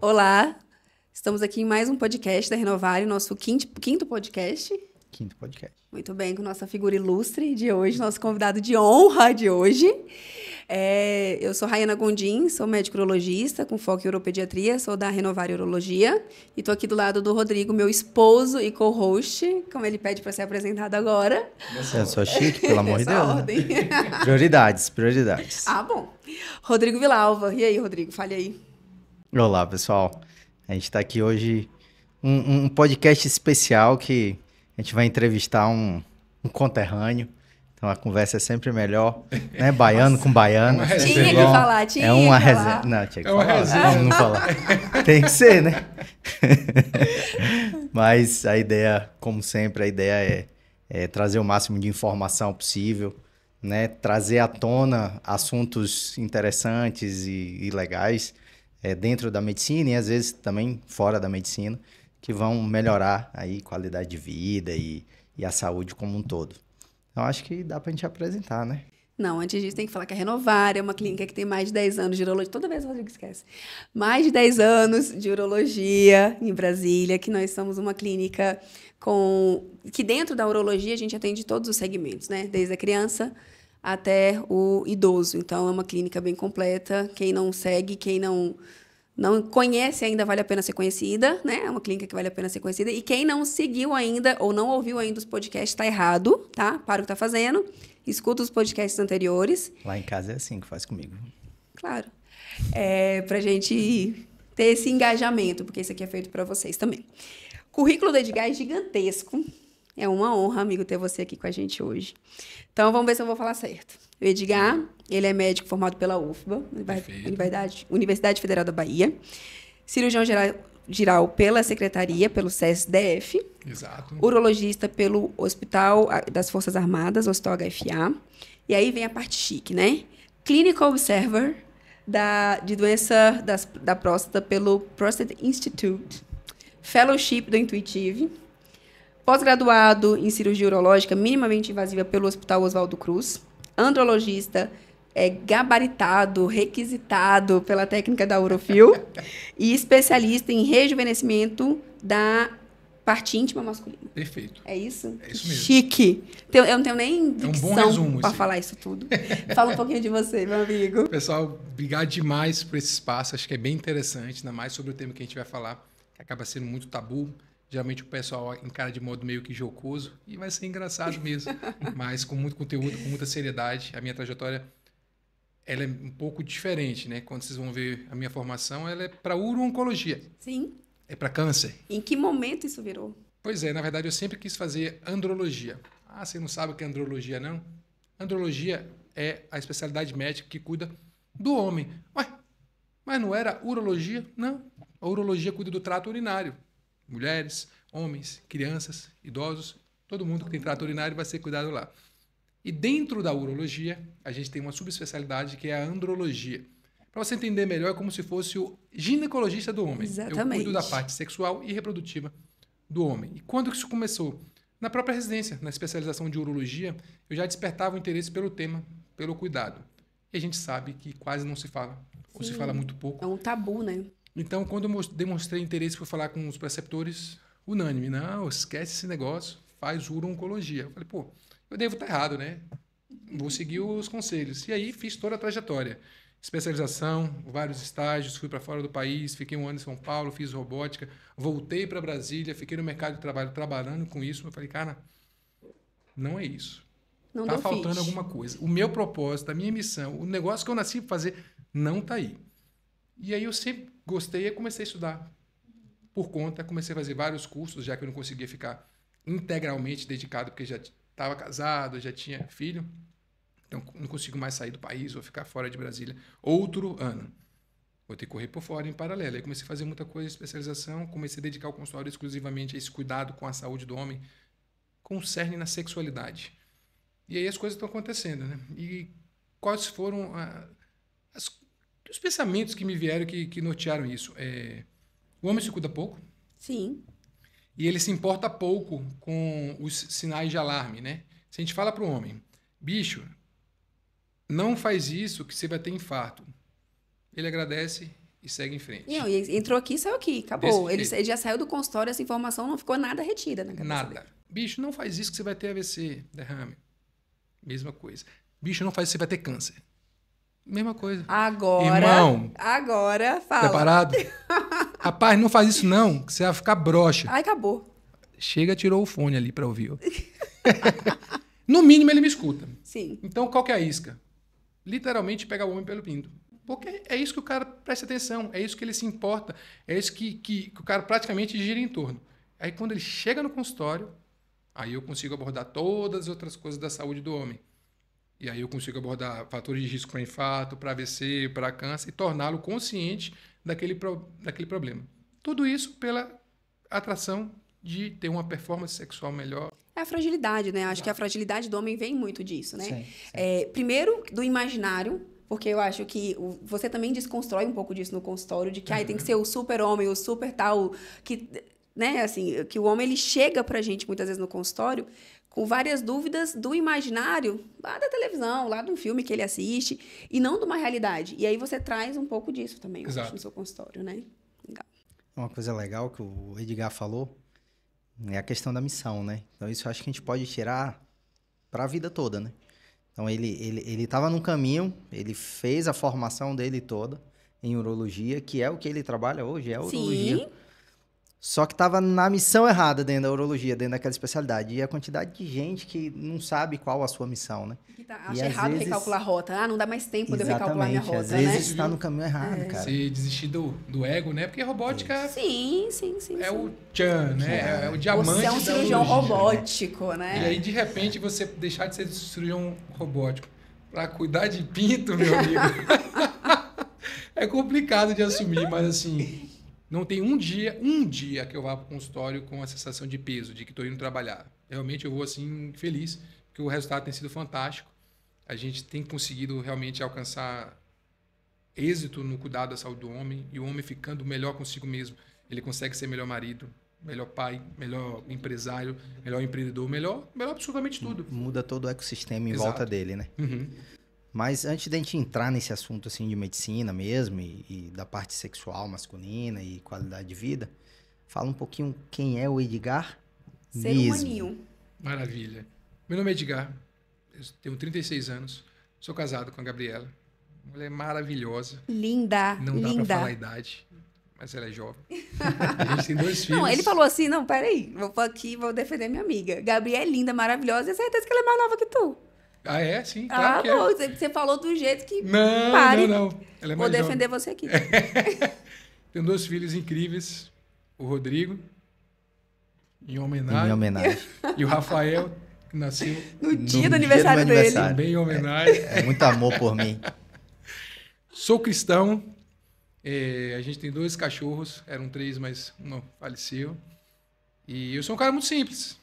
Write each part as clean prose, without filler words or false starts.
Olá, estamos aqui em mais um podcast da Renovário, nosso quinto podcast. Quinto podcast. Muito bem, com nossa figura ilustre de hoje, nosso convidado de honra de hoje. Eu sou Rayana Gondim, sou médico urologista com foco em uropediatria, sou da Renovário Urologia e estou aqui do lado do Rodrigo, meu esposo e co-host, como ele pede para ser apresentado agora. Eu sou chique, pelo amor de Deus. Ordem. Prioridades. Ah, bom. Rodrigo Vilalva. E aí, Rodrigo, fale aí. Olá, pessoal. A gente está aqui hoje, um podcast especial que a gente vai entrevistar um conterrâneo. Então a conversa é sempre melhor, né? Baiano com baiano. Tinha que falar, tinha que falar. É uma resenha. Não, tinha que falar. Resenha. Não falar. Tem que ser, né? Mas a ideia, como sempre, a ideia é trazer o máximo de informação possível, né? Trazer à tona assuntos interessantes e legais dentro da medicina e às vezes também fora da medicina, que vão melhorar aí a qualidade de vida e a saúde como um todo. Então, acho que dá pra gente apresentar, né? Não, antes disso tem que falar que a Renovário é uma clínica que tem mais de 10 anos de urologia. Toda vez o Rodrigo esquece. Mais de 10 anos de urologia em Brasília, que nós somos uma clínica que dentro da urologia a gente atende todos os segmentos, né? Desde a criança até o idoso. Então, é uma clínica bem completa. Quem não segue, quem não conhece ainda, vale a pena ser conhecida, né? É uma clínica que vale a pena ser conhecida. E quem não seguiu ainda ou não ouviu ainda os podcasts, está errado, tá? Para o que está fazendo. Escuta os podcasts anteriores. Lá em casa é assim que faz comigo. Claro. Para a gente ter esse engajamento, porque isso aqui é feito para vocês também. Currículo do Edgar é gigantesco. É uma honra, amigo, ter você aqui com a gente hoje. Então, vamos ver se eu vou falar certo. O Edgar, ele é médico formado pela UFBA, Universidade Federal da Bahia. Cirurgião geral pela Secretaria, pelo CSDF. Exato. Urologista pelo Hospital das Forças Armadas, Hospital HFA. E aí vem a parte chique, né? Clinical Observer de doença da próstata pelo Prostate Institute. Fellowship do Intuitive. Pós-graduado em cirurgia urológica minimamente invasiva pelo Hospital Oswaldo Cruz. Andrologista gabaritado, requisitado pela técnica da Urofil. E especialista em rejuvenescimento da parte íntima masculina. Perfeito. É isso? É isso mesmo. Chique. Eu não tenho nem dicção para isso falar isso tudo. Fala um pouquinho de você, meu amigo. Pessoal, obrigado demais por esse espaço. Acho que é bem interessante, ainda mais sobre o tema que a gente vai falar, que acaba sendo muito tabu. Geralmente o pessoal encara de modo meio que jocoso e vai ser engraçado mesmo, mas com muito conteúdo, com muita seriedade. A minha trajetória ela é um pouco diferente, né? Quando vocês vão ver a minha formação, ela é para uro-oncologia. Sim. É para câncer. Em que momento isso virou? Pois é, na verdade eu sempre quis fazer andrologia. Ah, você não sabe o que é andrologia, não? Andrologia é a especialidade médica que cuida do homem. Ué, mas não era urologia? Não. A urologia cuida do trato urinário. Mulheres, homens, crianças, idosos, todo mundo que tem trato urinário vai ser cuidado lá. E dentro da urologia, a gente tem uma subespecialidade que é a andrologia. Para você entender melhor, é como se fosse o ginecologista do homem. Exatamente. Eu cuido da parte sexual e reprodutiva do homem. E quando isso começou? Na própria residência, na especialização de urologia, eu já despertava o interesse pelo tema, pelo cuidado. E a gente sabe que quase não se fala, ou se fala muito pouco. É um tabu, né? Então, quando eu demonstrei interesse por falar com os preceptores, unânime, não, esquece esse negócio, faz uro-oncologia. Eu falei, pô, eu devo estar errado, né? Vou seguir os conselhos. E aí, fiz toda a trajetória. Especialização, vários estágios, fui para fora do país, fiquei um ano em São Paulo, fiz robótica, voltei para Brasília, fiquei no mercado de trabalho trabalhando com isso. Eu falei, cara, não é isso. Não tá faltando alguma coisa. O meu propósito, a minha missão, o negócio que eu nasci para fazer, não está aí. E aí eu sempre gostei e comecei a estudar por conta, comecei a fazer vários cursos, já que eu não conseguia ficar integralmente dedicado, porque já estava casado, já tinha filho, então não consigo mais sair do país ou ficar fora de Brasília. Outro ano, vou ter que correr por fora em paralelo. Aí comecei a fazer muita coisa de especialização, comecei a dedicar o consultório exclusivamente a esse cuidado com a saúde do homem, com cerne na sexualidade. E aí as coisas estão acontecendo, né? E quais foram os pensamentos que me vieram que nortearam isso? O homem se cuida pouco. Sim. E ele se importa pouco com os sinais de alarme, né? Se a gente fala para o homem, bicho, não faz isso que você vai ter infarto. Ele agradece e segue em frente. Não, e entrou aqui, saiu aqui, acabou. Ele já saiu do consultório, essa informação não ficou nada retida na cabeça Nada. dele. Bicho, não faz isso que você vai ter AVC, derrame. Mesma coisa. Bicho, não faz isso que você vai ter câncer. Mesma coisa. Irmão, fala. Preparado? Rapaz, não faz isso não, que você vai ficar broxa. Ai, acabou. Chega, tirou o fone ali pra ouvir. Ó. No mínimo, ele me escuta. Sim. Então, qual que é a isca? Literalmente, pegar o homem pelo pinto. Porque é isso que o cara presta atenção, é isso que ele se importa, é isso que o cara praticamente gira em torno. Aí, quando ele chega no consultório, aí eu consigo abordar todas as outras coisas da saúde do homem. E aí eu consigo abordar fatores de risco para infarto, para AVC, para câncer e torná-lo consciente daquele problema. Tudo isso pela atração de ter uma performance sexual melhor. É a fragilidade, né? Acho que a fragilidade do homem vem muito disso, né? Sim. Primeiro, do imaginário, porque eu acho que você também desconstrói um pouco disso no consultório, de que tem que ser o super-homem, o super tal, que, né, assim, que o homem ele chega pra gente muitas vezes no consultório com várias dúvidas do imaginário, lá da televisão, lá de um filme que ele assiste, e não de uma realidade. E aí você traz um pouco disso também, eu acho, no seu consultório, né? Legal. Uma coisa legal que o Edgar falou é a questão da missão, né? Então, isso eu acho que a gente pode tirar para a vida toda, né? Então, ele estava num caminho, ele fez a formação dele toda em urologia, que é o que ele trabalha hoje, é a urologia. Sim. Só que estava na missão errada dentro da urologia, dentro daquela especialidade. E a quantidade de gente que não sabe qual a sua missão, né? Acha errado recalcular a rota. Não dá mais tempo de eu recalcular minha rota, às vezes né? está no caminho errado, cara. Você desistir do ego, né? Porque a robótica Sim. é o tchan, né? É o diamante Você é um da cirurgião urologia, robótico, né? E aí, de repente, você deixar de ser cirurgião robótico para cuidar de pinto, meu amigo, é complicado de assumir, mas assim, não tem um dia que eu vá para o consultório com a sensação de peso, de que estou indo trabalhar. Realmente eu vou assim, feliz, porque o resultado tem sido fantástico. A gente tem conseguido realmente alcançar êxito no cuidado da saúde do homem, e o homem ficando melhor consigo mesmo. Ele consegue ser melhor marido, melhor pai, melhor empresário, melhor empreendedor, melhor absolutamente tudo. Muda todo o ecossistema em Exato. volta dele, né? Uhum. Mas antes da gente entrar nesse assunto assim de medicina mesmo e da parte sexual masculina e qualidade de vida, fala um pouquinho quem é o Edgar Ser mesmo. humaninho. Maravilha. Meu nome é Edgar, eu tenho 36 anos, sou casado com a Gabriela, mulher maravilhosa. Linda, Não dá linda. pra falar a idade, mas ela é jovem. A gente tem 2 filhos. Não, ele falou assim, não, peraí, vou defender minha amiga. Gabriela é linda, maravilhosa, e certeza que ela é mais nova que tu. Ah, é? Sim, claro que é. Bom, você falou do jeito que Não, pare. não. Ela é Vou mais defender jovem. você aqui. Tenho 2 filhos incríveis, o Rodrigo, em homenagem, Em minha homenagem. e o Rafael, que nasceu No dia dia do do aniversário meu dele. aniversário. também em homenagem. É muito amor por mim. Sou cristão. A gente tem 2 cachorros, eram 3, mas uma faleceu. E eu sou um cara muito simples.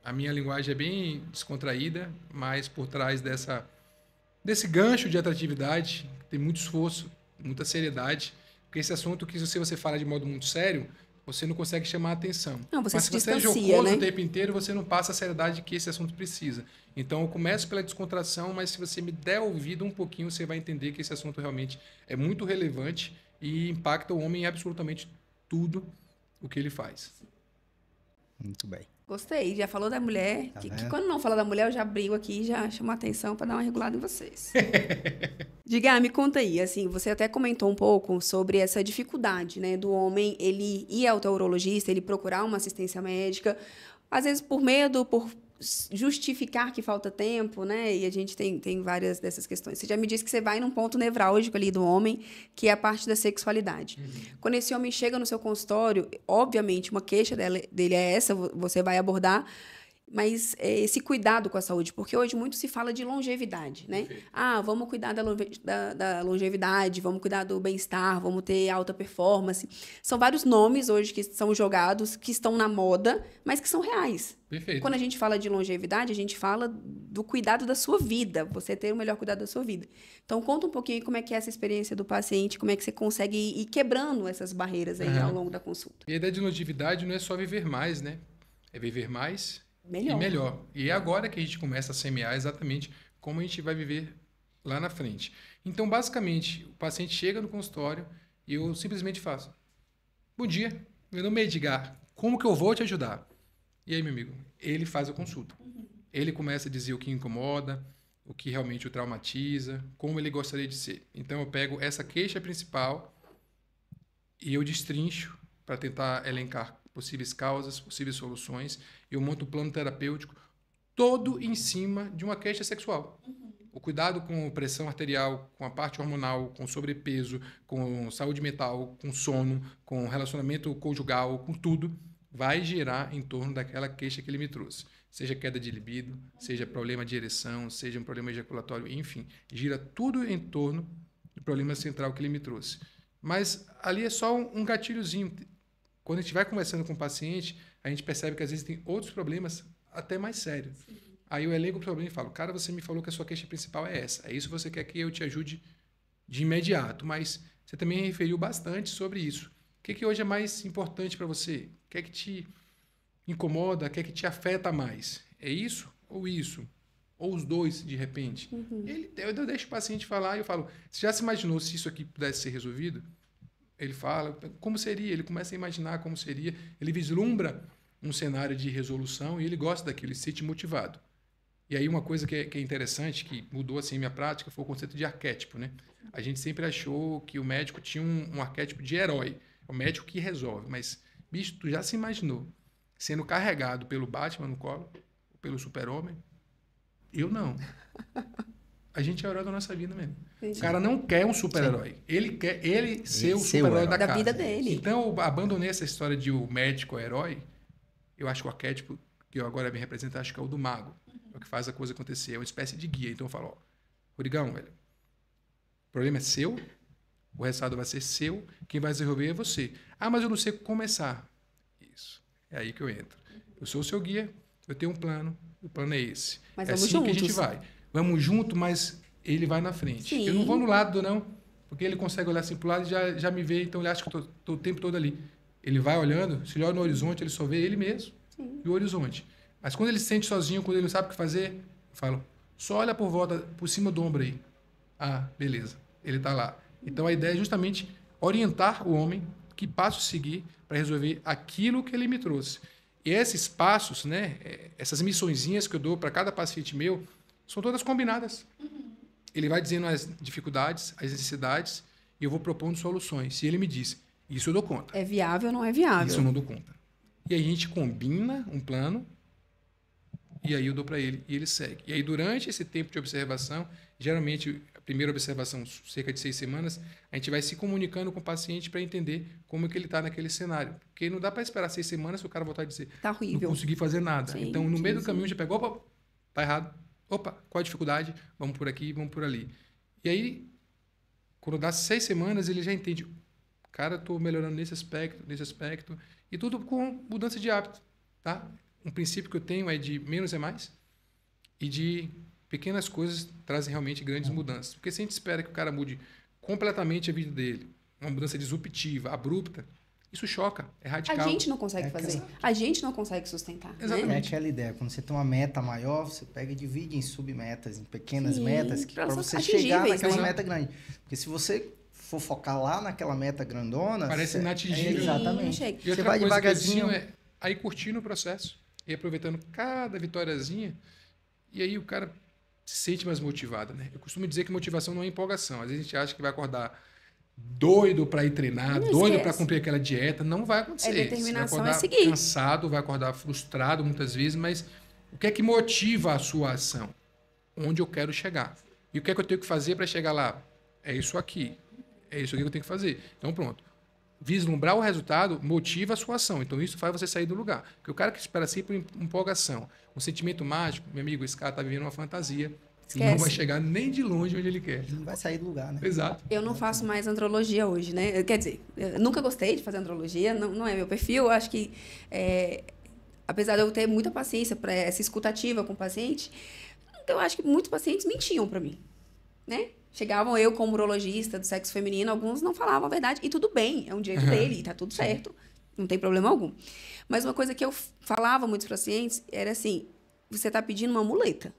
A minha linguagem é bem descontraída, mas por trás desse gancho de atratividade tem muito esforço, muita seriedade. Porque esse assunto que se você fala de modo muito sério, você não consegue chamar a atenção. Não, você mas se se você é distancia, jocoso né? o tempo inteiro, você não passa a seriedade que esse assunto precisa. Então, eu começo pela descontração, mas se você me der ouvido um pouquinho, você vai entender que esse assunto realmente é muito relevante e impacta o homem em absolutamente tudo o que ele faz. Muito bem. Gostei, já falou da mulher. Tá que vendo? quando não fala da mulher, eu já brigo aqui, já chamo a atenção para dar uma regulada em vocês. Diga, me conta aí, assim, você até comentou um pouco sobre essa dificuldade, né, do homem, ele ir ao urologista, ele procurar uma assistência médica, às vezes por medo, por justificar que falta tempo, né, e a gente tem várias dessas questões. Você já me disse que você vai num ponto nevrálgico ali do homem, que é a parte da sexualidade. Quando esse homem chega no seu consultório, obviamente, uma queixa dele é essa, você vai abordar, mas esse cuidado com a saúde, porque hoje muito se fala de longevidade, né? Perfeito. Vamos cuidar da longevidade, vamos cuidar do bem-estar, vamos ter alta performance. São vários nomes hoje que são jogados, que estão na moda, mas que são reais. Perfeito. Quando a gente fala de longevidade, a gente fala do cuidado da sua vida, você ter o melhor cuidado da sua vida. Então, conta um pouquinho como é que é essa experiência do paciente, como é que você consegue ir quebrando essas barreiras aí ao longo da consulta. E a ideia de longevidade não é só viver mais, né? É viver mais Melhor. e melhor. E é agora que a gente começa a semear exatamente como a gente vai viver lá na frente. Então, basicamente, o paciente chega no consultório E eu simplesmente faço. Bom dia, meu nome é Edgar. Como que eu vou te ajudar? E aí, meu amigo, ele faz a consulta. Ele começa a dizer o que incomoda, o que realmente o traumatiza, como ele gostaria de ser. Então, eu pego essa queixa principal e eu destrincho para tentar elencar possíveis causas, possíveis soluções. Eu monto um plano terapêutico todo em cima de uma queixa sexual. O cuidado com pressão arterial, com a parte hormonal, com sobrepeso, com saúde mental, com sono, com relacionamento conjugal, com tudo, vai girar em torno daquela queixa que ele me trouxe. Seja queda de libido, seja problema de ereção, seja um problema ejaculatório, enfim, gira tudo em torno do problema central que ele me trouxe. Mas ali é só um gatilhozinho. Quando a gente vai conversando com o paciente, a gente percebe que às vezes tem outros problemas até mais sérios. Sim. Aí eu elenco o problema e falo, cara, você me falou que a sua queixa principal é essa. É isso que você quer que eu te ajude de imediato, mas você também referiu bastante sobre isso. O que hoje é mais importante para você? O que é que te incomoda? O que é que te afeta mais? É isso ou isso? Ou os dois, de repente? Eu deixo o paciente falar e eu falo, você já se imaginou se isso aqui pudesse ser resolvido? Ele fala, como seria? Ele começa a imaginar como seria. Ele vislumbra um cenário de resolução e ele gosta daquilo, ele se sente motivado. E aí uma coisa que é interessante, que mudou assim a minha prática, foi o conceito de arquétipo, né? A gente sempre achou que o médico tinha um arquétipo de herói. É o médico que resolve. Mas, bicho, tu já se imaginou sendo carregado pelo Batman no colo? Pelo super-homem? Eu não. A gente é o herói da nossa vida mesmo. Entendi. O cara não quer um super-herói. Ele quer ser o super-herói da casa. vida dele. Então, eu abandonei essa história de o médico é o herói. Eu acho que o arquétipo que eu agora me representa, acho que é o do mago. É o que faz a coisa acontecer. É uma espécie de guia. Então eu falo, ó, Rodrigão, velho, o problema é seu, o resultado vai ser seu, quem vai resolver é você. Ah, mas eu não sei começar. Isso. É aí que eu entro. Eu sou o seu guia, eu tenho um plano, o plano é esse. Mas é vamos assim juntos. que a gente vai. Vamos junto, mas ele vai na frente. Sim. Eu não vou no lado, não, porque ele consegue olhar assim pro lado e já me vê, então ele acha que eu tô o tempo todo ali. Ele vai olhando, se ele olha no horizonte, ele só vê ele mesmo. Sim. E o horizonte. Mas quando ele se sente sozinho, quando ele não sabe o que fazer, eu falo, só olha por volta, por cima do ombro aí. Ah, beleza, ele está lá. Então a ideia é justamente orientar o homem que passo seguir para resolver aquilo que ele me trouxe. E esses passos, né, essas missõezinhas que eu dou para cada paciente meu, são todas combinadas. Ele vai dizendo as dificuldades, as necessidades, e eu vou propondo soluções. E ele me diz, isso eu dou conta. É viável ou não é viável? Isso eu não dou conta. E aí a gente combina um plano, e aí eu dou para ele, e ele segue. E aí durante esse tempo de observação, geralmente a primeira observação, cerca de 6 semanas, a gente vai se comunicando com o paciente para entender como é que ele está naquele cenário. Porque não dá para esperar 6 semanas se o cara voltar a dizer, tá horrível, não consegui fazer nada. Sim, então no meio do caminho já pegou, opa, tá errado. Opa, qual a dificuldade? Vamos por aqui, vamos por ali. E aí, quando dá 6 semanas, ele já entende, cara, estou melhorando nesse aspecto, e tudo com mudança de hábito, tá? Um princípio que eu tenho é de menos é mais e de pequenas coisas trazem realmente grandes mudanças. Porque se a gente espera que o cara mude completamente a vida dele, uma mudança disruptiva, abrupta, isso choca, é radical. A gente não consegue fazer. A gente não consegue sustentar. Exatamente. É aquela ideia, quando você tem uma meta maior, você pega e divide em submetas, em pequenas metas, para você chegar naquela meta grande. Porque se você for focar lá naquela meta grandona... Parece inatingível. Exatamente. E outra você vai coisa devagarzinho. Que eu é aí curtindo o processo e aproveitando cada vitóriazinha, e aí o cara se sente mais motivado, né? Eu costumo dizer que motivação não é empolgação. Às vezes a gente acha que vai acordar doido para ir treinar, doido para cumprir aquela dieta. Não vai acontecer. É determinação, você vai acordar seguir. cansado, vai acordar frustrado muitas vezes, mas o que é que motiva a sua ação? Onde eu quero chegar? E o que é que eu tenho que fazer para chegar lá? É isso aqui. É isso aqui que eu tenho que fazer. Então pronto. Vislumbrar o resultado motiva a sua ação. Então, isso faz você sair do lugar. Porque o cara que espera sempre empolgação, um sentimento mágico, meu amigo, esse cara está vivendo uma fantasia. E não vai chegar nem de longe onde ele quer. Não vai sair do lugar, né? Exato. Eu não faço mais andrologia hoje, né? Quer dizer, eu nunca gostei de fazer andrologia, não é meu perfil. Eu acho que, apesar de eu ter muita paciência para essa escutativa com o paciente, eu acho que muitos pacientes mentiam para mim, né? Chegavam eu como urologista do sexo feminino, alguns não falavam a verdade, e tudo bem, é um direito dele, tá tudo certo, não tem problema algum. Mas uma coisa que eu falava a muitos pacientes era assim, você tá pedindo uma muleta.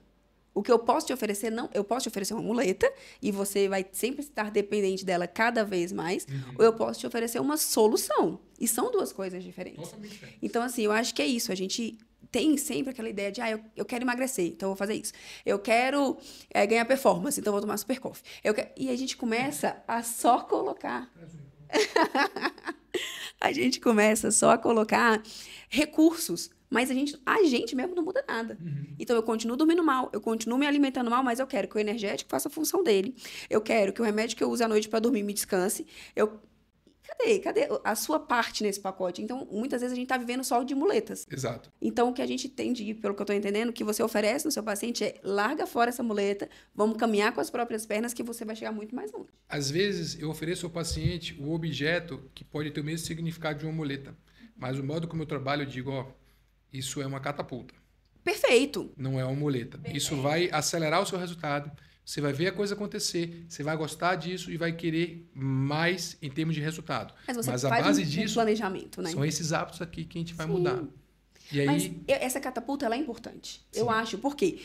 O que eu posso te oferecer, não, eu posso te oferecer uma muleta e você vai sempre estar dependente dela cada vez mais, ou eu posso te oferecer uma solução. E são duas coisas diferentes. Totalmente diferente. Então, assim, eu acho que é isso. A gente tem sempre aquela ideia de, eu quero emagrecer, então eu vou fazer isso. Eu quero ganhar performance, então eu vou tomar super coffee. E a gente começa a só colocar... A gente começa só a colocar recursos, mas a gente mesmo não muda nada. Então, eu continuo dormindo mal, eu continuo me alimentando mal, mas eu quero que o energético faça a função dele. Eu quero que o remédio que eu use à noite para dormir me descanse. Cadê a sua parte nesse pacote? Então, muitas vezes a gente está vivendo só de muletas. Exato. Então, o que a gente entende, pelo que eu estou entendendo, o que você oferece no seu paciente é larga fora essa muleta, vamos caminhar com as próprias pernas que você vai chegar muito mais longe. Às vezes, eu ofereço ao paciente o objeto que pode ter o mesmo significado de uma muleta. Mas o modo como eu trabalho, eu digo, isso é uma catapulta. Perfeito. Não é uma muleta. Isso vai acelerar o seu resultado. Você vai ver a coisa acontecer, você vai gostar disso e vai querer mais em termos de resultado. Mas a faz base um disso planejamento, né? são esses hábitos aqui que a gente vai Sim. mudar. E aí, Mas essa catapulta, ela é importante. Sim. Eu acho. Por quê?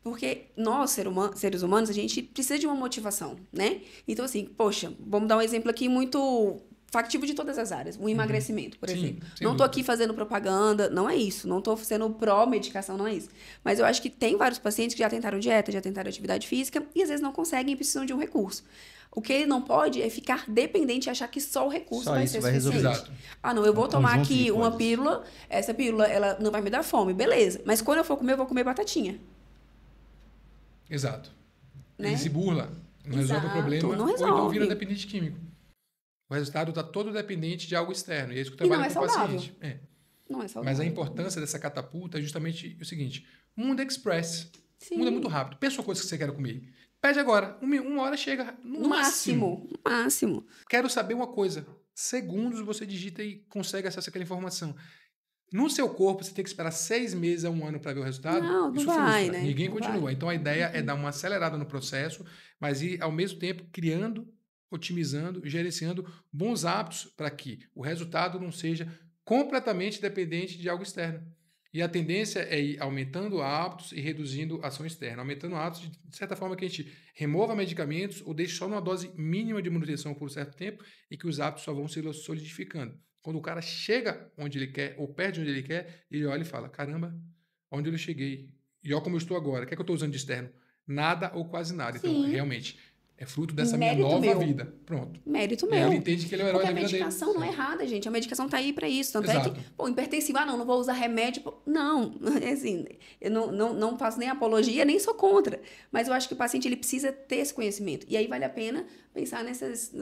Porque nós, seres humanos, a gente precisa de uma motivação, né? Então, assim, poxa, vamos dar um exemplo aqui muito factível de todas as áreas. Um emagrecimento, por exemplo. Não estou aqui fazendo propaganda, não é isso. Não estou sendo pró-medicação, não é isso. Mas eu acho que tem vários pacientes que já tentaram dieta, já tentaram atividade física e às vezes não conseguem e precisam de um recurso. O que ele não pode é ficar dependente e achar que só o recurso vai ser suficiente. Exato. Não, eu vou tomar aqui uma pílula, essa pílula ela não vai me dar fome, beleza. Mas quando eu for comer, eu vou comer batatinha. Exato. Né? Ele se burla, não resolve o problema, não ou resolve. então vira dependente químico. O resultado está todo dependente de algo externo. E é isso que eu trabalho com o paciente. Não é saudável. Mas a importância dessa catapulta é justamente o seguinte: o mundo é express. Sim. O mundo é muito rápido. Pensa uma coisa que você quer comer. Pede agora. Uma hora chega. No máximo. No máximo. Quero saber uma coisa. Segundos você digita e consegue acessar aquela informação. No seu corpo, você tem que esperar 6 meses a 1 ano para ver o resultado. Não Isso vai, frustra. né? Ninguém Não continua. vai. Então, a ideia é dar uma acelerada no processo, mas ir, ao mesmo tempo, criando, otimizando, gerenciando bons hábitos para que o resultado não seja completamente dependente de algo externo. E a tendência é ir aumentando hábitos e reduzindo a ação externa. Aumentando hábitos, de certa forma, que a gente remova medicamentos ou deixe só numa dose mínima de manutenção por um certo tempo e que os hábitos só vão se solidificando. Quando o cara chega onde ele quer ou perto de onde ele quer, ele olha e fala, caramba, onde eu cheguei? E olha como eu estou agora. O que é que eu estou usando de externo? Nada ou quase nada. Sim. Então, realmente, é fruto dessa Mérito minha nova meu. vida. Pronto. Mérito E meu. ele entende que ele é o herói Porque da a vida dele. medicação não é errada, gente. A medicação tá aí para isso. Tanto Exato. é que, hipertensivo, não vou usar remédio. Não, assim, eu não faço nem apologia, nem sou contra. Mas eu acho que o paciente ele precisa ter esse conhecimento. E aí vale a pena pensar nessas...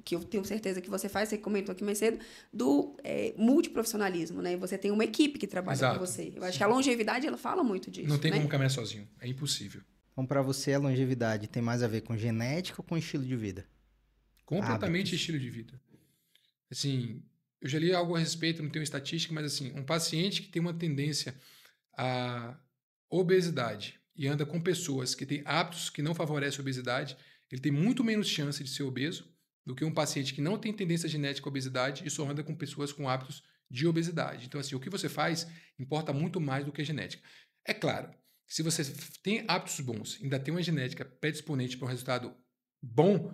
que eu tenho certeza que você faz, você comentou aqui mais cedo, do multiprofissionalismo, né? Você tem uma equipe que trabalha Exato. com você. Eu acho que a longevidade, ela fala muito disso, Não tem né? como caminhar sozinho. É impossível. Então, para você, a longevidade tem mais a ver com genética ou com estilo de vida? Completamente Hábitos. estilo de vida. Assim, eu já li algo a respeito, não tenho estatística, mas assim, um paciente que tem uma tendência à obesidade e anda com pessoas que têm hábitos que não favorecem a obesidade, ele tem muito menos chance de ser obeso do que um paciente que não tem tendência genética à obesidade e só anda com pessoas com hábitos de obesidade. Então, assim, o que você faz importa muito mais do que a genética. É claro, se você tem hábitos bons, ainda tem uma genética predisponente para um resultado bom,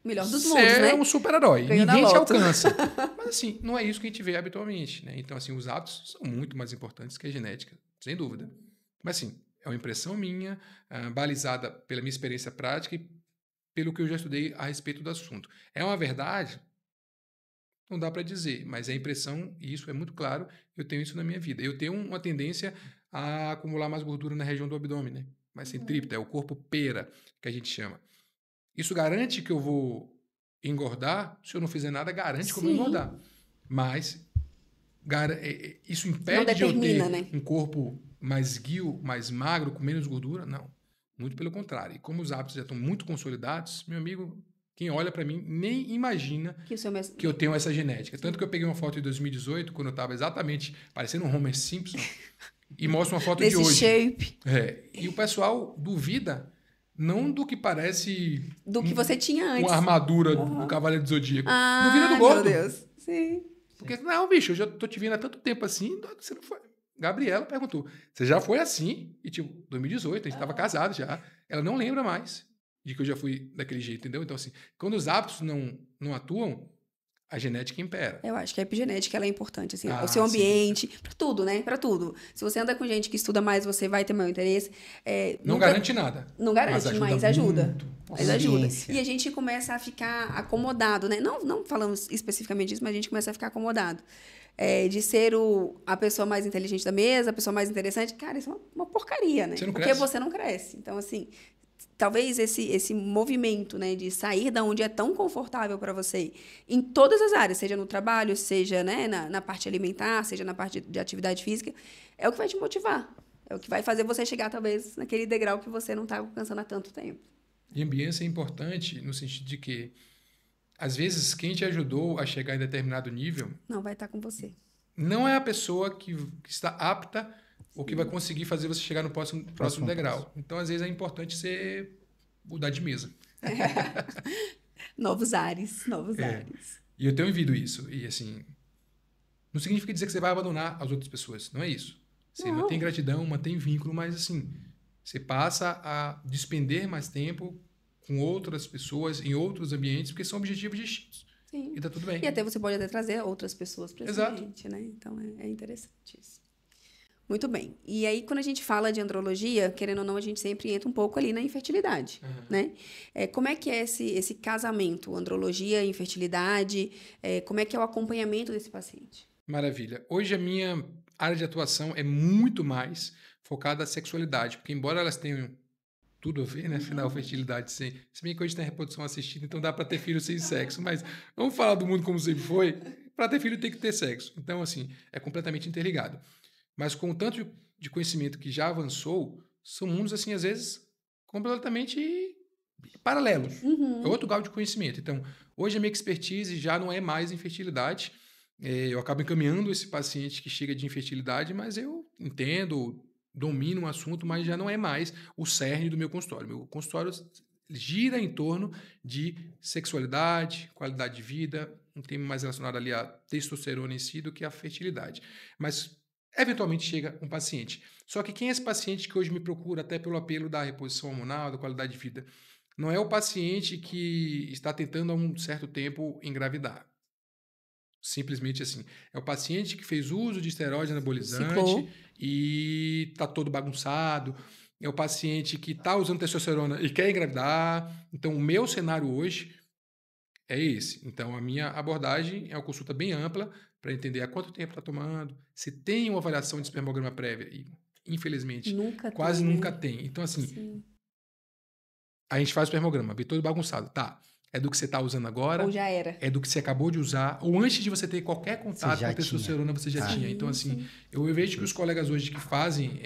Melhor dos você mundos, né? é um super-herói. Ganhou na Ninguém te loto. alcança. Mas, assim, não é isso que a gente vê habitualmente, né? Então, assim, os hábitos são muito mais importantes que a genética, sem dúvida. Mas, assim, é uma impressão minha, balizada pela minha experiência prática e pelo que eu já estudei a respeito do assunto. É uma verdade? Não dá para dizer, mas é impressão, e isso é muito claro, eu tenho isso na minha vida. Eu tenho uma tendência a acumular mais gordura na região do abdômen, né? Mais centrípeta, é o corpo pera, que a gente chama. Isso garante que eu vou engordar? Se eu não fizer nada, garante que eu vou Sim. engordar. Mas isso Não impede de eu ter determina, né? um corpo mais esguio, mais magro, com menos gordura? Não. Muito pelo contrário. E como os hábitos já estão muito consolidados, meu amigo, quem olha para mim nem imagina Que o seu que eu tenho essa genética. Tanto que eu peguei uma foto em 2018, quando eu estava exatamente parecendo um Homer Simpson, e mostro uma foto de desse hoje. shape. E o pessoal duvida, não do que parece Do que você tinha antes. uma armadura do Cavaleiro do Zodíaco. Ah, Duvida do gordo. meu Deus. Sim. Porque, não, bicho, eu já tô te vendo há tanto tempo assim, você não foi. Gabriela perguntou, você já foi assim? E tipo, 2018, a gente estava casado já. Ela não lembra mais de que eu já fui daquele jeito, entendeu? Então, assim, quando os hábitos não atuam, a genética impera. Eu acho que a epigenética ela é importante, assim, o Ah, seu sim. ambiente, para tudo, né? Para tudo. Se você anda com gente que estuda mais, você vai ter maior interesse. Não Nunca- garante nada. Não garante, mas ajuda. muito. Mas ajuda. Consciência. E a gente começa a ficar acomodado, né? Não falamos especificamente disso, mas a gente começa a ficar acomodado. De ser a pessoa mais inteligente da mesa, a pessoa mais interessante. Cara, isso é uma porcaria, né? Você não Porque cresce. você não cresce. Então, assim, talvez esse movimento, né, de sair da onde é tão confortável para você, em todas as áreas, seja no trabalho, seja, né, na parte alimentar, seja na parte de atividade física, é o que vai te motivar. É o que vai fazer você chegar, talvez, naquele degrau que você não está alcançando há tanto tempo. E ambiência é importante no sentido de que, às vezes, quem te ajudou a chegar em determinado nível Não vai estar com você. não é a pessoa que está apta ou que vai conseguir fazer você chegar no próximo degrau. Então, às vezes, é importante você mudar de mesa. Novos ares, novos É. ares. E eu tenho vivido isso. E, assim, não significa dizer que você vai abandonar as outras pessoas. Não é isso. Você Não. mantém gratidão, mantém vínculo, mas, assim, você passa a despender mais tempo com outras pessoas, em outros ambientes, porque são objetivos distintos. Sim. E tá tudo bem. E até você pode até trazer outras pessoas para esse Exato. ambiente, né? Então, é interessante isso. Muito bem. E aí, quando a gente fala de andrologia, querendo ou não, a gente sempre entra um pouco ali na infertilidade, né? Como é que é esse casamento, andrologia e infertilidade? Como é que é o acompanhamento desse paciente? Maravilha. Hoje a minha área de atuação é muito mais focada na sexualidade, porque embora elas tenham tudo a ver, né? Afinal, fertilidade sem... Se bem que hoje tem reprodução assistida, então dá para ter filho sem sexo, mas vamos falar do mundo como sempre foi. Para ter filho tem que ter sexo. Então, assim, é completamente interligado. Mas com o tanto de conhecimento que já avançou, são mundos, assim, às vezes, completamente paralelos. É outro grau de conhecimento. Então, hoje a minha expertise já não é mais em fertilidade. Eu acabo encaminhando esse paciente que chega de infertilidade, mas eu entendo, domino um assunto, mas já não é mais o cerne do meu consultório. Meu consultório gira em torno de sexualidade, qualidade de vida, um tema mais relacionado ali à testosterona em si do que à fertilidade. Mas, eventualmente, chega um paciente. Só que quem é esse paciente que hoje me procura até pelo apelo da reposição hormonal, da qualidade de vida? Não é o paciente que está tentando há um certo tempo engravidar. Simplesmente assim. É o paciente que fez uso de esteroide anabolizante Ciclou. e está todo bagunçado. É o paciente que está usando testosterona e quer engravidar. Então, o meu cenário hoje é esse. Então, a minha abordagem é uma consulta bem ampla para entender há quanto tempo está tomando, se tem uma avaliação de espermograma prévia. E, infelizmente, Nunca quase tem, nunca né? tem. Então, assim, Sim. a gente faz o espermograma, vê todo bagunçado. Tá, é do que você está usando agora, Ou já era. é do que você acabou de usar, ou antes de você ter qualquer contato Você já com a testosterona, você já Ah. tinha. Então, assim, Sim. eu vejo que os colegas hoje que fazem,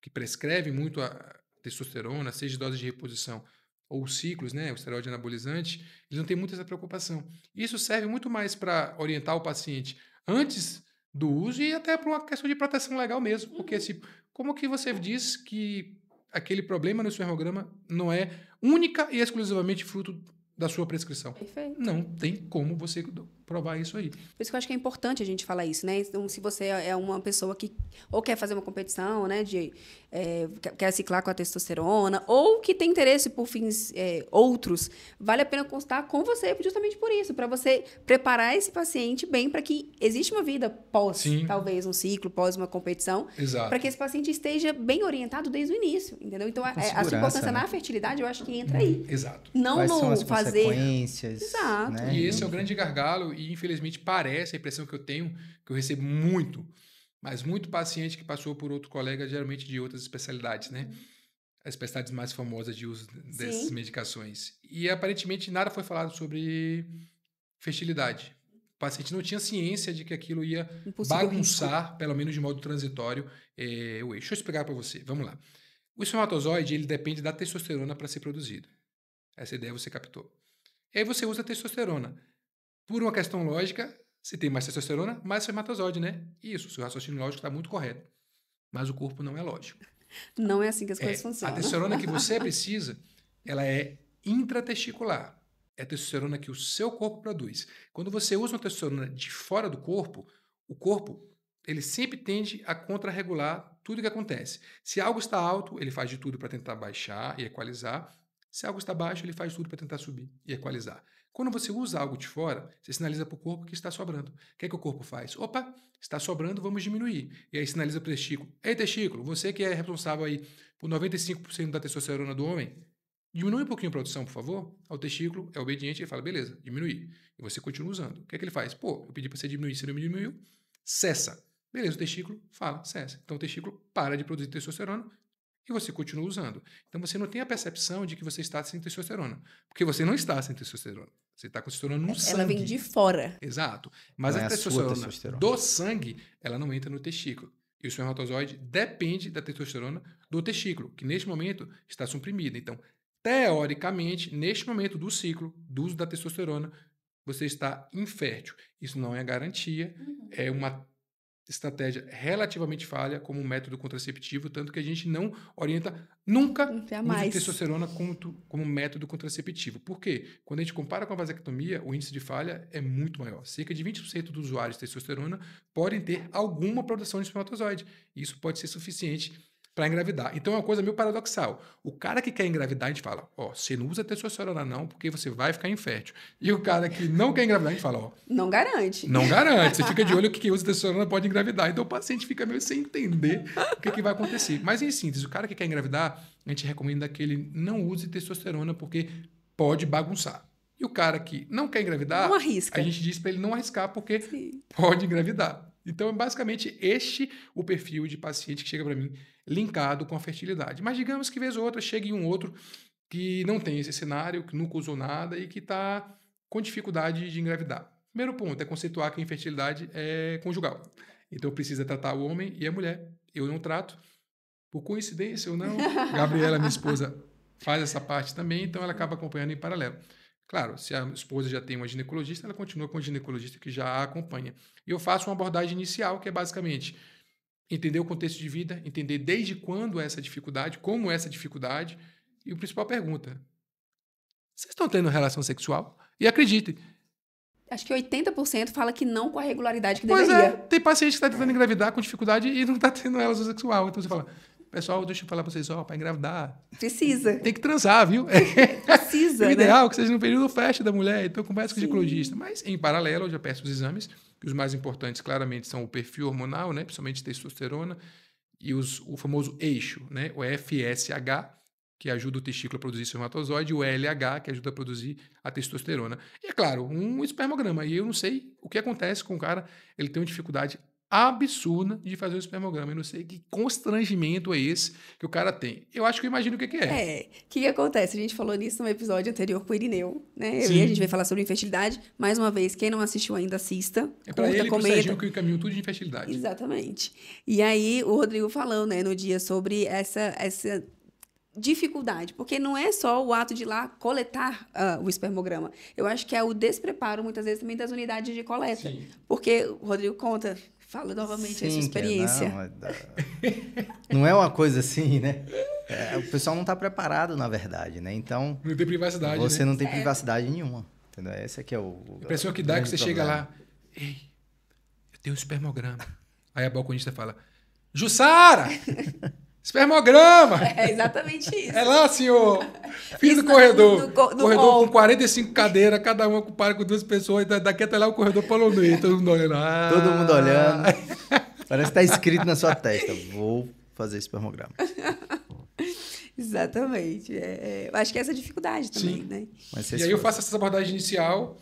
que prescrevem muito a testosterona, seja dose de reposição ou ciclos, né, o esteroide anabolizante, eles não têm muita essa preocupação. Isso serve muito mais para orientar o paciente antes do uso e até para uma questão de proteção legal mesmo. Porque, assim, como que você diz que aquele problema no espermograma não é única e exclusivamente fruto da sua prescrição? Perfeito. Não tem como você provar isso aí. Por isso que eu acho que é importante a gente falar isso, né? Então, se você é uma pessoa que ou quer fazer uma competição, né, quer ciclar com a testosterona, ou que tem interesse por fins outros, vale a pena consultar com você justamente por isso, para você preparar esse paciente bem para que exista uma vida pós, Sim. talvez um ciclo, pós uma competição, Exato. para que esse paciente esteja bem orientado desde o início, entendeu? Então, a sua segurança, importância né? na fertilidade, eu acho que entra aí. Exato. Não Quais são no as fazer... consequências? Exato. Né? E esse é o grande gargalo e, infelizmente, parece, a impressão que eu tenho, que eu recebo muito, mas muito paciente que passou por outro colega, geralmente de outras especialidades, né? As especialidades mais famosas de uso dessas Sim. medicações. E, aparentemente, nada foi falado sobre fertilidade. O paciente não tinha ciência de que aquilo ia Um possível bagunçar, pelo menos de modo transitório, o eixo. Deixa eu explicar para você. Vamos lá. O espermatozoide, ele depende da testosterona para ser produzido. Essa ideia você captou. E aí você usa a testosterona. Por uma questão lógica, se tem mais testosterona, mais espermatozoide, né? Isso, o seu raciocínio lógico está muito correto. Mas o corpo não é lógico. Não é assim que as coisas A funcionam. testosterona que você precisa, ela é intratesticular. É a testosterona que o seu corpo produz. Quando você usa uma testosterona de fora do corpo, o corpo ele sempre tende a contrarregular tudo que acontece. Se algo está alto, ele faz de tudo para tentar baixar e equalizar. Se algo está baixo, ele faz tudo para tentar subir e equalizar. Quando você usa algo de fora, você sinaliza para o corpo que está sobrando. O que é que o corpo faz? Opa, está sobrando, vamos diminuir. E aí sinaliza para o testículo. Ei, testículo, você que é responsável aí por 95% da testosterona do homem, diminui um pouquinho a produção, por favor. O testículo é obediente e fala, beleza, diminuir. E você continua usando. O que é que ele faz? Pô, eu pedi para você diminuir, você não me diminuiu, cessa. Beleza, o testículo fala, cessa. Então o testículo para de produzir testosterona e você continua usando. Então você não tem a percepção de que você está sem testosterona. Porque você não está sem testosterona. Você está com testosterona no sangue. Ela vem de fora. Exato. Mas Não é a a testosterona, sua testosterona do sangue, ela não entra no testículo. E o espermatozoide depende da testosterona do testículo, que neste momento está suprimida. Então, teoricamente, neste momento do ciclo, do uso da testosterona, você está infértil. Isso não é garantia, é uma estratégia relativamente falha como método contraceptivo, tanto que a gente não orienta nunca o uso de testosterona como método contraceptivo. Por quê? Quando a gente compara com a vasectomia, o índice de falha é muito maior. Cerca de 20% dos usuários de testosterona podem ter alguma produção de espermatozoide. Isso pode ser suficiente para engravidar. Então é uma coisa meio paradoxal. O cara que quer engravidar, a gente fala, ó, você não usa testosterona não, porque você vai ficar infértil. E o cara que não quer engravidar, a gente fala, ó, não garante. Não garante. Você fica de olho que quem usa testosterona pode engravidar. Então o paciente fica meio sem entender o que vai acontecer. Mas em síntese, o cara que quer engravidar, a gente recomenda que ele não use testosterona porque pode bagunçar. E o cara que não quer engravidar, não arrisca. A gente diz para ele não arriscar porque Sim. pode engravidar. Então é basicamente o perfil de paciente que chega para mim linkado com a fertilidade. Mas digamos que vez ou outra chegue um outro que não tem esse cenário, que nunca usou nada e que está com dificuldade de engravidar. Primeiro ponto é conceituar que a infertilidade é conjugal. Então precisa tratar o homem e a mulher. Eu não trato, por coincidência ou não. Gabriela, minha esposa, faz essa parte também, então ela acaba acompanhando em paralelo. Claro, se a esposa já tem uma ginecologista, ela continua com o ginecologista que já a acompanha. E eu faço uma abordagem inicial, que é basicamente entender o contexto de vida, entender desde quando é essa dificuldade, como é essa dificuldade, e a principal pergunta: vocês estão tendo relação sexual? E acreditem. Acho que 80% fala que não com a regularidade que Pois deveria. é, tem paciente que está tentando engravidar com dificuldade e não está tendo relação sexual. Então você fala, pessoal, deixa eu falar para vocês, para engravidar, precisa. tem que transar, viu? Precisa, o né? ideal é que seja no período fértil da mulher, então conversa com o ginecologista. Mas, em paralelo, eu já peço os exames, que os mais importantes, claramente, são o perfil hormonal, né? Principalmente testosterona, e o famoso eixo, né? O FSH, que ajuda o testículo a produzir espermatozoide, e o LH, que ajuda a produzir a testosterona. E, é claro, um espermograma. E eu não sei o que acontece com o cara, ele tem uma dificuldade absurda de fazer um espermograma. Eu não sei que constrangimento é esse que o cara tem. Eu acho que eu imagino o que é. O que acontece? A gente falou nisso no episódio anterior com o Irineu, né? Sim. E a gente vai falar sobre infertilidade. Mais uma vez, quem não assistiu ainda, assista. É para ele e pro Serginho que eu encaminho tudo de infertilidade. Exatamente. E aí, o Rodrigo falou, né, no dia sobre essa dificuldade, porque não é só o ato de ir lá coletar o espermograma. Eu acho que é o despreparo, muitas vezes, também das unidades de coleta. Sim. Porque o Rodrigo fala novamente a sua experiência. Não é uma coisa assim, né? O pessoal não está preparado, na verdade, né? Então, não tem privacidade, você né? não tem privacidade nenhuma. Entendeu? Esse aqui é a impressão que dá é que você chega lá, ei, eu tenho um espermograma. Aí a balconista fala, Jussara! Espermograma! É exatamente isso. É lá, senhor. Fiz no corredor. No corredor hall. Com 45 cadeiras, cada uma ocupada com 2 pessoas. Daqui até lá o corredor polonês. Todo mundo olhando. Todo mundo olhando. Parece que está escrito na sua testa. Vou fazer espermograma. Exatamente. Eu acho que é essa dificuldade também, Sim. né? E aí eu faço essa abordagem inicial,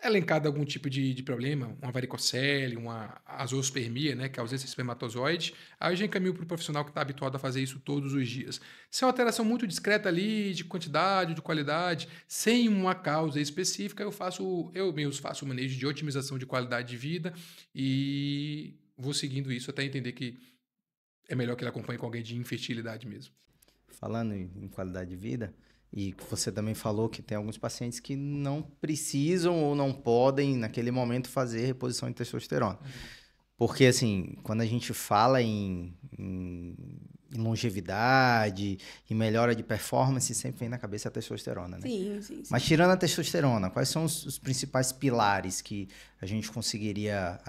elencado algum tipo de problema, uma varicocele, uma azoospermia, né, que é a ausência de espermatozoide, aí eu já encaminho para o profissional que está habituado a fazer isso todos os dias. Se é uma alteração muito discreta ali, de quantidade, de qualidade, sem uma causa específica, eu mesmo faço o manejo de otimização de qualidade de vida e vou seguindo isso até entender que é melhor que ele acompanhe com alguém de infertilidade mesmo. Falando em qualidade de vida, e você também falou que tem alguns pacientes que não precisam ou não podem, naquele momento, fazer reposição de testosterona. Porque, assim, quando a gente fala em longevidade, em melhora de performance, sempre vem na cabeça a testosterona, né? Sim. Mas tirando a testosterona, quais são os principais pilares que a gente conseguiria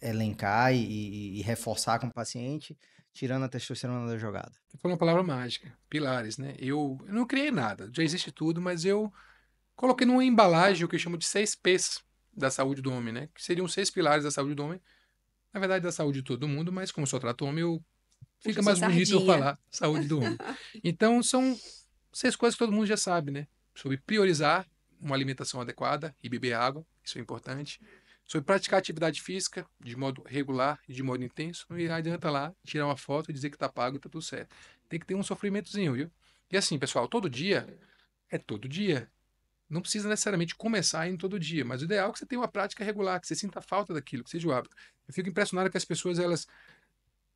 elencar e reforçar com o paciente, tirando a testosterona da jogada? Você falou uma palavra mágica, pilares, né? Eu não criei nada, já existe tudo, mas eu coloquei numa embalagem o que eu chamo de 6 P's da saúde do homem, né? Que seriam 6 pilares da saúde do homem, na verdade da saúde de todo mundo, mas como eu só trato homem, Puxa fica sua mais bonito eu sardinha. falar saúde do homem. Então são 6 coisas que todo mundo já sabe, né? Sobre priorizar uma alimentação adequada e beber água, isso é importante. Sobre praticar atividade física de modo regular e de modo intenso. Não adianta lá tirar uma foto e dizer que tá pago e tá tudo certo. Tem que ter um sofrimentozinho, viu? E assim, pessoal, todo dia é todo dia. Não precisa necessariamente começar indo todo dia, mas o ideal é que você tenha uma prática regular, que você sinta falta daquilo, que seja o hábito. Eu fico impressionado que as pessoas, elas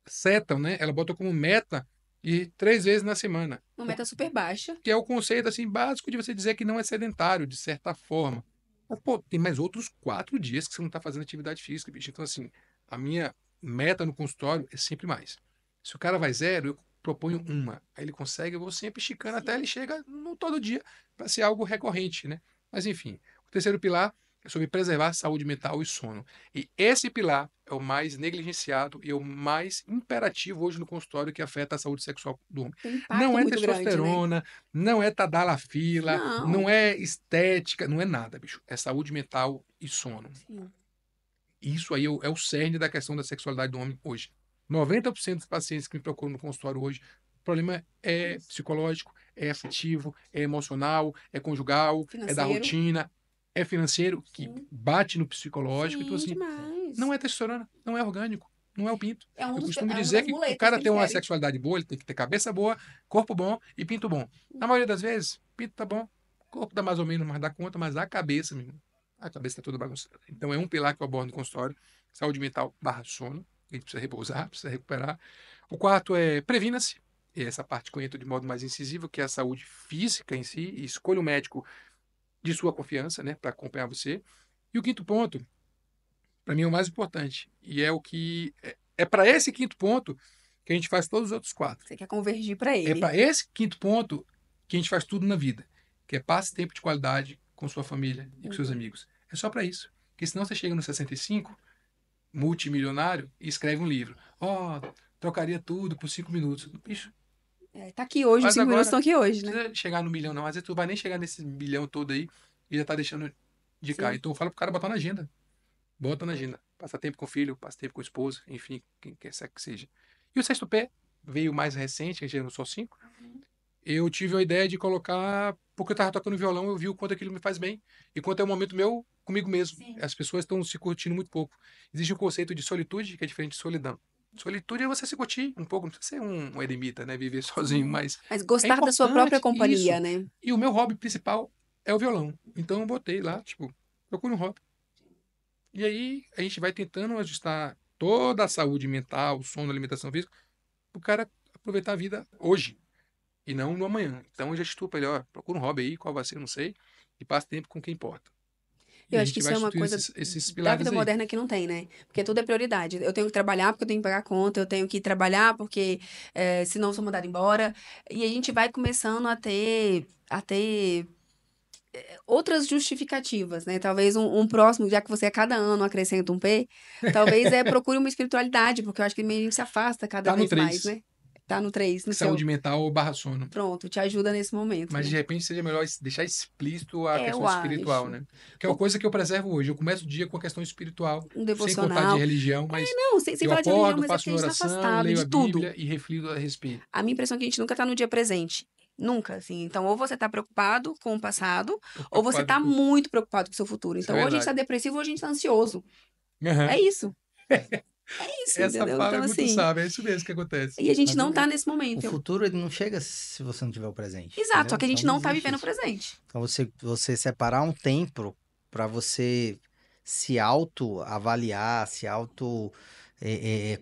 setam, né? Ela bota como meta ir 3 vezes na semana. Uma meta super baixa. Que é o conceito assim básico de você dizer que não é sedentário, de certa forma. Mas, pô, tem mais outros 4 dias que você não está fazendo atividade física, bicho. Então, assim, a minha meta no consultório é sempre mais. Se o cara vai 0, eu proponho 1. Aí ele consegue, eu vou sempre esticando até ele chega no todo dia para ser algo recorrente, né? Mas, enfim, o terceiro pilar é sobre preservar a saúde mental e sono. E esse pilar é o mais negligenciado e é o mais imperativo hoje no consultório que afeta a saúde sexual do homem. Tem um impacto Não é muito grande, né? testosterona, não é tadalafila, Não. não é estética, não é nada, bicho. É saúde mental e sono. Sim. Isso aí é o cerne da questão da sexualidade do homem hoje. 90% dos pacientes que me procuram no consultório hoje, o problema é psicológico, é afetivo, é emocional, é conjugal, é da Financeiro. rotina, é financeiro, que Sim. bate no psicológico. Então, Sim, assim, demais. não é testosterona, não é orgânico, não é o pinto. É um Eu dos, costumo é uma dizer das que o muletas que cara tem eles uma querem. sexualidade boa, ele tem que ter cabeça boa, corpo bom e pinto bom. Na maioria das vezes, pinto tá bom, corpo dá mais ou menos, mas dá conta, mas a cabeça, meu irmão, a cabeça tá toda bagunçada. Então é um pilar que eu abordo no consultório, saúde mental barra sono, a gente precisa repousar, precisa recuperar. O quarto é previna-se, e essa parte que eu entro de modo mais incisivo, que é a saúde física em si, e escolha o médico de sua confiança, né, para acompanhar você. E o quinto ponto, para mim é o mais importante, e é o que é para esse quinto ponto que a gente faz todos os outros 4. Você quer convergir para É ele. para esse quinto ponto que a gente faz tudo na vida, que é passe tempo de qualidade com sua família e com seus amigos. É só para isso. Porque senão você chega no 65, multimilionário, e escreve um livro. Ó, trocaria tudo por 5 minutos. Bicho, Tá aqui hoje, os faz 5 minutos agora. estão aqui hoje, Não né? precisa chegar no milhão, não. Às vezes tu vai nem chegar nesse bilhão todo aí e já tá deixando de cair. Sim. Então eu falo pro cara botar na agenda. Bota na agenda. Passa tempo com o filho, passa tempo com a esposa, enfim, quem quer que seja. E o sexto pé veio mais recente, a gente não só 5. Eu tive a ideia de colocar, porque eu estava tocando violão, eu vi o quanto aquilo me faz bem e quanto é um momento meu comigo mesmo. Sim. As pessoas estão se curtindo muito pouco. Existe um conceito de solitude que é diferente de solidão. Solitude é você se curtir um pouco, não precisa ser um eremita, né? Viver sozinho, mas Mas é gostar da sua própria importante isso. companhia, né? E o meu hobby principal é o violão. Então eu botei lá, tipo, procura um hobby. E aí a gente vai tentando ajustar toda a saúde mental, sono, alimentação física, para o cara aproveitar a vida hoje e não no amanhã. Então eu já estudo para ele, ó, procura um hobby aí, qual vai ser, não sei, e passa tempo com quem importa. E Eu a acho que gente isso vai é uma instituindo coisa esses da pilares vida aí. moderna que não tem, né? Porque tudo é prioridade. Eu tenho que trabalhar porque eu tenho que pagar a conta, eu tenho que trabalhar porque senão eu sou mandada embora. E a gente vai começando a ter outras justificativas, né? Talvez um próximo, já que você a cada ano acrescenta um P, talvez procure uma espiritualidade, porque eu acho que a gente se afasta cada Tá no vez mais, 3, né? Tá no 3, no seu. saúde mental barra sono. Pronto, te ajuda nesse momento, Mas de né? repente seria melhor deixar explícito a questão Eu espiritual, acho. né? Que é uma coisa que eu preservo hoje. Eu começo o dia com a questão espiritual, Um sem contar de devocional. religião, mas Não, sem eu falar de religião, acordo, mas é faço porque a minha gente tá oração, afastado leio a de tudo. Bíblia e reflito a respeito. A minha impressão é que a gente nunca tá no dia presente. Nunca, assim. Então, ou você tá preocupado com o passado, Tô ou você preocupado tá com muito preocupado com o seu futuro. isso, é Então, ou a gente tá verdade. depressivo, ou a gente tá ansioso. Aham. É isso. É isso, Essa entendeu? fala Então, é muito assim. sábia, é isso mesmo que acontece. E a gente Mas não tá o, nesse o momento. futuro ele não chega se você não tiver o presente, Exato, só entendeu? que a Então gente não não tá existe vivendo o isso. presente. Então você separar um tempo para você se autoavaliar, se auto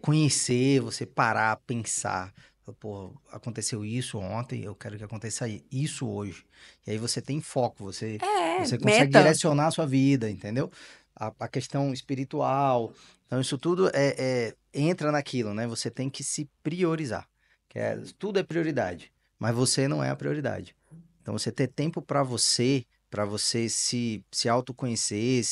conhecer, você parar, pensar. Pô, aconteceu isso ontem, eu quero que aconteça isso hoje. E aí você tem foco, você consegue Meta. direcionar a sua vida, entendeu? A questão espiritual. Então, isso tudo entra naquilo, né? Você tem que se priorizar. Tudo é prioridade, mas você não é a prioridade. Então, você ter tempo para você se autoconhecer,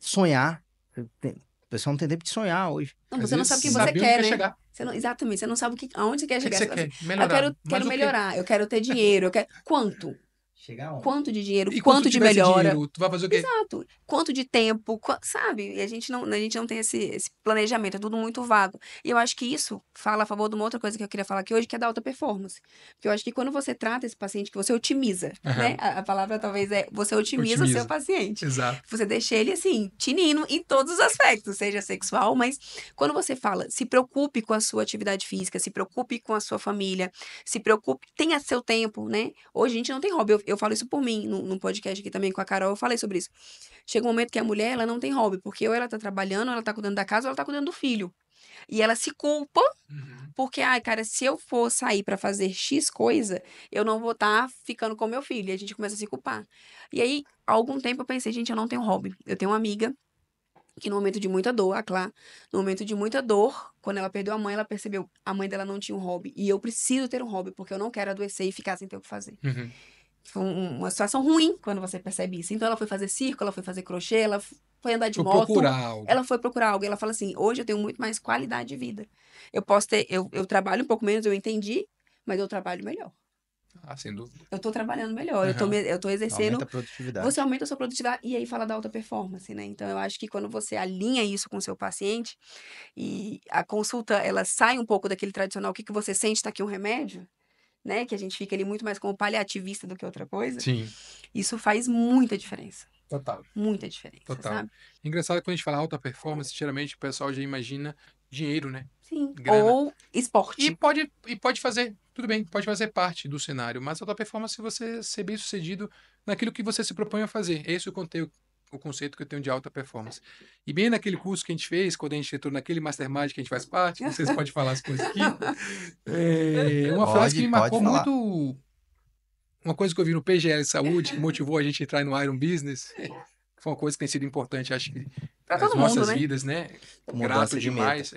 sonhar, O pessoal não tem tempo de sonhar hoje. Não, Às você não vezes, sabe o que você saber onde quer, quer né? chegar. Exatamente, você não sabe aonde você quer O que chegar. você Você fala quer? assim, Melhorar. quero Mas o quê? melhorar, eu quero ter dinheiro, eu quero... Quanto? Chegar onde? Quanto de dinheiro? E quando tu Quanto de tiver esse melhora? dinheiro, tu vai fazer o quê? Exato. Quanto de tempo, sabe? E a gente não tem esse planejamento, é tudo muito vago. E eu acho que isso fala a favor de uma outra coisa que eu queria falar aqui hoje, que é da alta performance. Porque eu acho que quando você trata esse paciente, que você otimiza, né? Aham. A palavra talvez é você otimiza o seu Otimiza. paciente. Exato. Você deixa ele assim, tinino em todos os aspectos, seja sexual, mas quando você fala, se preocupe com a sua atividade física, se preocupe com a sua família, se preocupe, tenha seu tempo, né? Hoje a gente não tem hobby, eu falo isso por mim, num podcast aqui também com a Carol, eu falei sobre isso. Chega um momento que a mulher, ela não tem hobby, porque ou ela tá trabalhando, ou ela tá cuidando da casa, ou ela tá cuidando do filho. E ela se culpa, Uhum. porque, ai, cara, se eu for sair pra fazer X coisa, eu não vou estar ficando com meu filho. E a gente começa a se culpar. E aí, há algum tempo eu pensei, gente, eu não tenho hobby. Eu tenho uma amiga que no momento de muita dor, a Clá, no momento de muita dor, quando ela perdeu a mãe, ela percebeu, a mãe dela não tinha um hobby. E eu preciso ter um hobby, porque eu não quero adoecer e ficar sem ter o que fazer. Uhum. Foi uma situação ruim quando você percebe isso. Então ela foi fazer circo, ela foi fazer crochê, ela foi andar de Vou moto. procurar algo. Ela foi procurar algo. E ela fala assim: hoje eu tenho muito mais qualidade de vida. Eu posso ter, eu trabalho um pouco menos, eu entendi, mas eu trabalho melhor. Ah, sem dúvida. Eu tô trabalhando melhor, Aham. eu tô exercendo. Aumenta a produtividade. Você aumenta a sua produtividade e aí fala da alta performance, né? Então eu acho que quando você alinha isso com o seu paciente e a consulta ela sai um pouco daquele tradicional, o que que você sente, tá aqui um remédio, né? Que a gente fica ali muito mais como paliativista do que outra coisa. Sim, Isso faz muita diferença. total. Muita diferença, Total. sabe? Engraçado que quando a gente fala alta performance, geralmente o pessoal já imagina dinheiro, né? Sim. Grana. Ou esporte. E pode fazer, tudo bem, pode fazer parte do cenário, mas alta performance é você ser bem sucedido naquilo que você se propõe a fazer. Esse é o conceito que eu tenho de alta performance. E bem naquele curso que a gente fez, quando a gente entrou naquele mastermind que a gente faz parte, vocês podem falar as coisas aqui, uma frase que me marcou pode falar. muito. Uma coisa que eu vi no PGL Saúde, que motivou a gente a entrar no Iron Business, que foi uma coisa que tem sido importante, acho que, Pra nas todo mundo, nossas né? vidas, né? Mudança Grato de mesa. demais.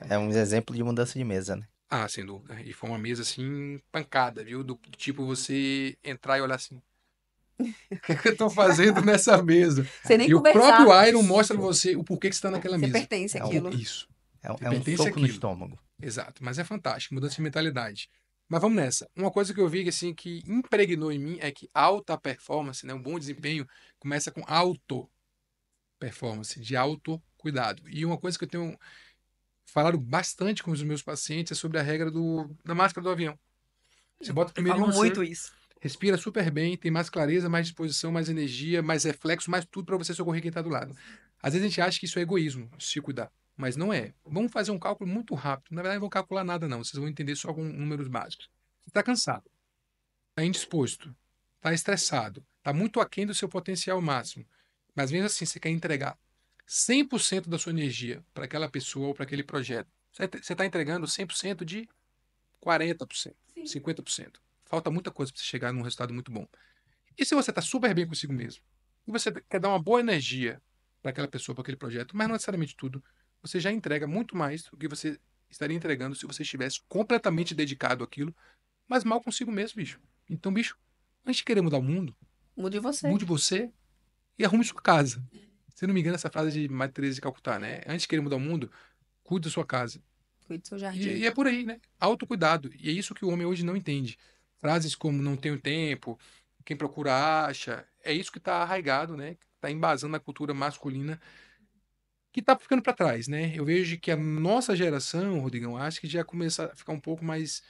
É um exemplo de mudança de mesa, né? Ah, sem dúvida. E foi uma mesa, assim, pancada, viu? Do tipo você entrar e olhar assim, o que é que eu tô fazendo nessa mesa? Sem nem E o conversar. próprio Iron mostra você o porquê que você está naquela Você mesa. pertence É um- àquilo. Isso. É, Você é um pertence soco no àquilo. estômago. Exato. Mas é fantástico, mudança de mentalidade. Mas vamos nessa. Uma coisa que eu vi assim, que impregnou em mim é que alta performance, né, um bom desempenho, começa com auto performance, de autocuidado. E uma coisa que eu tenho falado bastante com os meus pacientes é sobre a regra da máscara do avião. Você bota Eu primeiro em falo você, muito isso. respira super bem, tem mais clareza, mais disposição, mais energia, mais reflexo, mais tudo para você socorrer quem está do lado. Às vezes a gente acha que isso é egoísmo, se cuidar, mas não é. Vamos fazer um cálculo muito rápido. Na verdade, não vou calcular nada, não. Vocês vão entender só com números básicos. Você está cansado, está indisposto, está estressado, está muito aquém do seu potencial máximo, mas mesmo assim você quer entregar 100% da sua energia para aquela pessoa ou para aquele projeto. Você está entregando 100% de 40%, 50%. Falta muita coisa para você chegar num resultado muito bom. E se você está super bem consigo mesmo, e você quer dar uma boa energia para aquela pessoa, para aquele projeto, mas não necessariamente tudo, você já entrega muito mais do que você estaria entregando se você estivesse completamente dedicado àquilo, mas mal consigo mesmo, bicho. Então, bicho, antes de querer mudar o mundo, Mude você. mude você e arrume sua casa. Se não me engano, essa frase é de Madre Teresa de Calcutá, né? Antes de querer mudar o mundo, cuide da sua casa. Cuide do seu jardim. E é por aí, né? Autocuidado. E é isso que o homem hoje não entende. Frases como não tenho tempo, quem procura acha. É isso que está arraigado, né? Está embasando na cultura masculina que está ficando para trás, né? Eu vejo que a nossa geração, Rodrigão, acho que já começa a ficar um pouco mais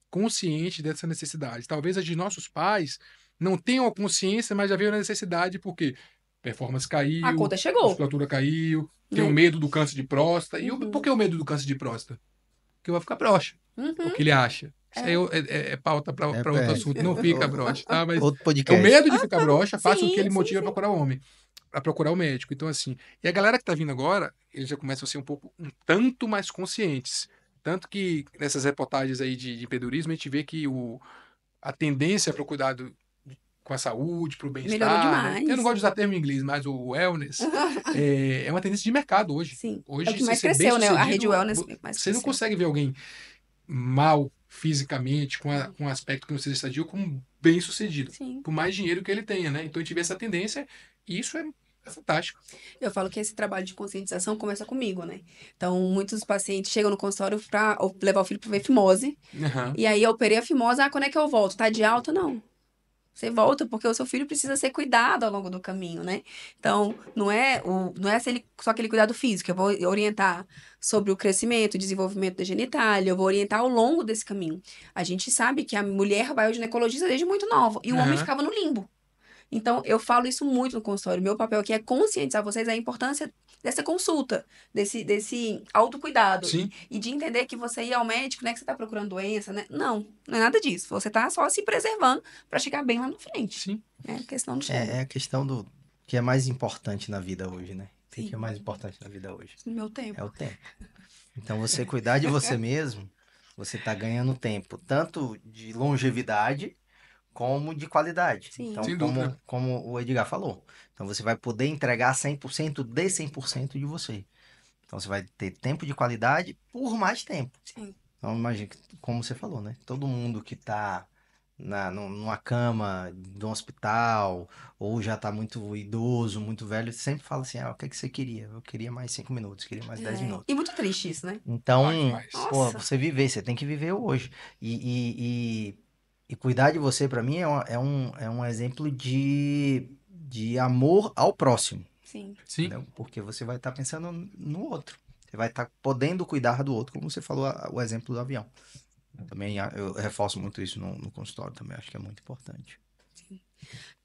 consciente dessa necessidade. Talvez a de nossos pais não tenham a consciência, mas já veio a necessidade porque performance A caiu, conta chegou. musculatura caiu, tem o Né? medo do câncer de próstata. E Uhum. por que o medo do câncer de próstata? Porque vai ficar broxa. Uhum. O que ele acha. Isso aí é pauta para outro assunto. Não fica broxa, tá? Mas Outro é o podcast. medo de ficar broxa faz com Sim, que ele sim, motive a sim. procurar o homem, a procurar o médico. Então, assim. E a galera que tá vindo agora, eles já começam a ser um tanto mais conscientes. Tanto que nessas reportagens aí de empreendedorismo, a gente vê que a tendência para o cuidado com a saúde, para o Melhorou bem-estar, né? demais. Eu não gosto de usar termo em inglês, mas o wellness é uma tendência de mercado hoje. Sim. Hoje, É o que mais você ser cresceu, né? A bem-sucedido, rede wellness mais você não cresceu. consegue ver alguém mal fisicamente, com um aspecto que não seja sadio, como bem-sucedido. Sim. Por mais dinheiro que ele tenha, né? Então a gente vê essa tendência e isso é É fantástico. Eu falo que esse trabalho de conscientização começa comigo, né? Então, muitos pacientes chegam no consultório para levar o filho para ver fimose. Aham. E aí, eu operei a fimose, quando é que eu volto? Tá de alta? Não. Você volta porque o seu filho precisa ser cuidado ao longo do caminho, né? Então, não é só aquele cuidado físico. Eu vou orientar sobre o crescimento e desenvolvimento da genitália, eu vou orientar ao longo desse caminho. A gente sabe que a mulher vai ao ginecologista desde muito nova e o homem Aham. ficava no limbo. Então, eu falo isso muito no consultório. Meu papel aqui é conscientizar vocês a importância dessa consulta, desse autocuidado Sim, e de entender que você ir ao médico, não é que você está procurando doença, né? Não é nada disso. Você está só se preservando para chegar bem lá na frente, sim. né? Porque senão não chega. É a questão do que é mais importante na vida hoje, né? O que Sim, que é mais importante na vida hoje? no meu É tempo. o tempo. Então, você cuidar de você mesmo, você tá ganhando tempo, tanto de longevidade como de qualidade. Sim, Então, Sem dúvida. como o Edgar falou, então você vai poder entregar 100% de 100% de você. Então, você vai ter tempo de qualidade por mais tempo. sim. Então, imagina, como você falou, né? Todo mundo que tá numa cama de um hospital, ou já tá muito idoso, muito velho, sempre fala assim, o que é que você queria? Eu queria mais 5 minutos, queria mais 10 É. minutos. E muito triste isso, né? Ah, Então, demais. pô, Nossa. você tem que viver hoje. E cuidar de você, para mim, é um exemplo de amor ao próximo, Sim. Sim. entendeu? Porque você vai estar pensando no outro. Você vai estar podendo cuidar do outro, como você falou o exemplo do avião. Também eu reforço muito isso no consultório também, acho que é muito importante.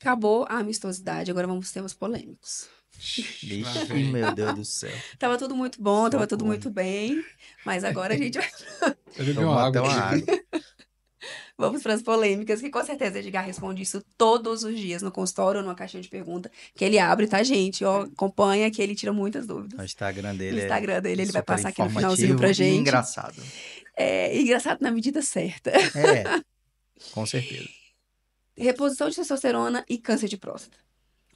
Acabou a amistosidade, agora vamos ter temas polêmicos. Lá Vixe, vem. meu Deus do céu. Tava tudo muito bom, tava tudo Socorro. muito bem, mas agora a gente Eu bebi Tomou uma até água uma aqui, água. viu? vamos para as polêmicas, que com certeza Edgar responde isso todos os dias no consultório ou numa caixinha de pergunta que ele abre, tá, gente? Ó, acompanha que ele tira muitas O dúvidas. Instagram No dele é Instagram dele, ele vai super passar aqui no finalzinho pra informativo e gente. engraçado. É engraçado na medida certa. É, com certeza. Reposição de testosterona e câncer de próstata.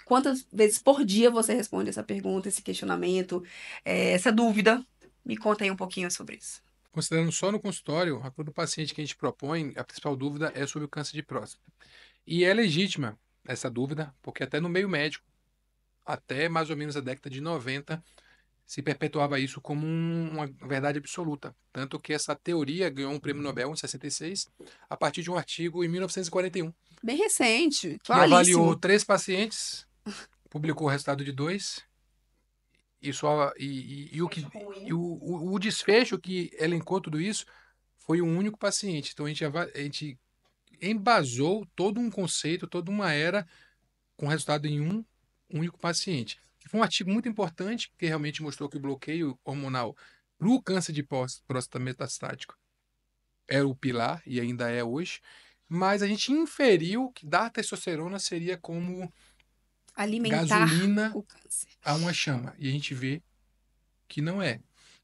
Quantas vezes por dia você responde essa pergunta, esse questionamento, essa dúvida? Me conta aí um pouquinho sobre isso. Considerando só no consultório, a todo paciente que a gente propõe, a principal dúvida é sobre o câncer de próstata. E é legítima essa dúvida, porque até no meio médico, até mais ou menos a década de 90, se perpetuava isso como uma verdade absoluta. Tanto que essa teoria ganhou um prêmio Nobel em 66, a partir de um artigo em 1941, Bem recente, que avaliou atualíssimo. 3 pacientes, publicou o resultado de 2, e, só, e o, que, e o desfecho que elencou tudo isso foi um único paciente. Então a gente embasou todo um conceito, toda uma era com resultado em um único paciente. Foi um artigo muito importante, porque realmente mostrou que o bloqueio hormonal para o câncer de próstata metastático era o pilar, e ainda é hoje, mas a gente inferiu que dar testosterona seria como Alimentar gasolina o câncer. a uma chama, e a gente vê que não é.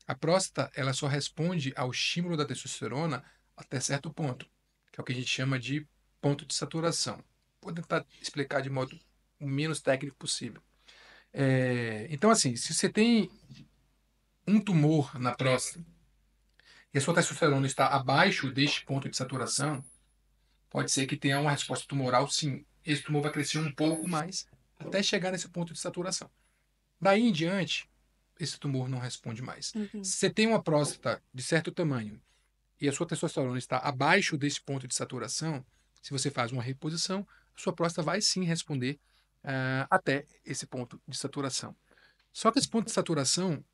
A próstata, ela só responde ao estímulo da testosterona até certo ponto, que é o que a gente chama de ponto de saturação. Vou tentar explicar de modo o menos técnico possível. Então, assim, se você tem um tumor na próstata e a sua testosterona está abaixo deste ponto de saturação, pode ser que tenha uma resposta tumoral, sim. Esse tumor vai crescer um pouco mais até chegar nesse ponto de saturação. Daí em diante, esse tumor não responde mais. Uhum. Se você tem uma próstata de certo tamanho e a sua testosterona está abaixo desse ponto de saturação, se você faz uma reposição, a sua próstata vai sim responder até esse ponto de saturação. Só que esse ponto de saturação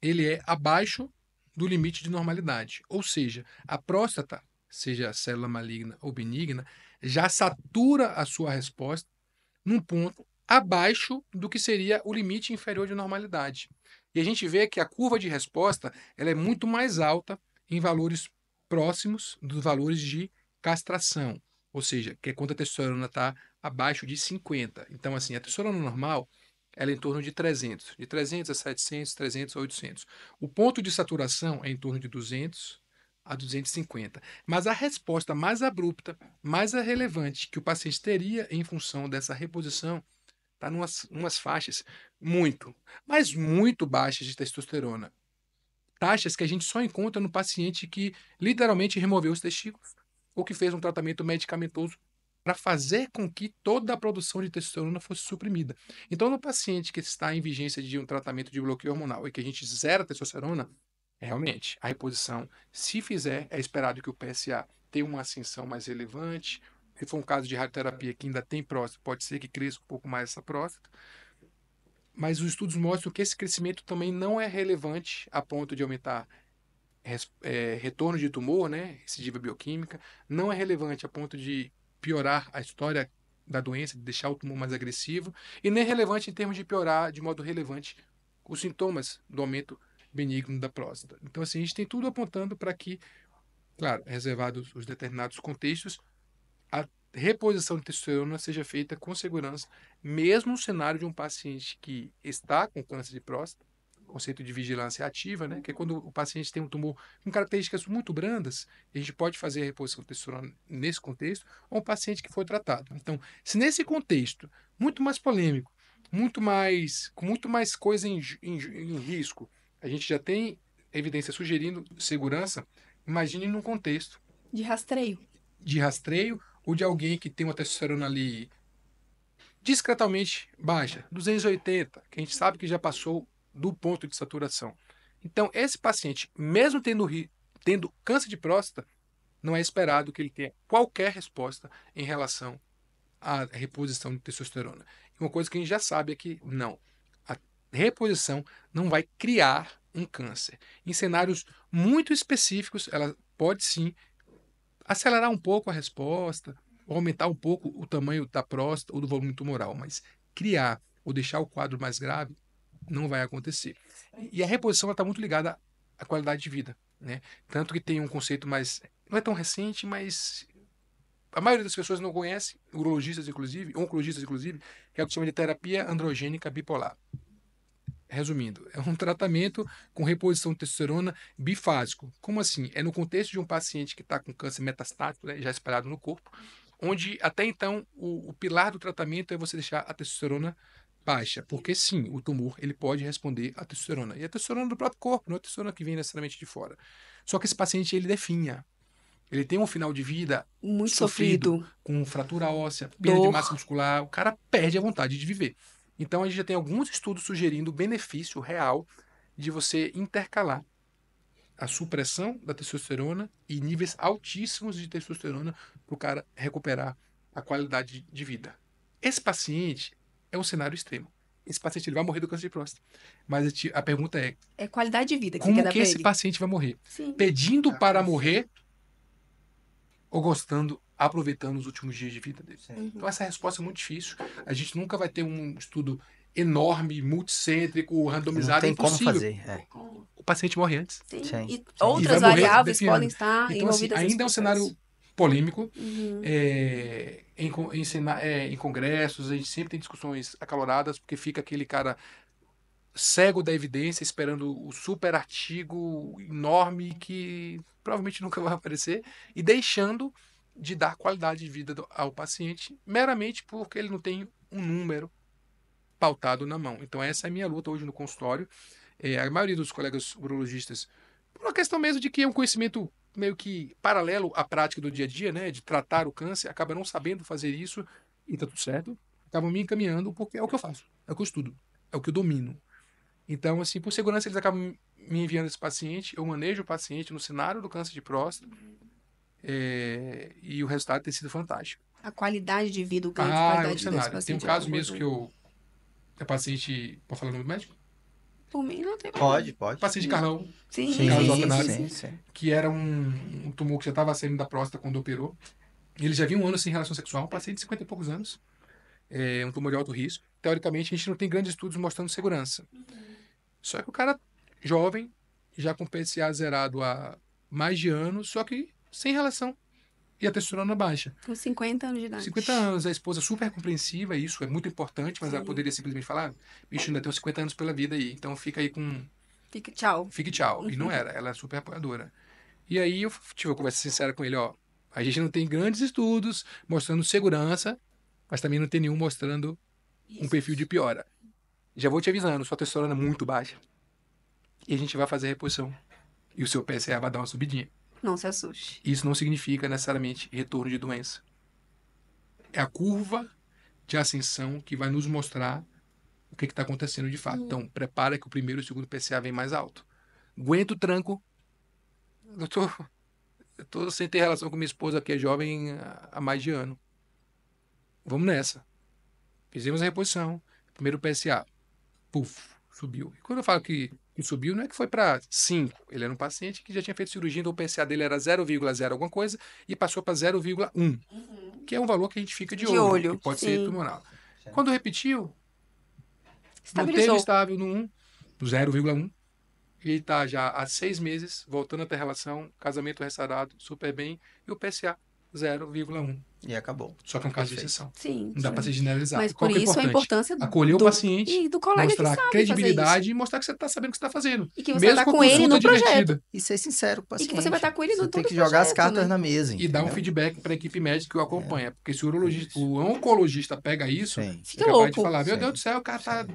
ele é abaixo do limite de normalidade. Ou seja, a próstata, seja célula maligna ou benigna, já satura a sua resposta num ponto abaixo do que seria o limite inferior de normalidade. E a gente vê que a curva de resposta ela é muito mais alta em valores próximos dos valores de castração, ou seja, que é quando a testosterona está abaixo de 50. Então, assim, a testosterona normal ela é em torno de 300 a 700, 300 a 800. O ponto de saturação é em torno de 200 a 250. Mas a resposta mais abrupta, mais relevante que o paciente teria em função dessa reposição está umas faixas mas muito baixas de testosterona. Taxas que a gente só encontra no paciente que literalmente removeu os testículos ou que fez um tratamento medicamentoso para fazer com que toda a produção de testosterona fosse suprimida. Então, no paciente que está em vigência de um tratamento de bloqueio hormonal e que a gente zera a testosterona, realmente, a reposição, se fizer, é esperado que o PSA tenha uma ascensão mais relevante. Se for um caso de radioterapia que ainda tem próstata, pode ser que cresça um pouco mais essa próstata. Mas os estudos mostram que esse crescimento também não é relevante a ponto de aumentar retorno de tumor, né, recidiva bioquímica, não é relevante a ponto de piorar a história da doença, de deixar o tumor mais agressivo, e nem é relevante em termos de piorar de modo relevante os sintomas do aumento benigno da próstata. Então, assim, a gente tem tudo apontando para que, claro, reservados os determinados contextos, a reposição de testosterona seja feita com segurança, mesmo no cenário de um paciente que está com câncer de próstata, conceito de vigilância ativa, né? Que é quando o paciente tem um tumor com características muito brandas, a gente pode fazer a reposição de testosterona nesse contexto, ou um paciente que foi tratado. Então, se nesse contexto, muito mais polêmico, com muito mais coisa em risco, a gente já tem evidência sugerindo segurança, imagine num contexto De rastreio. de rastreio ou de alguém que tem uma testosterona ali discretamente baixa, 280, que a gente sabe que já passou do ponto de saturação. Então, esse paciente, mesmo tendo câncer de próstata, não é esperado que ele tenha qualquer resposta em relação à reposição de testosterona. E uma coisa que a gente já sabe é que não. A reposição não vai criar um câncer. Em cenários muito específicos, ela pode sim acelerar um pouco a resposta, ou aumentar um pouco o tamanho da próstata ou do volume tumoral, mas criar ou deixar o quadro mais grave não vai acontecer. E a reposição está muito ligada à qualidade de vida, né? Tanto que tem um conceito mais, não é tão recente, mas a maioria das pessoas não conhece, urologistas inclusive, oncologistas inclusive, que é o que chama de terapia androgênica bipolar. Resumindo, é um tratamento com reposição de testosterona bifásico. Como assim? É no contexto de um paciente que está com câncer metastático, né, já espalhado no corpo, onde até então o pilar do tratamento é você deixar a testosterona baixa, porque sim, o tumor ele pode responder à testosterona. E a testosterona do próprio corpo, não é a testosterona que vem necessariamente de fora. Só que esse paciente ele definha. Ele tem um final de vida Muito sofrido, sofrido. com fratura óssea, perda de Dor. massa muscular, o cara perde a vontade de viver. Então a gente já tem alguns estudos sugerindo o benefício real de você intercalar a supressão da testosterona e níveis altíssimos de testosterona para o cara recuperar a qualidade de vida. Esse paciente é um cenário extremo. Esse paciente ele vai morrer do câncer de próstata. Mas a pergunta é, É qualidade de vida que você quer como dar que pra esse ele. paciente vai morrer? Sim. Pedindo para morrer ou gostando, aproveitando os últimos dias de vida dele? Então essa resposta é muito difícil. A gente nunca vai ter um estudo enorme, multicêntrico, randomizado. Não tem É impossível. como fazer. É. O paciente morre antes. Sim. Sim. E Sim. outras E vai morrer variáveis definhando. podem estar Então, assim, envolvidas ainda é um nesse cenário processo. polêmico. Uhum. Em congressos, a gente sempre tem discussões acaloradas, porque fica aquele cara cego da evidência, esperando o super artigo enorme que provavelmente nunca vai aparecer, e deixando de dar qualidade de vida ao paciente, meramente porque ele não tem um número pautado na mão. Então essa é a minha luta hoje no consultório. A maioria dos colegas urologistas, por uma questão mesmo de que é um conhecimento meio que paralelo à prática do dia a dia, né, de tratar o câncer, acaba não sabendo fazer isso, e tá tudo certo, acabam me encaminhando porque é o que eu faço, é o que eu estudo, é o que eu domino. Então, assim, por segurança, eles acabam me enviando esse paciente, eu manejo o paciente no cenário do câncer de próstata, e o resultado tem sido fantástico. A qualidade de vida, o ganho de É um qualidade de vida desse cenário. Tem um paciente. caso mesmo que a paciente, pode falar o nome do médico? Por mim, não tem problema. Pode. Paciente de Carlão, Sim, Sim, Carlos sim, Altenari, sim. sim. que era um tumor que já estava saindo da próstata quando operou. Ele já vinha um ano sem relação sexual, um paciente de 50 e poucos anos, um tumor de alto risco. Teoricamente, a gente não tem grandes estudos mostrando segurança. Só que o cara jovem, já com PSA zerado há mais de anos, só que sem relação. E a testosterona baixa. Com 50 anos de idade. 50 anos, a esposa super compreensiva, isso é muito importante, mas ela Sim. poderia simplesmente falar, bicho, ainda tenho 50 anos pela vida aí, então fica aí com... Fica, tchau. Fique tchau. E não era, ela é super apoiadora. E aí eu tive uma conversa sincera com ele, ó, a gente não tem grandes estudos mostrando segurança, mas também não tem nenhum mostrando um perfil de piora. Já vou te avisando, sua testosterona é muito baixa. E a gente vai fazer a reposição. E o seu PSA vai dar uma subidinha. Não se assuste. Isso não significa necessariamente retorno de doença. É a curva de ascensão que vai nos mostrar o que está acontecendo de fato. Então, prepara que o primeiro e o segundo PCA vem mais alto. Aguenta o tranco. Eu tô sem ter relação com minha esposa, que é jovem há mais de ano. Vamos nessa. Fizemos a reposição. Primeiro PSA. Puf, subiu. E quando eu falo que subiu, não é que foi para 5. Ele era um paciente que já tinha feito cirurgia, então o PSA dele era 0,0 alguma coisa e passou para 0,1, que é um valor que a gente fica de olho, que pode ser sim. tumoral. Quando repetiu, manteve Estabilizou. estável no 1, no 0,1, e ele está já há 6 meses, voltando a ter relação, casamento restaurado, super bem, e o PSA 0,1. E acabou. Só que é um caso de Perfeito. exceção. Sim. Não dá para ser generalizado. Mas Qual por que é isso a importante? importância Acolher o paciente, e do colega que mostrar sabe credibilidade e mostrar que você está sabendo o que você está fazendo. E que você Mesmo vai estar com a com ele consulta no projeto. divertida. E ser sincero com o E que paciente. você vai estar com ele Você no tem todo que jogar as projeto, cartas né? na mesa, E dar um entendeu? feedback para a equipe médica que o acompanha. Porque se o urologista, o oncologista pega isso, Sim. Fica é capaz de louco. falar, meu Sim. Deus do céu, o cara tá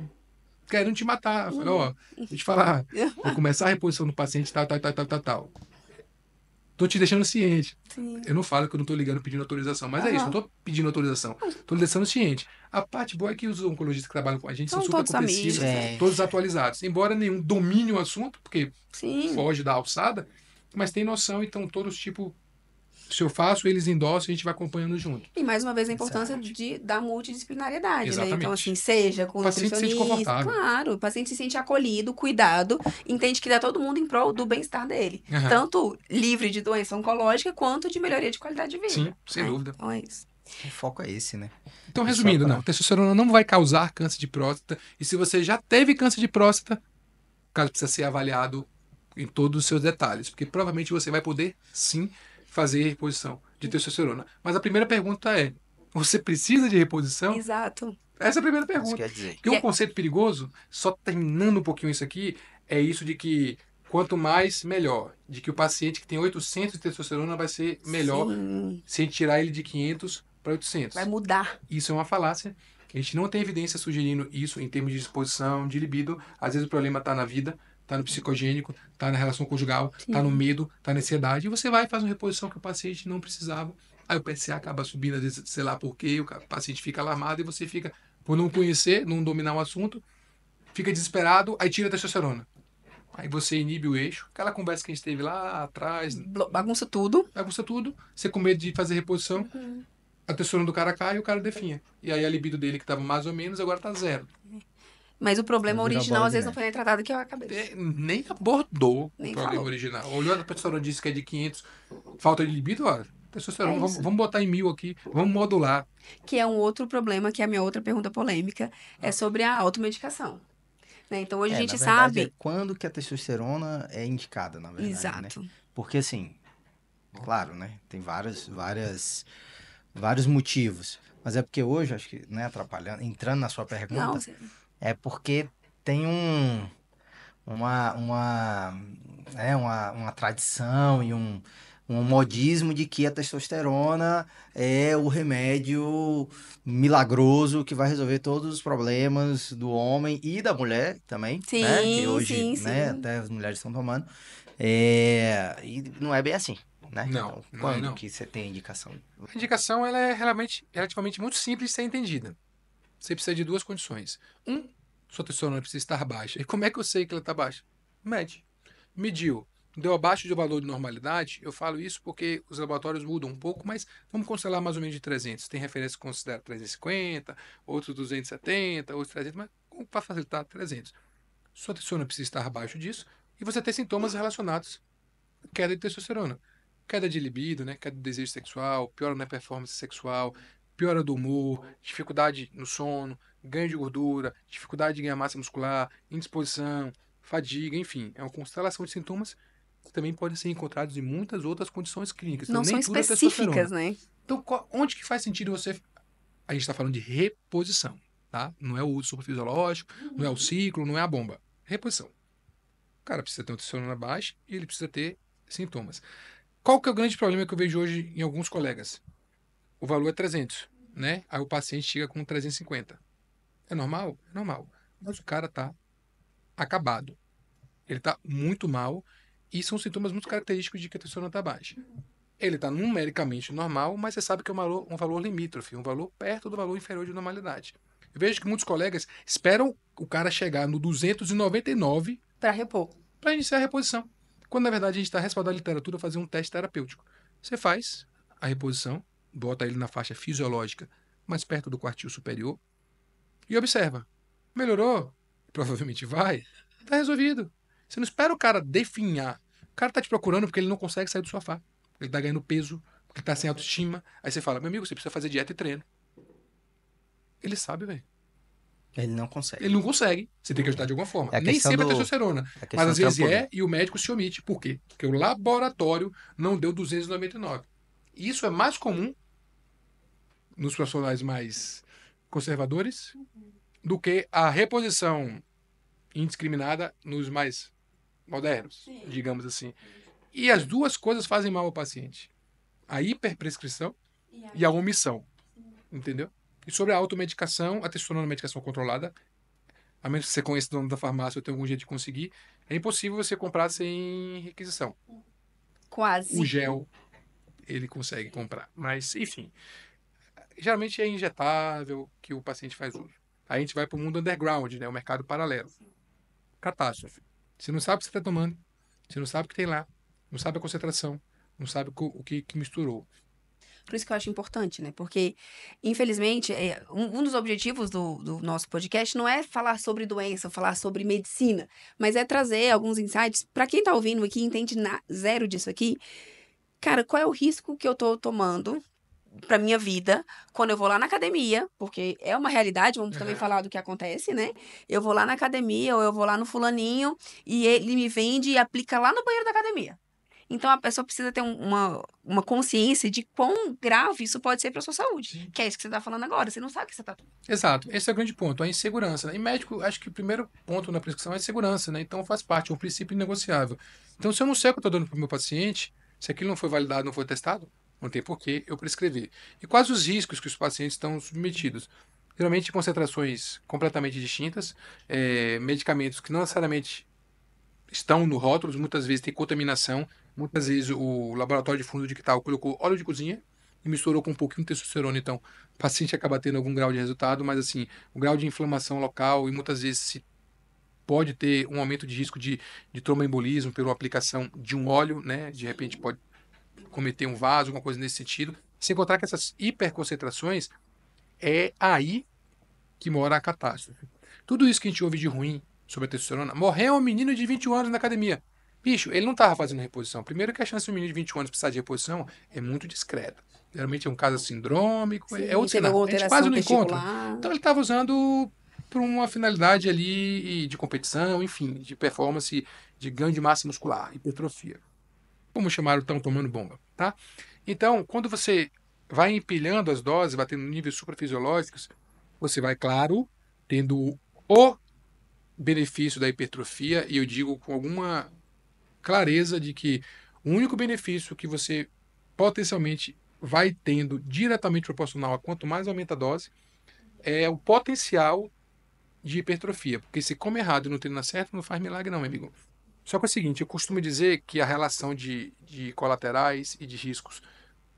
querendo te matar. Eu falei, ó, deixa eu te falar, vou começar a reposição do paciente, tal. Tô te deixando ciente. Sim. Eu não falo que eu não tô ligando pedindo autorização, mas é isso, não tô pedindo autorização. Tô deixando ciente. A parte boa é que os oncologistas que trabalham com a gente são São super todos compreensivos, amigos, né? todos atualizados. Embora nenhum domine o assunto, porque Sim. foge da alçada, mas tem noção, então todos, tipo, se eu faço, eles endossam e a gente vai acompanhando junto. E mais uma vez a importância da multidisciplinariedade, né? Exatamente. Então, assim, seja com O paciente se sente nutricionista. confortável. Claro, o paciente se sente acolhido, cuidado, entende que dá todo mundo em prol do bem-estar dele. Aham. Tanto livre de doença oncológica quanto de melhoria de qualidade de vida. Sim, sem né? dúvida. Então é isso. O foco é esse, né? Então, E resumindo, só pra- não, testosterona não vai causar câncer de próstata. E se você já teve câncer de próstata, o caso precisa ser avaliado em todos os seus detalhes, porque provavelmente você vai poder sim fazer reposição de testosterona. Mas a primeira pergunta é: você precisa de reposição? Exato. Essa é a primeira Isso pergunta. quer dizer. Porque um conceito perigoso, só terminando um pouquinho isso aqui, é isso de que quanto mais, melhor. De que o paciente que tem 800 de testosterona vai ser melhor Sim. se a gente tirar ele de 500 para 800. Vai mudar. Isso é uma falácia. A gente não tem evidência sugerindo isso em termos de disposição, de libido. Às vezes o problema está na vida, está no psicogênico, está na relação conjugal, está no medo, está na ansiedade. E você vai e faz uma reposição que o paciente não precisava. Aí o PSA acaba subindo, às vezes, sei lá por quê, o paciente fica alarmado e você fica, por não conhecer, não dominar o assunto, fica desesperado, aí tira a testosterona. Aí você inibe o eixo. Aquela conversa que a gente teve lá atrás, Bagunça tudo. bagunça tudo, você com medo de fazer reposição, a testosterona do cara cai e o cara definha. E aí a libido dele, que estava mais ou menos, agora está zero. Mas o problema Vira original, bola às de vezes, não foi nem tratado, que é a cabeça. Nem abordou Nem o problema falou. original. Olhou a testosterona, disse que é de 500, falta de libido, ó, testosterona, É vamos, isso. vamos botar em 1000 aqui, vamos modular. Que é um outro problema, que é a minha outra pergunta polêmica, é sobre a automedicação. Né? Então, hoje a gente na verdade, sabe... é quando que a testosterona é indicada, na verdade, né? Exato. Porque, assim, claro, né? Tem vários motivos. Mas é porque hoje, acho que, né, atrapalhando, entrando na sua pergunta, Não, é porque tem uma tradição e um modismo de que a testosterona é o remédio milagroso que vai resolver todos os problemas do homem e da mulher também, Sim, né? Que hoje, sim, né, sim. até as mulheres estão tomando. E não é bem assim, né? Não, Então, não é quando não. que você tem indicação? A indicação ela é relativamente muito simples de ser entendida. Você precisa de duas condições. Sua testosterona precisa estar baixa. E como é que eu sei que ela está baixa? Mede. Mediu. Deu abaixo do valor de normalidade, eu falo isso porque os laboratórios mudam um pouco, mas vamos considerar mais ou menos de 300. Tem referência que considera 350, outros 270, outros 300, mas para facilitar, 300. Sua testosterona precisa estar abaixo disso e você tem sintomas relacionados à queda de testosterona. Queda de libido, né? Queda do desejo sexual, piora na performance sexual, piora do humor, dificuldade no sono, ganho de gordura, dificuldade de ganhar massa muscular, indisposição, fadiga, enfim. É uma constelação de sintomas que também podem ser encontrados em muitas outras condições clínicas. Então, Não são nem tudo é específicas, testosterona. né? Então, onde que faz sentido você... A gente está falando de reposição, tá? Não é o uso superfisiológico, não é o ciclo, não é a bomba. Reposição. O cara precisa ter uma testosterona baixa e ele precisa ter sintomas. Qual que é o grande problema que eu vejo hoje em alguns colegas? O valor é 300, né? Aí o paciente chega com 350. É normal? É normal. Mas o cara tá acabado. Ele tá muito mal e são sintomas muito característicos de que a testosterona tá baixa. Ele está numericamente normal, mas você sabe que é um valor limítrofe, um valor perto do valor inferior de normalidade. Eu vejo que muitos colegas esperam o cara chegar no 299 Para repor. para iniciar a reposição. Quando, na verdade, a gente está respaldado da literatura a fazer um teste terapêutico. Você faz a reposição, bota ele na faixa fisiológica mais perto do quartil superior e observa. Melhorou? Provavelmente vai. Está resolvido. Você não espera o cara definhar. O cara está te procurando porque ele não consegue sair do sofá. Ele está ganhando peso, porque ele está sem autoestima. Aí você fala, meu amigo, você precisa fazer dieta e treino. Ele sabe, velho. Ele não consegue. Ele não consegue. Você tem que ajudar de alguma forma. É a Nem questão sempre é do- testosterona. é a questão Mas às do vezes trampolim. é e o médico se omite. Por quê? Porque o laboratório não deu 299. E isso é mais comum nos profissionais mais conservadores do que a reposição indiscriminada nos mais modernos, digamos assim. E as duas coisas fazem mal ao paciente. A hiperprescrição e a omissão. Entendeu? E sobre a automedicação, a testosterona é uma medicação controlada, a menos que você conheça o dono da farmácia ou tenha algum jeito de conseguir, é impossível você comprar sem requisição. Quase. O gel, ele consegue comprar. Mas, enfim, geralmente é injetável que o paciente faz uso. Aí a gente vai para o mundo underground, né? O mercado paralelo. Catástrofe. Você não sabe o que você está tomando, você não sabe o que tem lá, não sabe a concentração, não sabe o que misturou. Por isso que eu acho importante, né? Porque, infelizmente, um dos objetivos do nosso podcast não é falar sobre doença, falar sobre medicina, mas é trazer alguns insights para quem tá ouvindo aqui e entende zero disso aqui. Cara, qual é o risco que eu tô tomando pra minha vida quando eu vou lá na academia, porque é uma realidade, vamos também falar do que acontece, né? Eu vou lá na academia ou eu vou lá no fulaninho e ele me vende e aplica lá no banheiro da academia. Então, a pessoa precisa ter uma consciência de quão grave isso pode ser para sua saúde. Sim. Que é isso que você está falando agora. Você não sabe o que você está... Exato, esse é o grande ponto, a insegurança. Né? E médico, acho que o primeiro ponto na prescrição é a segurança, né? Então faz parte, é um princípio inegociável. Então, se eu não sei o que eu estou dando para o meu paciente, se aquilo não foi validado, não foi testado, não tem por que eu prescrever. E quais os riscos que os pacientes estão submetidos? Geralmente concentrações completamente distintas, medicamentos que não necessariamente estão no rótulo, muitas vezes tem contaminação, muitas vezes o laboratório de fundo de quintal colocou óleo de cozinha e misturou com um pouquinho de testosterona, então o paciente acaba tendo algum grau de resultado, mas assim, o grau de inflamação local e muitas vezes se pode ter um aumento de risco de tromboembolismo pela aplicação de um óleo, né? De repente pode cometer um vaso, alguma coisa nesse sentido. Sem contar que essas hiperconcentrações é aí que mora a catástrofe. Tudo isso que a gente ouve de ruim sobre a testosterona, morreu um menino de 21 anos na academia. Bicho, ele não estava fazendo reposição. Primeiro que a chance de um menino de 21 anos precisar de reposição é muito discreta. Geralmente é um caso sindrômico, Sim, é outro teve sinal. alguma A gente alteração quase não encontra. testicular. Então ele estava usando por uma finalidade ali de competição, enfim, de performance, de ganho de massa muscular, hipertrofia. Como chamaram, estão tomando bomba, tá? Então, quando você vai empilhando as doses, batendo níveis suprafisiológicos, você vai, claro, tendo o benefício da hipertrofia, e eu digo com alguma clareza de que o único benefício que você potencialmente vai tendo diretamente proporcional a quanto mais aumenta a dose é o potencial de hipertrofia. Porque se come errado e não treina certo, não faz milagre não, meu amigo. Só que é o seguinte, eu costumo dizer que a relação de colaterais e de riscos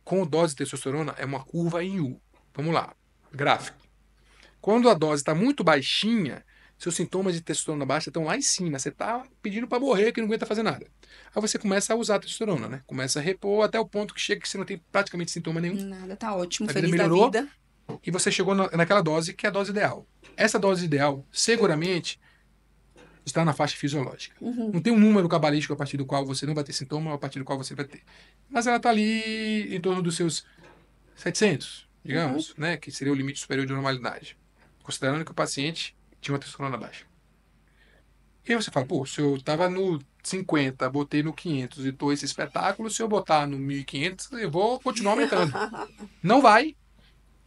com dose de testosterona é uma curva em U. Vamos lá, gráfico. Quando a dose está muito baixinha, seus sintomas de testosterona baixa estão lá em cima. Você está pedindo para morrer que não aguenta fazer nada. Aí você começa a usar a testosterona, né? Começa a repor até o ponto que chega que você não tem praticamente sintoma nenhum. Nada, tá ótimo, A vida feliz melhorou. da vida. E você chegou naquela dose que é a dose ideal. Essa dose ideal, seguramente, está na faixa fisiológica. Não tem um número cabalístico a partir do qual você não vai ter sintoma, a partir do qual você vai ter. Mas ela está ali em torno dos seus 700, digamos, né? Que seria o limite superior de normalidade. Considerando que o paciente tinha uma testosterona baixa. E aí você fala, pô, se eu estava no 50, botei no 500 e tô esse espetáculo, se eu botar no 1500, eu vou continuar aumentando. Não vai.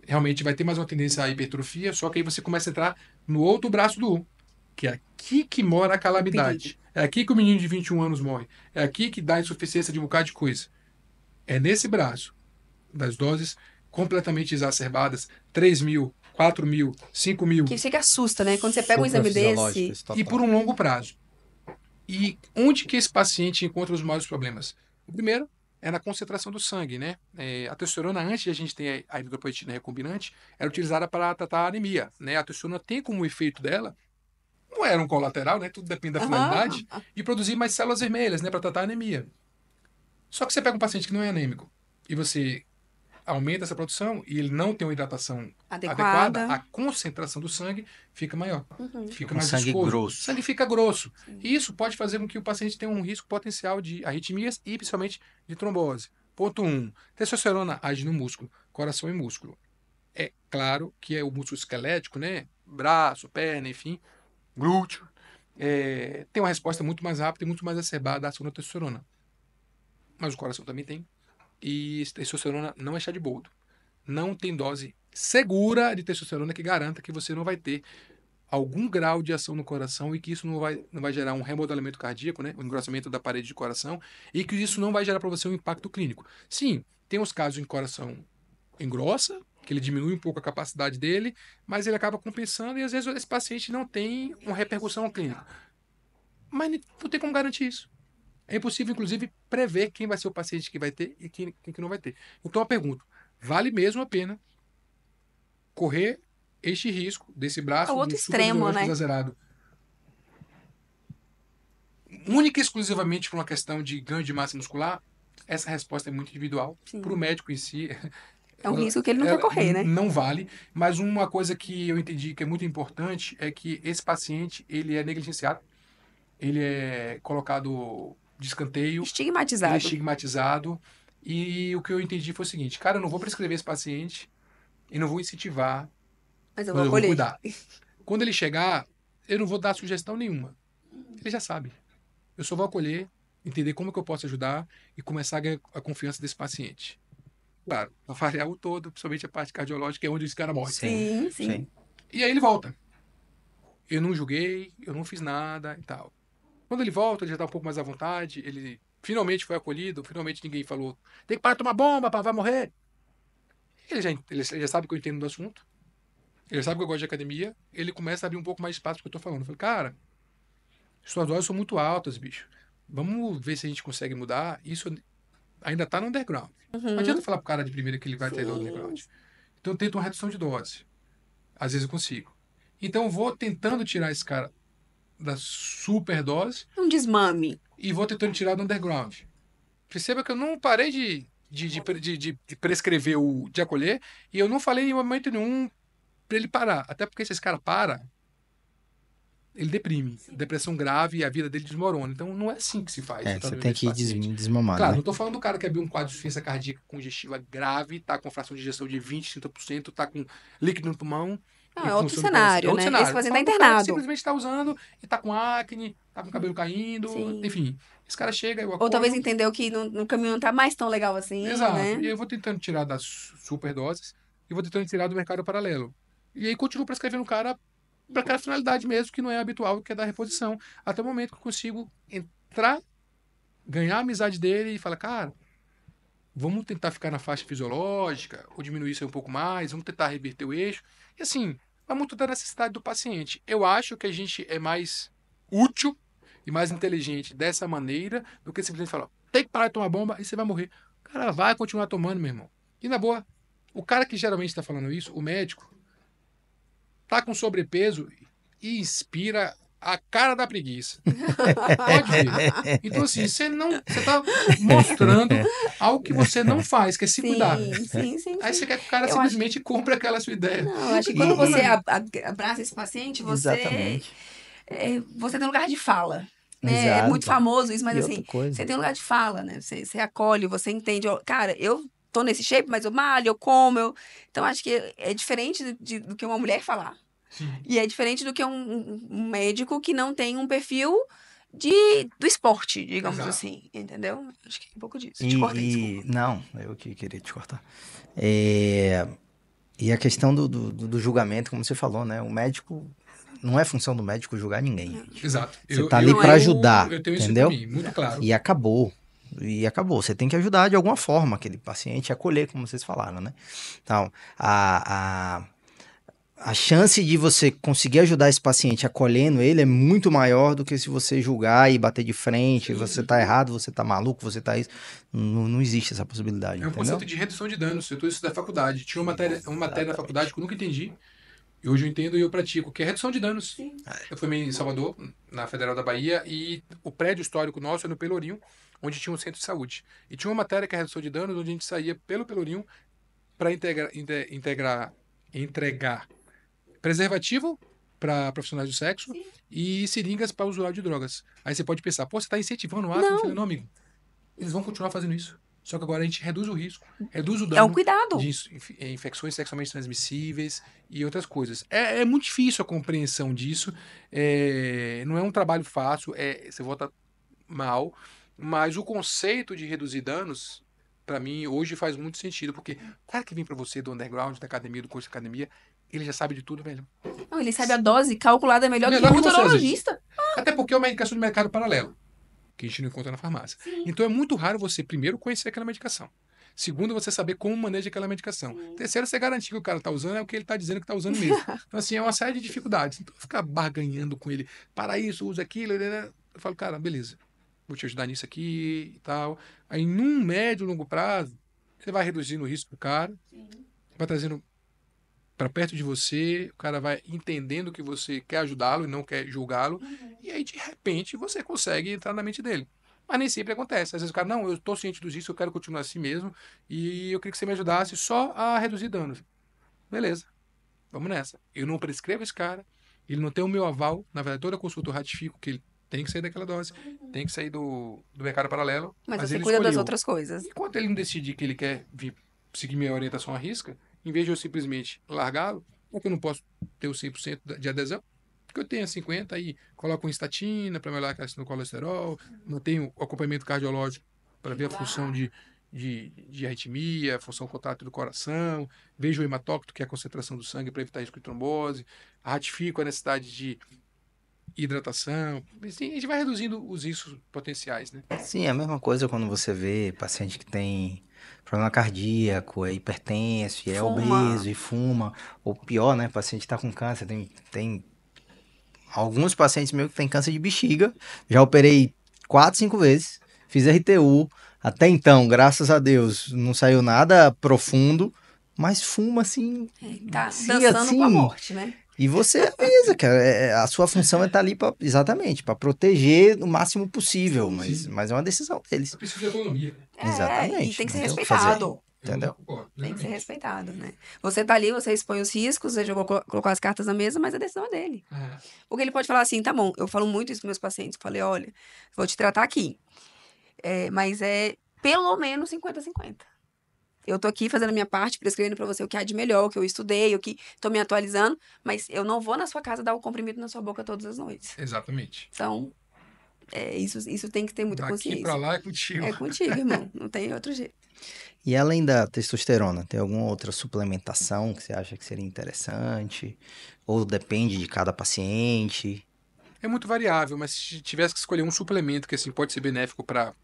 Realmente vai ter mais uma tendência à hipertrofia, só que aí você começa a entrar no outro braço do U, que é aqui que mora a calamidade. É aqui que o menino de 21 anos morre. É aqui que dá insuficiência de um bocado de coisa. É nesse braço das doses completamente exacerbadas, 3.000, 4.000, 5.000. Que chega assusta, né? Quando você pega um exame desse... E por um longo prazo. E onde que esse paciente encontra os maiores problemas? O primeiro é na concentração do sangue, né? A testosterona, antes de a gente ter a eritropoetina recombinante, era utilizada para tratar a anemia, né? A testosterona tem como efeito dela, não era um colateral, né? Tudo depende da finalidade, de produzir mais células vermelhas, né? Para tratar a anemia. Só que você pega um paciente que não é anêmico e você aumenta essa produção e ele não tem uma hidratação adequada, a concentração do sangue fica maior. Fica mais sangue viscoso. grosso. O sangue fica grosso. E isso pode fazer com que o paciente tenha um risco potencial de arritmias e principalmente de trombose. Ponto 1. Testosterona age no músculo, coração e músculo. É claro que é o músculo esquelético, né? Braço, perna, enfim, glúteo. Tem uma resposta muito mais rápida e muito mais acerbada à ação da testosterona. Mas o coração também tem. E testosterona não é chá de boldo. Não tem dose segura de testosterona que garanta que você não vai ter algum grau de ação no coração e que isso não vai gerar um remodelamento cardíaco, né? Um engrossamento da parede de coração, e que isso não vai gerar para você um impacto clínico. Sim, tem os casos em que o coração engrossa, que ele diminui um pouco a capacidade dele, mas ele acaba compensando e às vezes esse paciente não tem uma repercussão clínica. Mas não tem como garantir isso. É impossível, inclusive, prever quem vai ser o paciente que vai ter e quem que não vai ter. Então, eu pergunto, vale mesmo a pena correr este risco desse braço É o outro do extremo, superbiológico né? exagerado? Única e exclusivamente por uma questão de ganho de massa muscular? Essa resposta é muito individual. Para o médico em si, É um risco que ele não quer correr, né? não vale. Mas uma coisa que eu entendi que é muito importante é que esse paciente, ele é negligenciado, ele é colocado de escanteio, ele é Estigmatizado. estigmatizado. E o que eu entendi foi o seguinte, cara, eu não vou prescrever esse paciente e não vou incentivar, Mas eu mas vou eu vou acolher. cuidar. Quando ele chegar, eu não vou dar sugestão nenhuma. Ele já sabe. Eu só vou acolher, entender como que eu posso ajudar e começar a ganhar a confiança desse paciente. Claro, avaliar o todo, principalmente a parte cardiológica, é onde esse cara morre. Sim, sim. E aí ele volta. Eu não julguei, eu não fiz nada e tal. Quando ele volta, ele já está um pouco mais à vontade, ele finalmente foi acolhido, finalmente ninguém falou, tem que parar de tomar bomba, pá, vai morrer. Ele já sabe que eu entendo do assunto, ele sabe que eu gosto de academia, ele começa a abrir um pouco mais espaço para o que eu estou falando. Eu falei, cara, suas doses são muito altas, bicho. Vamos ver se a gente consegue mudar. Isso ainda está no underground. Não adianta falar pro cara de primeira que ele vai ter no underground. Então eu tento uma redução de dose. Às vezes eu consigo. Então eu vou tentando tirar esse cara da superdose Um desmame. e vou tentando tirar do underground. Perceba que eu não parei de prescrever de acolher e eu não falei em momento nenhum para ele parar. Até porque se esse cara para, ele deprime. Depressão grave e a vida dele desmorona. Então não é assim que se faz. o Você tratamento tem desse que ir paciente. desmamando, Claro, né? não estou falando do cara que abriu um quadro de insuficiência cardíaca congestiva grave, tá com fração de ejeção de 20, 30%, tá com líquido no pulmão. Não, em é outro função do coração. cenário, É outro né? cenário. Esse Tô paciente tá falando do cara que internado. simplesmente está usando e tá com acne, tá com o cabelo caindo, Sim. enfim. Esse cara chega, eu Ou acordo. talvez entendeu que no caminho não tá mais tão legal assim, Exato. né? E eu vou tentando tirar das superdoses e vou tentando tirar do mercado paralelo. E aí continuo prescrevendo o cara para aquela finalidade mesmo, que não é habitual, que é da reposição. Até o momento que eu consigo entrar, ganhar a amizade dele e falar, cara, vamos tentar ficar na faixa fisiológica, ou diminuir isso aí um pouco mais, vamos tentar reverter o eixo. E assim, vai muito da necessidade do paciente. Eu acho que a gente é mais útil e mais inteligente dessa maneira do que simplesmente falar, tem que parar de tomar bomba e você vai morrer. O cara vai continuar tomando, meu irmão. E na boa, o cara que geralmente está falando isso, o médico, tá com sobrepeso e inspira a cara da preguiça. Pode ver. Então, assim, você tá mostrando algo que você não faz, que é se cuidar. Sim. Aí você quer que o cara Eu simplesmente compre aquela sua ideia. Não, eu acho que quando você abraça esse paciente, Exatamente. você tem um lugar de fala. Né? É Exato. muito famoso isso, mas E assim, outra coisa. você tem um lugar de fala, né? Você acolhe, você entende. Cara, eu tô nesse shape, mas eu malho, eu como. Então, acho que é diferente do que uma mulher falar. Sim. E é diferente do que um médico que não tem um perfil do esporte, digamos Exato. assim. Entendeu? Acho que é um pouco disso. Te cortei, desculpa. Não, eu que queria te cortar. E a questão do julgamento, como você falou, né? O médico, não é função do médico julgar ninguém. gente. Exato. Você tá ali pra ajudar, eu tenho entendeu? isso pra mim, muito claro. E acabou. Você tem que ajudar de alguma forma aquele paciente a acolher, como vocês falaram, né? Então, a chance de você conseguir ajudar esse paciente acolhendo ele é muito maior do que se você julgar e bater de frente, você tá errado, você tá maluco, você tá isso. Não existe essa possibilidade, É um entendeu? conceito de redução de danos. Eu estou isso da faculdade. Tinha uma matéria na faculdade que eu nunca entendi. E hoje eu entendo e eu pratico, que é redução de danos. Eu formei em Salvador, na Federal da Bahia, e o prédio histórico nosso é no Pelourinho, onde tinha um centro de saúde. E tinha uma matéria que é redução de danos, onde a gente saía pelo Pelourinho para entregar preservativo para profissionais do sexo e seringas para usuário de drogas. Aí você pode pensar, pô, você está incentivando o ato? Eu falei, não, amigo. Eles vão continuar fazendo isso. Só que agora a gente reduz o risco, reduz o É um dano cuidado. de infecções sexualmente transmissíveis e outras coisas. É muito difícil a compreensão disso. Não é um trabalho fácil, você volta mal, mas o conceito de reduzir danos, para mim, hoje faz muito sentido, porque o cara que vem para você do underground, da academia, do curso de academia, ele já sabe de tudo, velho. Não, ele sabe a dose calculada melhor do que Melhor o que você, às vezes. urologista. Até porque é uma indicação de mercado paralelo, que a gente não encontra na farmácia. Então é muito raro você, primeiro, conhecer aquela medicação. Segundo, você saber como maneja aquela medicação. Terceiro, você garantir que o cara está usando é o que ele está dizendo que está usando mesmo. Então, assim, é uma série de dificuldades. Então, ficar barganhando com ele, para isso, usa aquilo, eu falo, cara, beleza, vou te ajudar nisso aqui e tal. Aí, num médio, longo prazo, você vai reduzindo o risco do cara, vai trazendo para perto de você, o cara vai entendendo que você quer ajudá-lo e não quer julgá-lo, e aí, de repente, você consegue entrar na mente dele. Mas nem sempre acontece. Às vezes o cara, não, eu estou ciente disso, eu quero continuar assim mesmo, e eu queria que você me ajudasse só a reduzir danos. Beleza, vamos nessa. Eu não prescrevo esse cara, ele não tem o meu aval, na verdade, toda consulta eu ratifico que ele tem que sair daquela dose, tem que sair do mercado paralelo, Mas mas você ele cuida das escolheu. outras coisas. Enquanto ele não decidir que ele quer vir seguir minha orientação à risca, em vez de eu simplesmente largá-lo, porque eu não posso ter o 100% de adesão, porque eu tenho 50% aí, coloco uma estatina para melhorar a questão do colesterol, mantenho o acompanhamento cardiológico para ver a função de arritmia, a função contato do coração, vejo o hematócrito, que é a concentração do sangue para evitar risco de trombose, ratifico a necessidade de hidratação. Assim, a gente vai reduzindo os riscos potenciais, né? Sim, é a mesma coisa quando você vê paciente que tem problema cardíaco, é hipertenso, é Fuma. obeso e fuma. Ou pior, né? Paciente tá com câncer. Tem alguns pacientes meus que têm câncer de bexiga. Já operei 4, 5 vezes. Fiz RTU. Até então, graças a Deus, não saiu nada profundo. Mas fuma assim. Tá sim, dançando assim. com a morte, né? E você avisa, cara, a sua função é estar ali exatamente, para proteger o máximo possível, mas é uma decisão deles. Eu preciso de economia. Exatamente. E tem que ser não tem o que fazer, respeitado. entendeu? Tem que ser respeitado, né? Você tá ali, você expõe os riscos, você colocou as cartas na mesa, mas a decisão é dele. Porque ele pode falar assim, tá bom, eu falo muito isso com meus pacientes, falei, olha, vou te tratar aqui, mas é pelo menos 50-50. Eu tô aqui fazendo a minha parte, prescrevendo pra você o que há de melhor, o que eu estudei, o que tô me atualizando, mas eu não vou na sua casa dar o comprimido na sua boca todas as noites. Exatamente. Então, isso tem que ter muita Daqui consciência. pra lá é contigo. É contigo, irmão. Não tem outro jeito. E além da testosterona, tem alguma outra suplementação que você acha que seria interessante? Ou depende de cada paciente? É muito variável, mas se tivesse que escolher um suplemento que assim pode ser benéfico para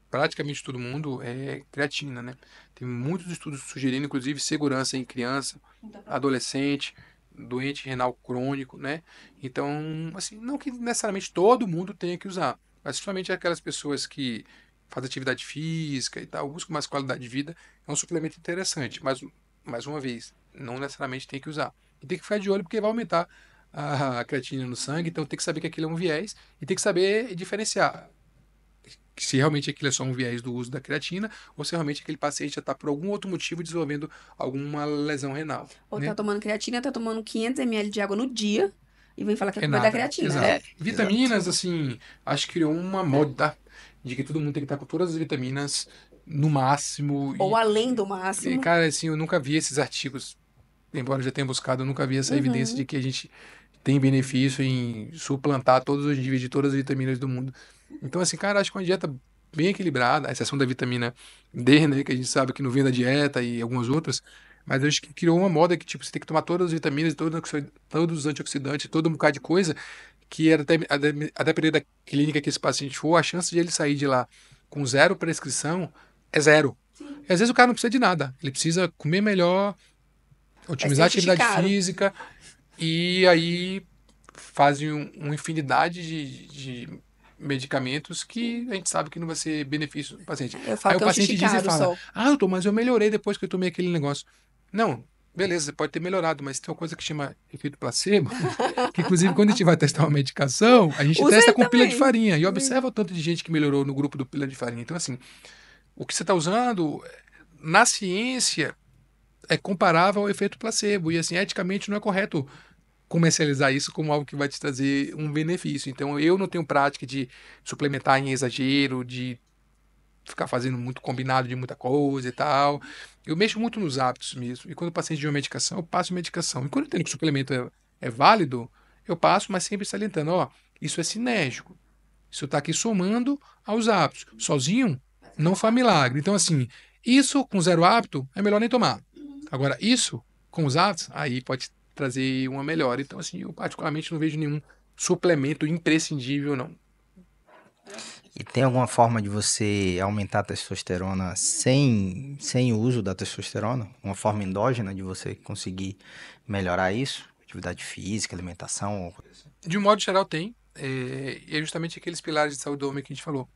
praticamente todo mundo, é creatina, né? Tem muitos estudos sugerindo, inclusive, segurança em criança, adolescente, doente renal crônico, né? Então, assim, não que necessariamente todo mundo tenha que usar, mas principalmente aquelas pessoas que fazem atividade física e tal, buscam mais qualidade de vida, é um suplemento interessante, mas, mais uma vez, não necessariamente tem que usar. E tem que ficar de olho porque vai aumentar a creatina no sangue, então tem que saber que aquilo é um viés e tem que saber diferenciar se realmente aquilo é só um viés do uso da creatina ou se realmente aquele paciente já está por algum outro motivo desenvolvendo alguma lesão renal. Ou né? tá tomando creatina, tá tomando 500 ml de água no dia e vem falar que é culpa da Renata, creatina. exato. Vitaminas, assim, acho que criou uma moda de que todo mundo tem que estar com todas as vitaminas no máximo. Ou além do E, máximo. cara, assim, eu nunca vi esses artigos, embora eu já tenha buscado, eu nunca vi essa evidência de que a gente tem benefício em suplantar todos os níveis de todas as vitaminas do mundo. Então, assim, cara, acho que uma dieta bem equilibrada, a exceção da vitamina D, né, que a gente sabe que não vem da dieta e algumas outras, mas eu acho que criou uma moda que, tipo, você tem que tomar todas as vitaminas, todos os antioxidantes, todo um bocado de coisa, que era a depender da clínica que esse paciente for, a chance de ele sair de lá com zero prescrição é zero. E às vezes o cara não precisa de nada, ele precisa comer melhor, otimizar a atividade física, E aí fazem uma infinidade de medicamentos que a gente sabe que não vai ser benefício do paciente. Eu Aí falo o que é um paciente diz e xixicaro fala, só. doutor, mas eu melhorei depois que eu tomei aquele negócio. Não, beleza, você pode ter melhorado, mas tem uma coisa que chama efeito placebo, que inclusive quando a gente vai testar uma medicação, a gente Usa testa ele com pila de também. farinha e observa o tanto de gente que melhorou no grupo do pila de farinha. Então, assim, o que você está usando, na ciência, é comparável ao efeito placebo. E, assim, eticamente não é correto comercializar isso como algo que vai te trazer um benefício. Então, eu não tenho prática de suplementar em exagero, de ficar fazendo muito combinado de muita coisa e tal. Eu mexo muito nos hábitos mesmo. E quando o paciente de uma medicação, eu passo medicação. E quando eu entendo que o suplemento é válido, eu passo, mas sempre salientando, ó, isso é sinérgico. Isso está aqui somando aos hábitos. Sozinho, não faz milagre. Então, assim, isso com zero hábito é melhor nem tomar. Agora, isso com os hábitos, aí pode trazer uma melhora. Então, assim, eu particularmente não vejo nenhum suplemento imprescindível, não. E tem alguma forma de você aumentar a testosterona sem o uso da testosterona? Uma forma endógena de você conseguir melhorar isso? Atividade física, alimentação, ou coisa assim? De um modo geral, tem. E é justamente aqueles pilares de saúde do homem que a gente falou: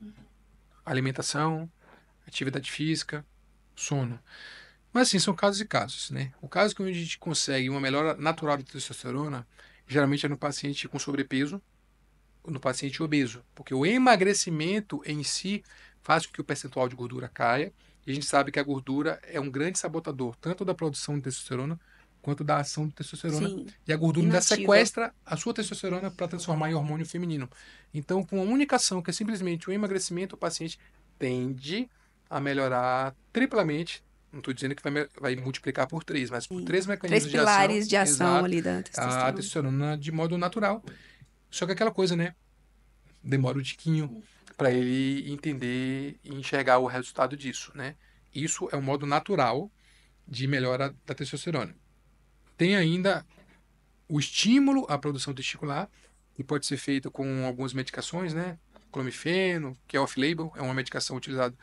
alimentação, atividade física, sono. Mas, assim, são casos e casos, né? O caso que a gente consegue uma melhora natural da testosterona, geralmente é no paciente com sobrepeso ou no paciente obeso, porque o emagrecimento em si faz com que o percentual de gordura caia, e a gente sabe que a gordura é um grande sabotador, tanto da produção de testosterona quanto da ação de testosterona, Sim. e a gordura ainda Inativa. sequestra a sua testosterona para transformar em hormônio feminino. Então, com a única ação, que é simplesmente o emagrecimento, o paciente tende a melhorar triplamente. Não estou dizendo que vai multiplicar por 3, mas por 3 Três mecanismos de ação, pilares de ação exato, ali da a testosterona. testosterona de modo natural. Só que aquela coisa, né? Demora um tiquinho para ele entender e enxergar o resultado disso, né? Isso é um modo natural de melhora da testosterona. Tem ainda o estímulo à produção testicular, que pode ser feito com algumas medicações, né? Clomifeno, que é off-label, é uma medicação utilizada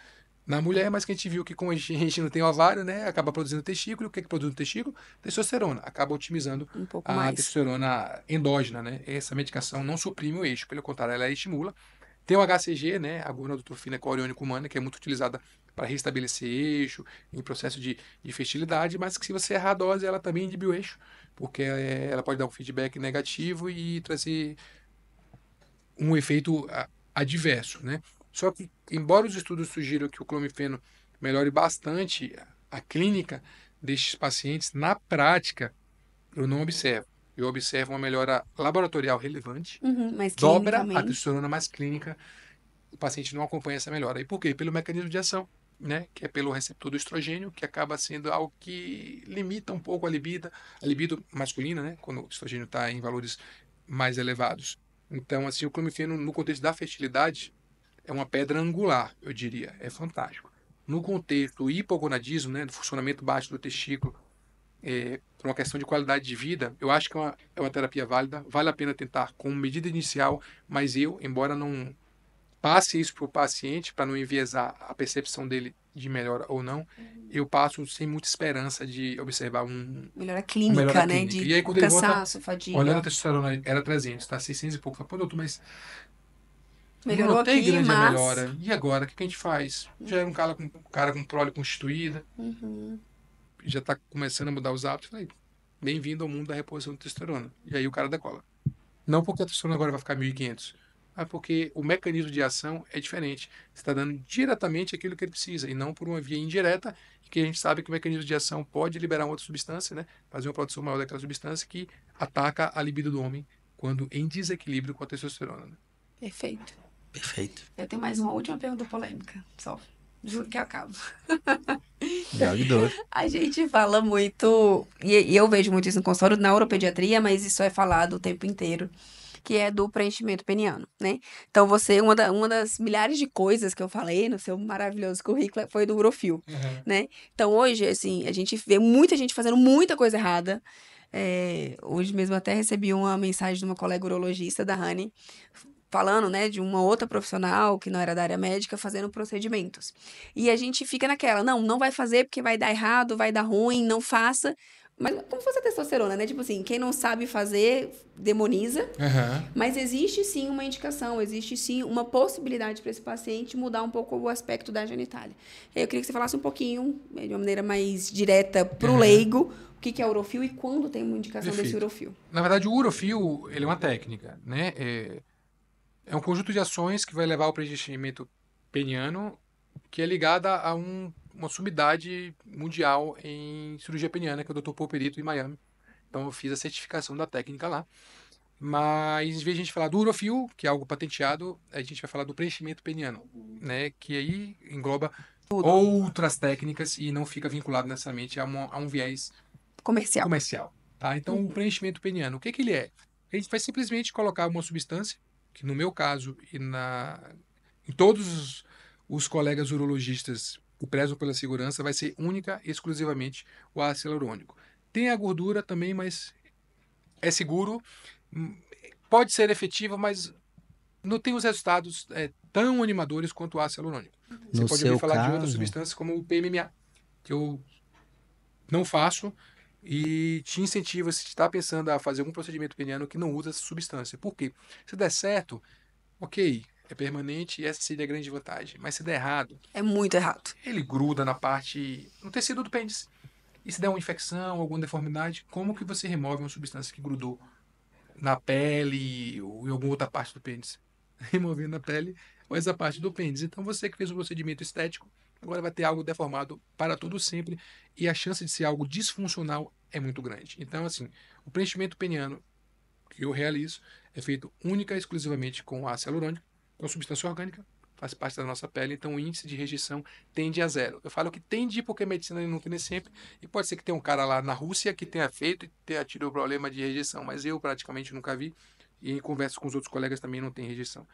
na mulher, mas que a gente viu que como a gente não tem ovário, né? Acaba produzindo testículo. O que é que produz no testículo? Testosterona. Acaba otimizando Um pouco a mais. testosterona endógena, né? Essa medicação não suprime o eixo, pelo contrário, ela estimula. Tem o HCG, né? A gonadotrofina coriônica humana, que é muito utilizada para restabelecer eixo em processo de fertilidade, mas que se você errar a dose, ela também inibe o eixo, porque ela pode dar um feedback negativo e trazer um efeito adverso, né? Só que, embora os estudos sugiram que o clomifeno melhore bastante a clínica destes pacientes, na prática, eu não observo. Eu observo uma melhora laboratorial relevante, Mas dobra a clinicamente. testosterona, mas clínica, o paciente não acompanha essa melhora. E por quê? Pelo mecanismo de ação, né? Que é pelo receptor do estrogênio, que acaba sendo algo que limita um pouco a libido masculina, né? Quando o estrogênio está em valores mais elevados. Então, assim, o clomifeno, no contexto da fertilidade, é uma pedra angular, eu diria. É fantástico. No contexto do hipogonadismo, né? Do funcionamento baixo do testículo, por uma questão de qualidade de vida, eu acho que é uma terapia válida. Vale a pena tentar como medida inicial, mas eu, embora não passe isso para o paciente, para não enviesar a percepção dele de melhora ou não, eu passo sem muita esperança de observar Melhora uma melhora clínica, né? clínica. De E aí, quando ele volta, cansaço, olhando a fadiga. testosterona, era 300, está 600 e pouco. Fala, pô, doutor, mas não Melhorou notei aqui, grande a mas. melhora. E agora, o que a gente faz? Já era um cara com prole constituída, Uhum. já está começando a mudar os hábitos. Falei, bem-vindo ao mundo da reposição de testosterona. E aí o cara decola. Não porque a testosterona agora vai ficar 1.500, mas porque o mecanismo de ação é diferente. Você está dando diretamente aquilo que ele precisa, e não por uma via indireta, e que a gente sabe que o mecanismo de ação pode liberar uma outra substância, né? Fazer uma produção maior daquela substância que ataca a libido do homem quando em desequilíbrio com a testosterona. Né? Perfeito. Perfeito. Eu tenho mais uma última pergunta polêmica, só. Juro que eu acabo. Jogue duro. A gente fala muito, e eu vejo muito isso no consultório, na uropediatria, mas isso é falado o tempo inteiro, que é do preenchimento peniano, né? Então, uma das milhares de coisas que eu falei no seu maravilhoso currículo foi do Urofil, né? Então, hoje, assim, a gente vê muita gente fazendo muita coisa errada. Hoje mesmo até recebi uma mensagem de uma colega urologista, da Rani, falando, né, de uma outra profissional que não era da área médica fazendo procedimentos. E a gente fica naquela, não vai fazer porque vai dar errado, vai dar ruim, não faça. Mas como se fosse a testosterona, né? Tipo assim, quem não sabe fazer, demoniza. Aham. Mas existe sim uma indicação, existe sim uma possibilidade para esse paciente mudar um pouco o aspecto da genitália. Eu queria que você falasse um pouquinho, de uma maneira mais direta, para o leigo, o que é urofil e quando tem uma indicação desse Perfeito. urofil. Na verdade, o urofil, ele é uma técnica, né? É um conjunto de ações que vai levar ao preenchimento peniano, que é ligada a uma sumidade mundial em cirurgia peniana, que é o Dr. Paul Perito, em Miami. Então, eu fiz a certificação da técnica lá. Mas, em vez de a gente falar do urofil, que é algo patenteado, a gente vai falar do preenchimento peniano, né? Que aí engloba Tudo. outras técnicas e não fica vinculado necessariamente a um viés Comercial. comercial, tá? Então, o preenchimento peniano, o que ele é? A gente vai simplesmente colocar uma substância, que no meu caso em todos os colegas urologistas que prezam pela segurança, vai ser única e exclusivamente o ácido hialurônico. Tem a gordura também, mas é seguro, hum, pode ser efetivo, mas não tem os resultados tão animadores quanto o ácido hialurônico. Você No pode ouvir seu falar de outras caso, substâncias como o PMMA, que eu não faço e te incentivo, se está pensando a fazer algum procedimento peniano, que não usa essa substância. Por quê? Se der certo, ok, é permanente e essa seria a grande vantagem. Mas se der errado, É muito errado. ele gruda no tecido do pênis. E se der uma infecção, alguma deformidade, como que você remove uma substância que grudou na pele ou em alguma outra parte do pênis? Removendo a pele ou essa parte do pênis. Então você que fez um procedimento estético, agora vai ter algo deformado para todo sempre e a chance de ser algo disfuncional é muito grande. Então, assim, o preenchimento peniano que eu realizo é feito única e exclusivamente com ácido hialurônico, que é uma substância orgânica, faz parte da nossa pele, então o índice de rejeição tende a zero. Eu falo que tende porque a medicina não tem nem sempre, e pode ser que tenha um cara lá na Rússia que tenha feito e tenha tido o problema de rejeição, mas eu praticamente nunca vi, e em conversa com os outros colegas também não tem rejeição.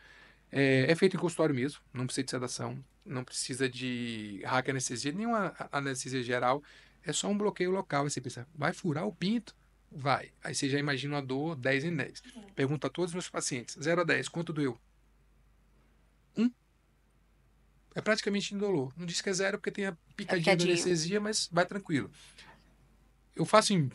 É feito em consultório mesmo, não precisa de sedação, não precisa de anestesia, nenhuma anestesia geral, é só um bloqueio local. Aí você pensa, vai furar o pinto? Vai. Aí você já imagina uma dor 10 em 10. Pergunto a todos os meus pacientes, 0 a 10, quanto doeu? 1. É praticamente indolor. Não diz que é 0 porque tem a picadinha da picadinho. anestesia, mas vai tranquilo. Eu faço em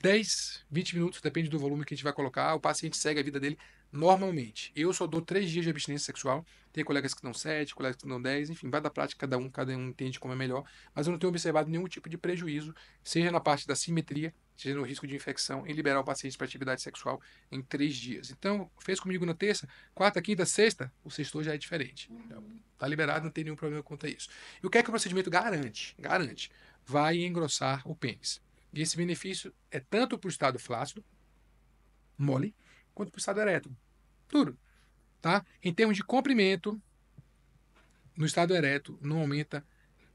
10, 20 minutos, depende do volume que a gente vai colocar, o paciente segue a vida dele normalmente. Eu só dou 3 dias de abstinência sexual, tem colegas que dão 7, colegas que dão 10, enfim, vai da prática, cada um entende como é melhor, mas eu não tenho observado nenhum tipo de prejuízo, seja na parte da simetria, seja no risco de infecção, em liberar o paciente para atividade sexual em 3 dias. Então, fez comigo na terça, quarta, quinta, sexta, o sexto já é diferente. Então, tá liberado, não tem nenhum problema quanto a isso. E o que é que o procedimento garante? Garante. Vai engrossar o pênis. E esse benefício é tanto para o estado flácido, mole, quanto para o estado ereto. Tudo. Tá? Em termos de comprimento, no estado ereto não aumenta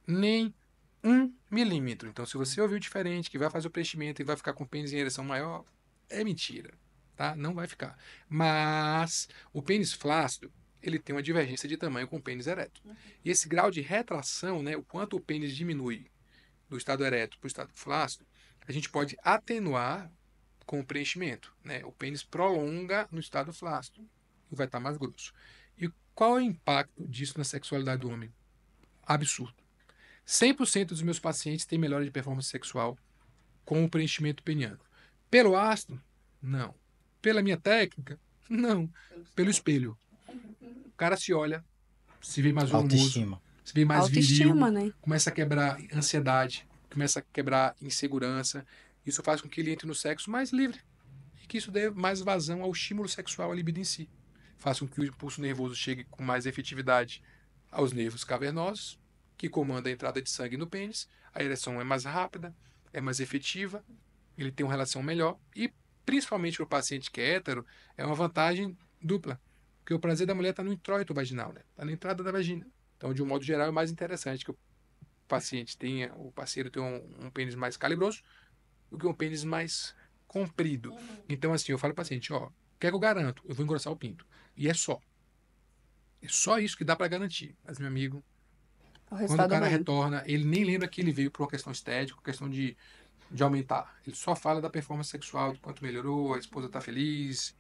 nem 1 milímetro. Então, se você ouviu diferente, que vai fazer o preenchimento e vai ficar com o pênis em ereção maior, é mentira. Tá? Não vai ficar. Mas o pênis flácido, ele tem uma divergência de tamanho com o pênis ereto. E esse grau de retração, né, o quanto o pênis diminui do estado ereto para o estado flácido, a gente pode atenuar com o preenchimento. Né? O pênis prolonga no estado flácido e vai estar mais grosso. E qual é o impacto disso na sexualidade do homem? Absurdo. 100% dos meus pacientes têm melhora de performance sexual com o preenchimento peniano. Pelo ácido? Não. Pela minha técnica? Não. Pelo espelho. O cara se olha, se vê mais volumoso, autoestima. se vê mais Autoestima, viril, né? começa a quebrar ansiedade, começa a quebrar insegurança. Isso faz com que ele entre no sexo mais livre e que isso dê mais vazão ao estímulo sexual, à libido em si. Faz com que o impulso nervoso chegue com mais efetividade aos nervos cavernosos, que comanda a entrada de sangue no pênis. A ereção é mais rápida, é mais efetiva, ele tem uma relação melhor e, principalmente para o paciente que é hétero, é uma vantagem dupla. Porque o prazer da mulher está no introito vaginal, né? Está na entrada da vagina. Então, de um modo geral, é mais interessante que o parceiro tenha um pênis mais calibroso do que um pênis mais comprido. Então, assim, eu falo para o paciente, ó, quer que eu garanto? Eu vou engrossar o pinto. E é só. É só isso que dá para garantir. Mas, meu amigo, O quando o resultado cara amanhã. retorna, ele nem lembra que ele veio por uma questão estética, questão de aumentar. Ele só fala da performance sexual, do quanto melhorou, a esposa está feliz,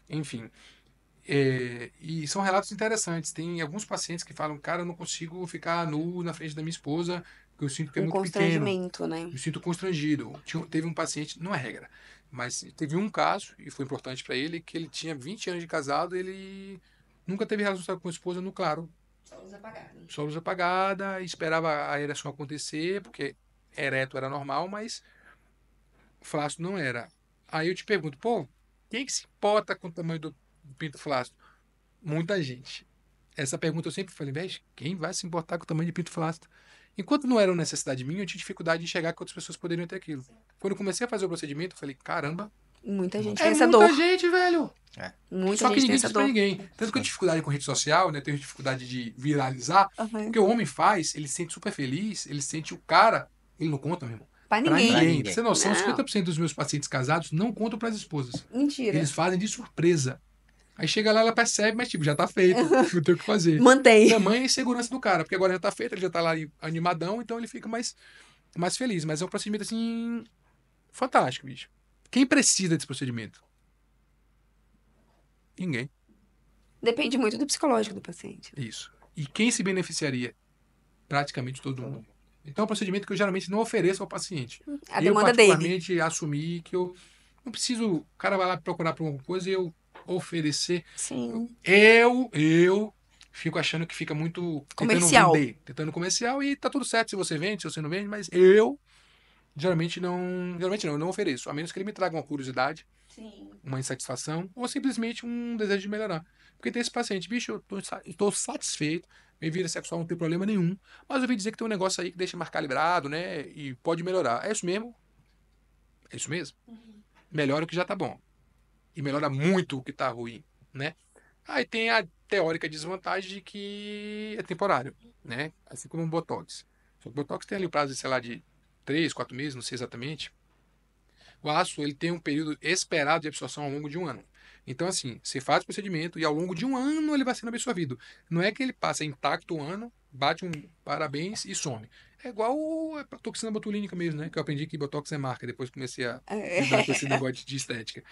enfim. E são relatos interessantes. Tem alguns pacientes que falam, cara, eu não consigo ficar nu na frente da minha esposa, porque eu sinto que é Um muito pequeno. constrangimento, né? Me sinto constrangido. Teve um paciente, não é regra, mas teve um caso, e foi importante para ele, que ele tinha 20 anos de casado, ele nunca teve relação com a esposa no claro. Só luz apagada, esperava a ereção acontecer, porque ereto era normal, mas flácido não era. Aí eu te pergunto, pô, quem que se importa com o tamanho do pinto flácido? Muita gente. Essa pergunta eu sempre falei, velho, quem vai se importar com o tamanho de pinto flácido? Enquanto não era uma necessidade minha, eu tinha dificuldade de enxergar que outras pessoas poderiam ter aquilo. Quando eu comecei a fazer o procedimento, eu falei, caramba, Muita gente é tem essa muita dor. gente, velho. Muita Só que gente tem ninguém essa diz pra dor. ninguém. Tanto que eu tenho dificuldade com rede social, né? Eu tenho dificuldade de viralizar. Uhum. Porque o homem faz, ele se sente super feliz, ele sente o cara, ele não conta, meu irmão. Pra Pra ninguém. ninguém. Pra você ter noção, Não. 50% dos meus pacientes casados não contam pras esposas. Mentira. Eles fazem de surpresa. Aí chega lá, ela percebe, mas tipo, já tá feito. Não tem o que fazer. Mantém. Tamanha insegurança do cara, porque agora já tá feito, ele já tá lá animadão, então ele fica mais feliz. Mas é um procedimento, assim, fantástico, bicho. Quem precisa desse procedimento? Ninguém. Depende muito do psicológico do paciente. Isso. E quem se beneficiaria? Praticamente todo mundo. Então é um procedimento que eu geralmente não ofereço ao paciente. A Eu, demanda dele. particularmente, assumi que eu não preciso. O cara vai lá procurar por alguma coisa e eu oferecer. Sim. Eu fico achando que fica muito Comercial. tentando comercial, e tá tudo certo se você vende, se você não vende, mas eu geralmente não, eu não ofereço, a menos que ele me traga uma curiosidade, Sim. uma insatisfação ou simplesmente um desejo de melhorar. Porque tem esse paciente, bicho, eu tô satisfeito, minha vida sexual não tem problema nenhum, mas eu ouvi dizer que tem um negócio aí que deixa mais calibrado, né, e pode melhorar. É isso mesmo? É isso mesmo? Melhora o que já tá bom. E melhora muito o que tá ruim, né? Aí tem a teórica desvantagem de que é temporário, né? Assim como o Botox. Só que o Botox tem ali o prazo de, sei lá, de 3, 4 meses, não sei exatamente. O ácido, ele tem um período esperado de absorção ao longo de um ano. Então, assim, você faz o procedimento e ao longo de um ano ele vai sendo absorvido. Não é que ele passa intacto um ano, bate um parabéns e some. É igual a toxina botulínica mesmo, né? Que eu aprendi que Botox é marca, depois comecei a lidar com esse negócio de estética.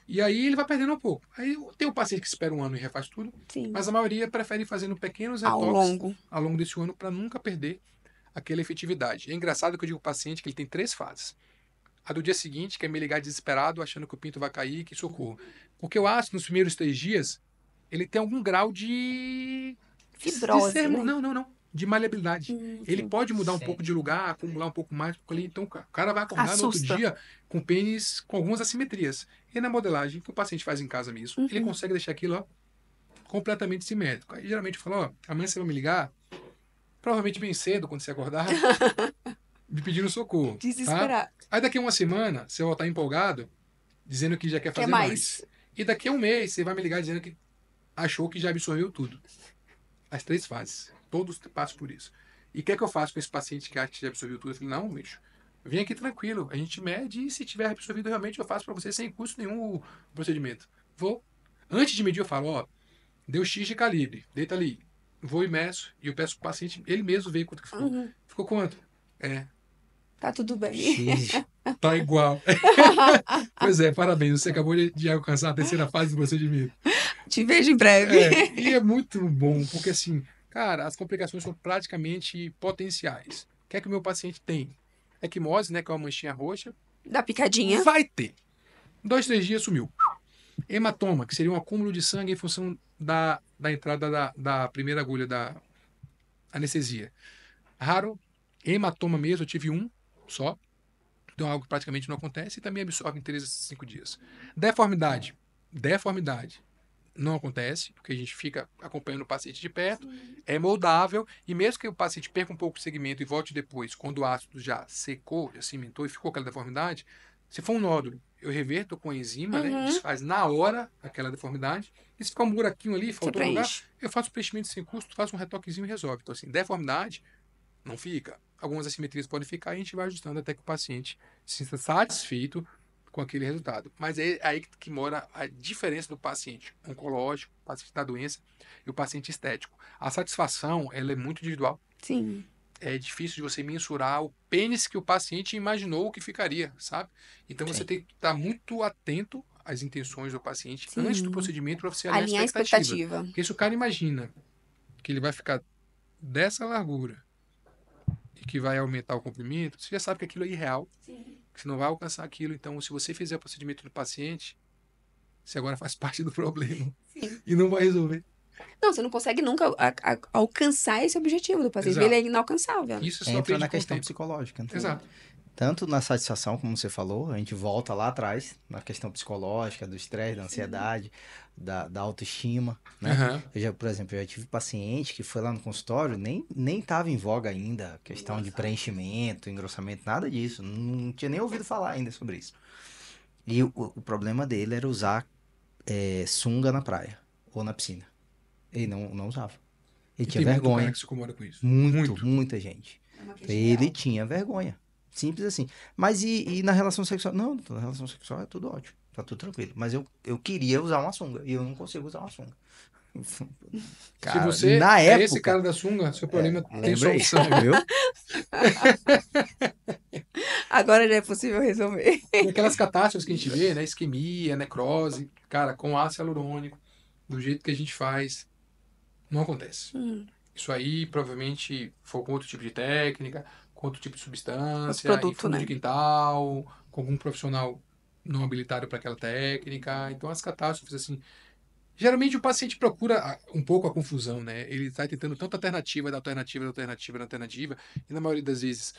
E aí ele vai perdendo um pouco. Aí tem o paciente que espera um ano e refaz tudo, Sim. mas a maioria prefere ir fazendo pequenos Ao retoques ao longo. longo desse ano para nunca perder aquela efetividade. É engraçado que eu digo ao paciente que ele tem 3 fases. A do dia seguinte, que é me ligar desesperado, achando que o pinto vai cair, que socorro. Porque o ácido, nos primeiros 3 dias, ele tem algum grau de Fibrose, né? Não. De maleabilidade. Ele Sim. pode mudar um pouco de lugar, acumular um pouco mais. Então, o cara vai acordar no outro Assusta. dia com pênis com algumas assimetrias. E na modelagem, que o paciente faz em casa mesmo, ele consegue deixar aquilo ó, completamente simétrico. Aí, geralmente, eu falo, ó, amanhã você vai me ligar, provavelmente bem cedo, quando você acordar, me pedindo socorro. Tá? Desesperar. Aí, daqui a uma semana, você vai estar empolgado, dizendo que já quer fazer mais. E daqui a um mês, você vai me ligar dizendo que achou que já absorveu tudo. As 3 fases. Todos passam por isso. E o que é que eu faço com esse paciente que acha que já absorveu tudo? Eu falei, não, bicho, vem aqui tranquilo. A gente mede e se tiver absorvido realmente, eu faço para você sem custo nenhum o procedimento. Vou. Antes de medir, eu falo, ó, deu X de calibre, deita ali. Vou e meço. E eu peço pro paciente, ele mesmo vê quanto que ficou. Ficou quanto? Tá tudo bem. X. Tá igual. Pois é, parabéns. Você acabou de alcançar a 3ª fase do procedimento. Te vejo em breve. E é muito bom, porque assim, cara, as complicações são praticamente potenciais. O que é que o meu paciente tem? Equimose, né, que é uma manchinha roxa. Da picadinha. Vai ter. 2, 3 dias sumiu. Hematoma, que seria um acúmulo de sangue em função da entrada da primeira agulha da anestesia. Raro. Hematoma mesmo, eu tive um só. Então algo que praticamente não acontece e também absorve em 3 a 5 dias. Deformidade. Não acontece, porque a gente fica acompanhando o paciente de perto, é moldável, e mesmo que o paciente perca um pouco de segmento e volte depois, quando o ácido já secou, já cimentou e ficou aquela deformidade, se for um nódulo, eu reverto com a enzima, né, desfaz na hora aquela deformidade, e se ficar um buraquinho ali, faltou um lugar, eu faço o preenchimento sem custo, faço um retoquezinho e resolve. Então assim, deformidade não fica. Algumas assimetrias podem ficar e a gente vai ajustando até que o paciente se sinta satisfeito com aquele resultado. Mas é aí que mora a diferença do paciente oncológico, paciente da doença, e o paciente estético. A satisfação, ela é muito individual. Sim. É difícil de você mensurar o pênis que o paciente imaginou que ficaria, sabe? Então você tem que estar muito atento às intenções do paciente antes do procedimento para você alinhar a expectativa. Porque se o cara imagina que ele vai ficar dessa largura e que vai aumentar o comprimento, você já sabe que aquilo é irreal, Sim. que você não vai alcançar aquilo. Então, se você fizer o procedimento no paciente, você agora faz parte do problema Sim. e não vai resolver. Não, você não consegue nunca alcançar esse objetivo do paciente. Exato. Ele é inalcançável. Né? Isso só Entra aprende na com o questão tempo. psicológica, né? Exato. Tanto na satisfação, como você falou, a gente volta lá atrás, na questão psicológica, do estresse, da ansiedade, da autoestima, né? Aham. Por exemplo, eu já tive paciente que foi lá no consultório, nem estava em voga ainda, questão de preenchimento, engrossamento, nada disso. Não tinha nem ouvido falar ainda sobre isso. E o problema dele era usar sunga na praia ou na piscina. Ele não usava. Ele E tinha tem muito cara vergonha. que se incomoda com isso. Muita gente. É uma questão Ele real. tinha vergonha. Simples assim. Mas e na relação sexual? Não, na relação sexual é tudo ótimo. Tá tudo tranquilo. Mas eu queria usar uma sunga. E eu não consigo usar uma sunga. Cara, Se você na é época, esse cara da sunga, seu problema tem lembrei, solução. viu? Agora já é possível resolver. E aquelas catástrofes que a gente vê, né? Isquemia, necrose, cara, com ácido hialurônico, do jeito que a gente faz, não acontece. Isso aí provavelmente foi com outro tipo de técnica, com outro tipo de substância, Outro produto, em fundo né? de quintal, com algum profissional não habilitado para aquela técnica. Então as catástrofes, assim. Geralmente o paciente procura um pouco a confusão, né? Ele está tentando tanta alternativa, e na maioria das vezes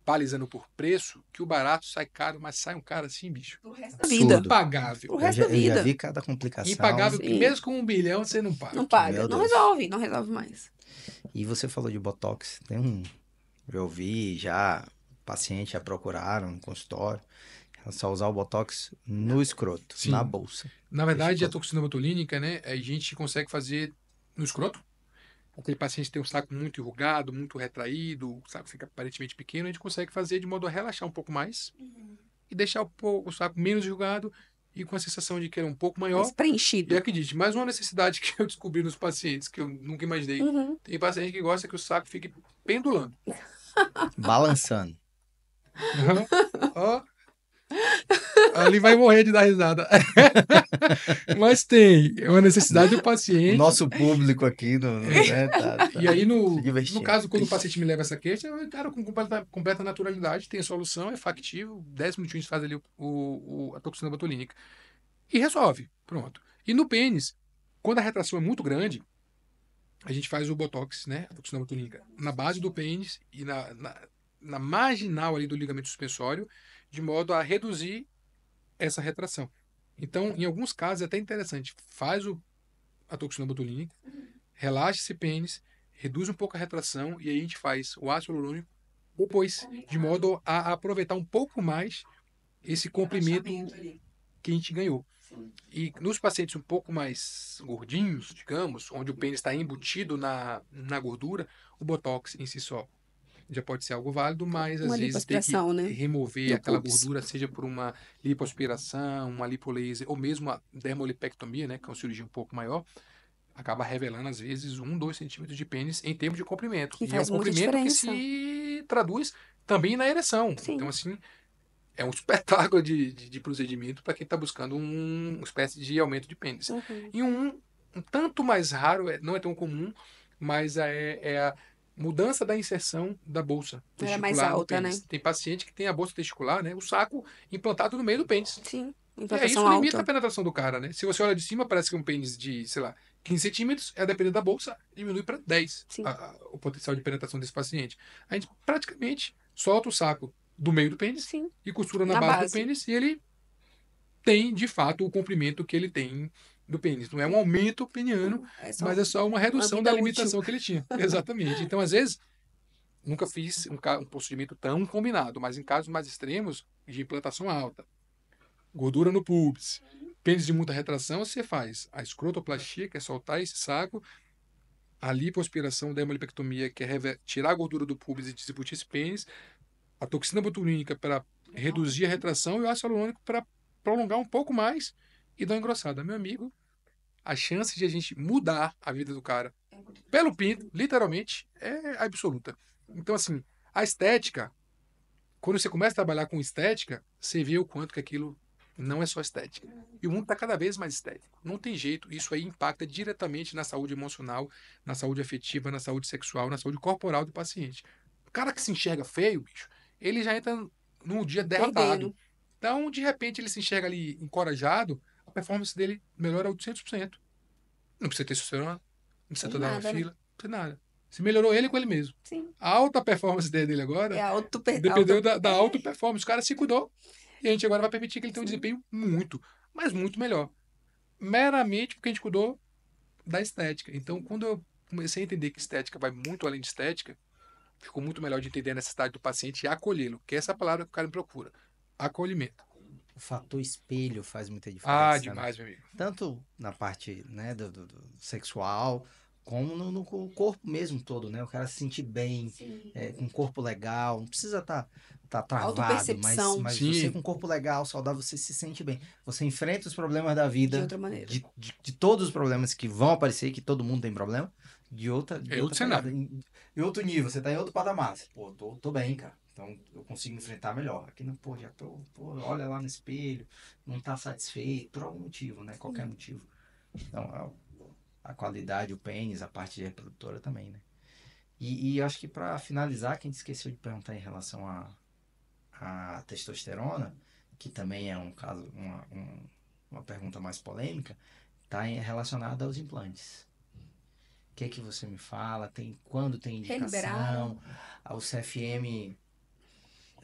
balizando por preço, que o barato sai caro, mas sai um cara assim, bicho. O resto da vida. Absurdo. Impagável. O resto da Eu já vida. vi cada complicação. Impagável que Sim. mesmo com 1 bilhão você não paga. Não paga. Meu Não Deus. resolve. Não resolve mais. E você falou de Botox. Eu vi já, pacientes já procuraram no consultório. Só usar o Botox no escroto, Sim. na bolsa. Na verdade, Deixa a toxina botulínica, né, a gente consegue fazer no escroto. Aquele paciente tem um saco muito enrugado, muito retraído, o saco fica aparentemente pequeno, a gente consegue fazer de modo a relaxar um pouco mais e deixar o saco menos enrugado e com a sensação de que ele é um pouco maior. Mais preenchido. E acredite, mais uma necessidade que eu descobri nos pacientes, que eu nunca imaginei. Tem paciente que gosta que o saco fique pendulando. Balançando. Ó, ali vai morrer de dar risada. Mas tem, é uma necessidade do O paciente. nosso público aqui, né, tá E aí, se no divertindo. caso, quando o paciente me leva essa queixa, eu encaro com completa naturalidade, tem a solução, é factível, 10 minutinhos faz ali a toxina botulínica. E resolve, pronto. E no pênis, quando a retração é muito grande, a gente faz o botox, né, a toxina botulínica, na base do pênis e na marginal ali do ligamento suspensório, de modo a reduzir essa retração. Então, em alguns casos, é até interessante, faz a toxina botulínica, relaxa esse pênis, reduz um pouco a retração e aí a gente faz o ácido hialurônico depois, de modo a aproveitar um pouco mais esse comprimento que a gente ganhou. E nos pacientes um pouco mais gordinhos, digamos, onde o pênis está embutido na gordura, o botox em si só já pode ser algo válido, mas Uma às vezes tem que lipoaspiração, né? remover Do aquela pubis. gordura, seja por uma lipoaspiração, uma lipolaser, ou mesmo a dermolipectomia, né, que é uma cirurgia um pouco maior, acaba revelando às vezes 2 centímetros de pênis em termos de comprimento. Que E é um faz muita comprimento que diferença. se traduz também na ereção. Sim. Então, assim, é um espetáculo de procedimento para quem está buscando uma espécie de aumento de pênis. E um tanto mais raro, não é tão comum, mas é a mudança da inserção da bolsa Ela é testicular mais no alta, pênis. né? Tem paciente que tem a bolsa testicular, né, o saco implantado no meio do pênis. Sim. E aí isso Implantação limita a alta. penetração do cara, né? Se você olha de cima, parece que é um pênis de, sei lá, 15 centímetros, a depender da bolsa, diminui para 10 Sim. o potencial de penetração desse paciente. A gente praticamente solta o saco do meio do pênis Sim. e costura na Na base do base. pênis e ele tem, de fato, o comprimento que ele tem do pênis. Não é um aumento peniano, É só mas é só uma redução vida da útil. limitação que ele tinha. Exatamente. Então, às vezes, nunca fiz um procedimento tão combinado, mas em casos mais extremos, de implantação alta, gordura no pubis, pênis de muita retração, você faz a escrotoplastia, que é soltar esse saco, a lipoaspiração, dermolipectomia, que é tirar a gordura do pubis e desembutir esse pênis, a toxina botulínica para reduzir a retração e o ácido hialurônico para prolongar um pouco mais e dar uma engrossada. Meu amigo, a chance de a gente mudar a vida do cara pelo pinto, literalmente, é absoluta. Então, assim, a estética, quando você começa a trabalhar com estética, você vê o quanto que aquilo não é só estética. E o mundo está cada vez mais estético. Não tem jeito. Isso aí impacta diretamente na saúde emocional, na saúde afetiva, na saúde sexual, na saúde corporal do paciente. cara que se enxerga feio, bicho, ele já entra num dia derrotado. Perdendo. Então, de repente, ele se enxerga ali encorajado, a performance dele melhora 800%. Não precisa ter testosterona, não precisa Tem dar uma nada, né? fila, não precisa nada. Se melhorou ele com ele mesmo. Sim. A alta performance dele É agora auto, dependeu da alta performance. O cara se cuidou e a gente agora vai permitir que ele tenha um sim. desempenho muito, mas muito melhor. Meramente porque a gente cuidou da estética. Então, quando eu comecei a entender que estética vai muito além de estética, ficou muito melhor de entender a necessidade do paciente e acolhê-lo, que é essa palavra que o cara me procura. Acolhimento. O fator espelho faz muita Ah, diferença, né? demais, meu amigo. Tanto na parte, né, do sexual, como no corpo mesmo todo, né? O cara se sentir bem, Sim. com um corpo legal, não precisa tá travado, Autopercepção mas você com Sim, um corpo legal, saudável, você se sente bem. Você enfrenta os problemas da de vida, outra maneira. de todos os problemas que vão aparecer, que todo mundo tem problema, de é outro outra pegada, cenário. em outro nível, você tá em outro patamar. Você, pô, tô bem, cara. Então eu consigo enfrentar melhor. Aqui não, pô, já tô, pô, olha lá no espelho, não está satisfeito por algum motivo, né? Qualquer motivo. Então, a qualidade, o pênis, a parte de reprodutora também, né? E eu acho que para finalizar, que a gente esqueceu de perguntar em relação à testosterona, que também é um caso, uma pergunta mais polêmica, está relacionada aos implantes. O que é que você me fala? Quando tem Reliberaram. indicação? O CFM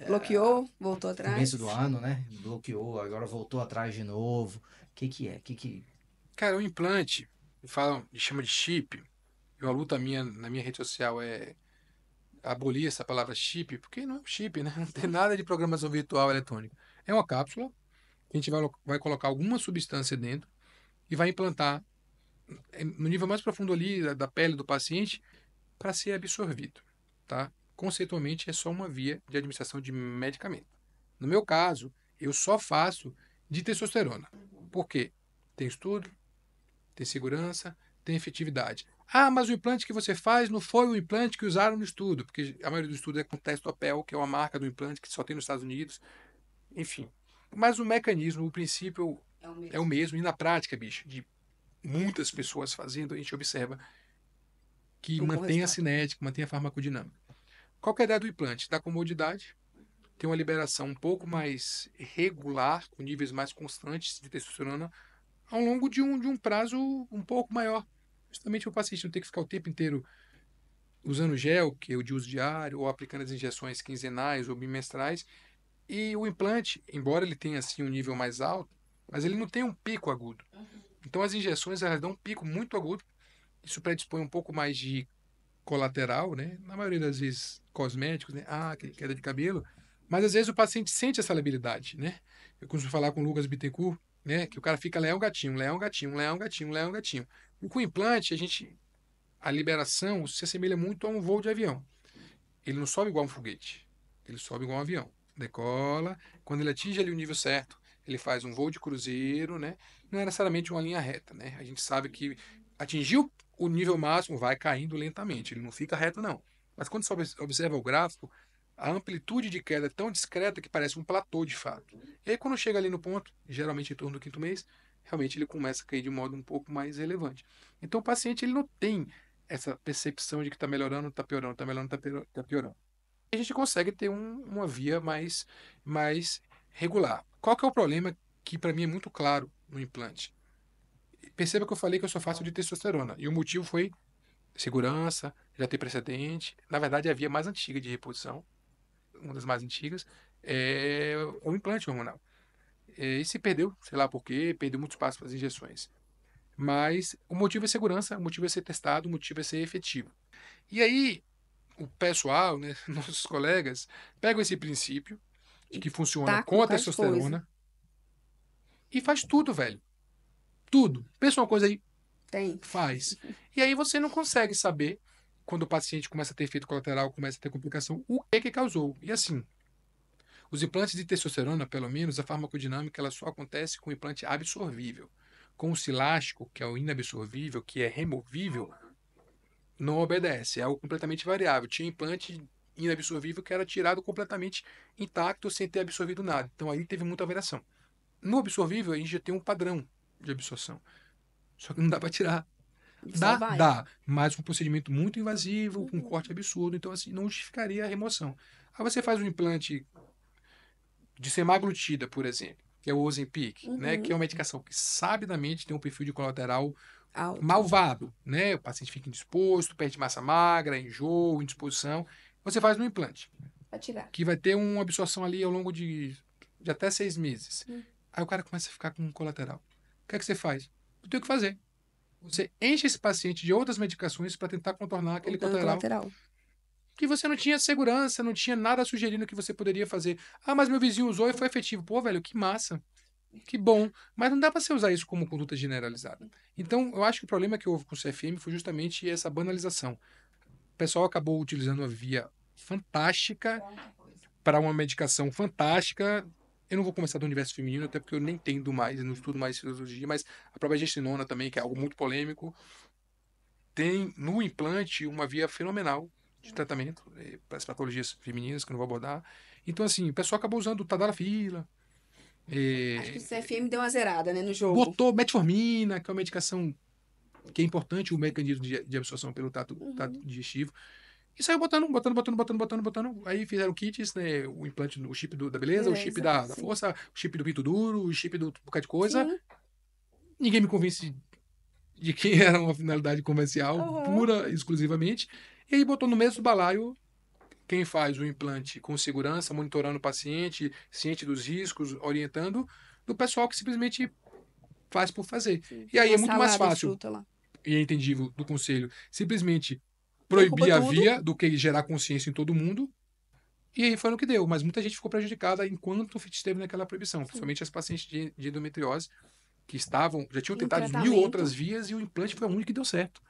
Bloqueou, voltou atrás. começo do ano, né? Bloqueou, agora voltou atrás de novo. O que que é? Cara, o implante, chama de chip. E uma luta minha na minha rede social é abolir essa palavra chip, porque não é um chip, né? Não tem nada de programação virtual eletrônica. É uma cápsula que a gente vai colocar alguma substância dentro e vai implantar no nível mais profundo ali da pele do paciente para ser absorvido, tá? Conceitualmente é só uma via de administração de medicamento. No meu caso, eu só faço de testosterona. Por quê? Tem estudo, tem segurança, tem efetividade. Ah, mas o implante que você faz não foi o implante que usaram no estudo, porque a maioria do estudo é com Testopel, que é uma marca do implante que só tem nos Estados Unidos. Enfim. Mas o mecanismo, o princípio é o mesmo. E na prática, bicho, de muitas pessoas fazendo, a gente observa que Um bom mantém a resultado. cinética, mantém a farmacodinâmica. Qual que é a ideia do implante? Da comodidade, tem uma liberação um pouco mais regular, com níveis mais constantes de testosterona, ao longo de um prazo um pouco maior. Justamente o paciente não ter que ficar o tempo inteiro usando gel, que é o de uso diário, ou aplicando as injeções quinzenais ou bimestrais. E o implante, embora ele tenha assim um nível mais alto, mas ele não tem um pico agudo. Então as injeções elas dão um pico muito agudo. Isso predispõe um pouco mais de colateral, né? Na maioria das vezes cosméticos, né? Ah, queda de cabelo. Mas às vezes o paciente sente essa labilidade, né? Eu costumo falar com o Lucas Bittencourt, né? Que o cara fica leão gatinho, leão gatinho, leão gatinho, leão gatinho. E com o implante, a liberação se assemelha muito a um voo de avião. Ele não sobe igual um foguete, ele sobe igual um avião. Decola, quando ele atinge ali o nível certo, ele faz um voo de cruzeiro, né? Não é necessariamente uma linha reta, né? A gente sabe que atingiu o nível máximo, vai caindo lentamente, ele não fica reto, não. Mas quando você observa o gráfico, a amplitude de queda é tão discreta que parece um platô de fato. E aí, quando chega ali no ponto, geralmente em torno do quinto mês, realmente ele começa a cair de modo um pouco mais relevante. Então, o paciente ele não tem essa percepção de que está melhorando, está piorando, está melhorando, está piorando. E a gente consegue ter uma via mais regular. Qual que é o problema que para mim é muito claro no implante? Perceba que eu falei que eu só faço de testosterona. E o motivo foi segurança, já ter precedente. Na verdade, a via mais antiga de reposição, uma das mais antigas, é o implante hormonal. E se perdeu, sei lá por quê, perdeu muito espaço para as injeções. Mas o motivo é segurança, o motivo é ser testado, o motivo é ser efetivo. E aí, o pessoal, né, nossos colegas, pegam esse princípio de que funciona Tá com com um a bocado de coisa. testosterona e faz tudo, velho. Tudo. Pensa uma coisa aí, Tem. faz. E aí você não consegue saber, quando o paciente começa a ter efeito colateral, começa a ter complicação, o que causou. E assim, os implantes de testosterona, pelo menos, a farmacodinâmica ela só acontece com o implante absorvível. Com o silástico, que é o inabsorvível, que é removível, não obedece, é algo completamente variável. Tinha implante inabsorvível que era tirado completamente intacto sem ter absorvido nada. Então aí teve muita variação. No absorvível, a gente já tem um padrão de absorção. Só que não dá para tirar. Só vai. Dá, mas um procedimento muito invasivo, com um corte absurdo, então assim, não justificaria a remoção. Aí você faz um implante de semaglutida, por exemplo, que é o Ozempic, né, que é uma medicação que sabidamente tem um perfil de colateral Alto. malvado, né? O paciente fica indisposto, perde massa magra, enjoo, indisposição. Você faz um implante, Pra tirar. que vai ter uma absorção ali ao longo de até 6 meses. Aí o cara começa a ficar com um colateral. O que é que você faz? Não tem o que fazer. Você enche esse paciente de outras medicações para tentar contornar aquele O dano colateral que você não tinha segurança, não tinha nada sugerindo que você poderia fazer. Ah, mas meu vizinho usou e foi efetivo. Pô, velho, que massa. Que bom. Mas não dá para você usar isso como conduta generalizada. Então, eu acho que o problema que houve com o CFM foi justamente essa banalização. O pessoal acabou utilizando uma via fantástica para uma medicação fantástica. Eu não vou começar do universo feminino, até porque eu nem entendo mais, eu não estudo mais fisiologia, mas a própria gestinona também, que é algo muito polêmico, tem no implante uma via fenomenal de tratamento para as patologias femininas, que eu não vou abordar. Então, assim, o pessoal acabou usando o tadalafila, Acho que o CFM deu uma zerada, né, no jogo. botou metformina, que é uma medicação que é importante, o mecanismo de absorção pelo trato digestivo. E saiu botando. Aí fizeram kits, né? O implante, o chip da beleza, o chip da força, o chip do pinto duro, o chip do bocado de coisa. Sim. Ninguém me convence de que era uma finalidade comercial, pura, exclusivamente. E aí botou no mesmo balaio quem faz o implante com segurança, monitorando o paciente, ciente dos riscos, orientando, do pessoal que simplesmente faz por fazer. E aí é muito mais fácil e é entendível do conselho simplesmente proibir a via do que gerar consciência em todo mundo. E aí foi no que deu. Mas muita gente ficou prejudicada enquanto esteve naquela proibição, principalmente as pacientes de endometriose, que já tinham tentado 1000 outras vias e o implante foi o único que deu certo.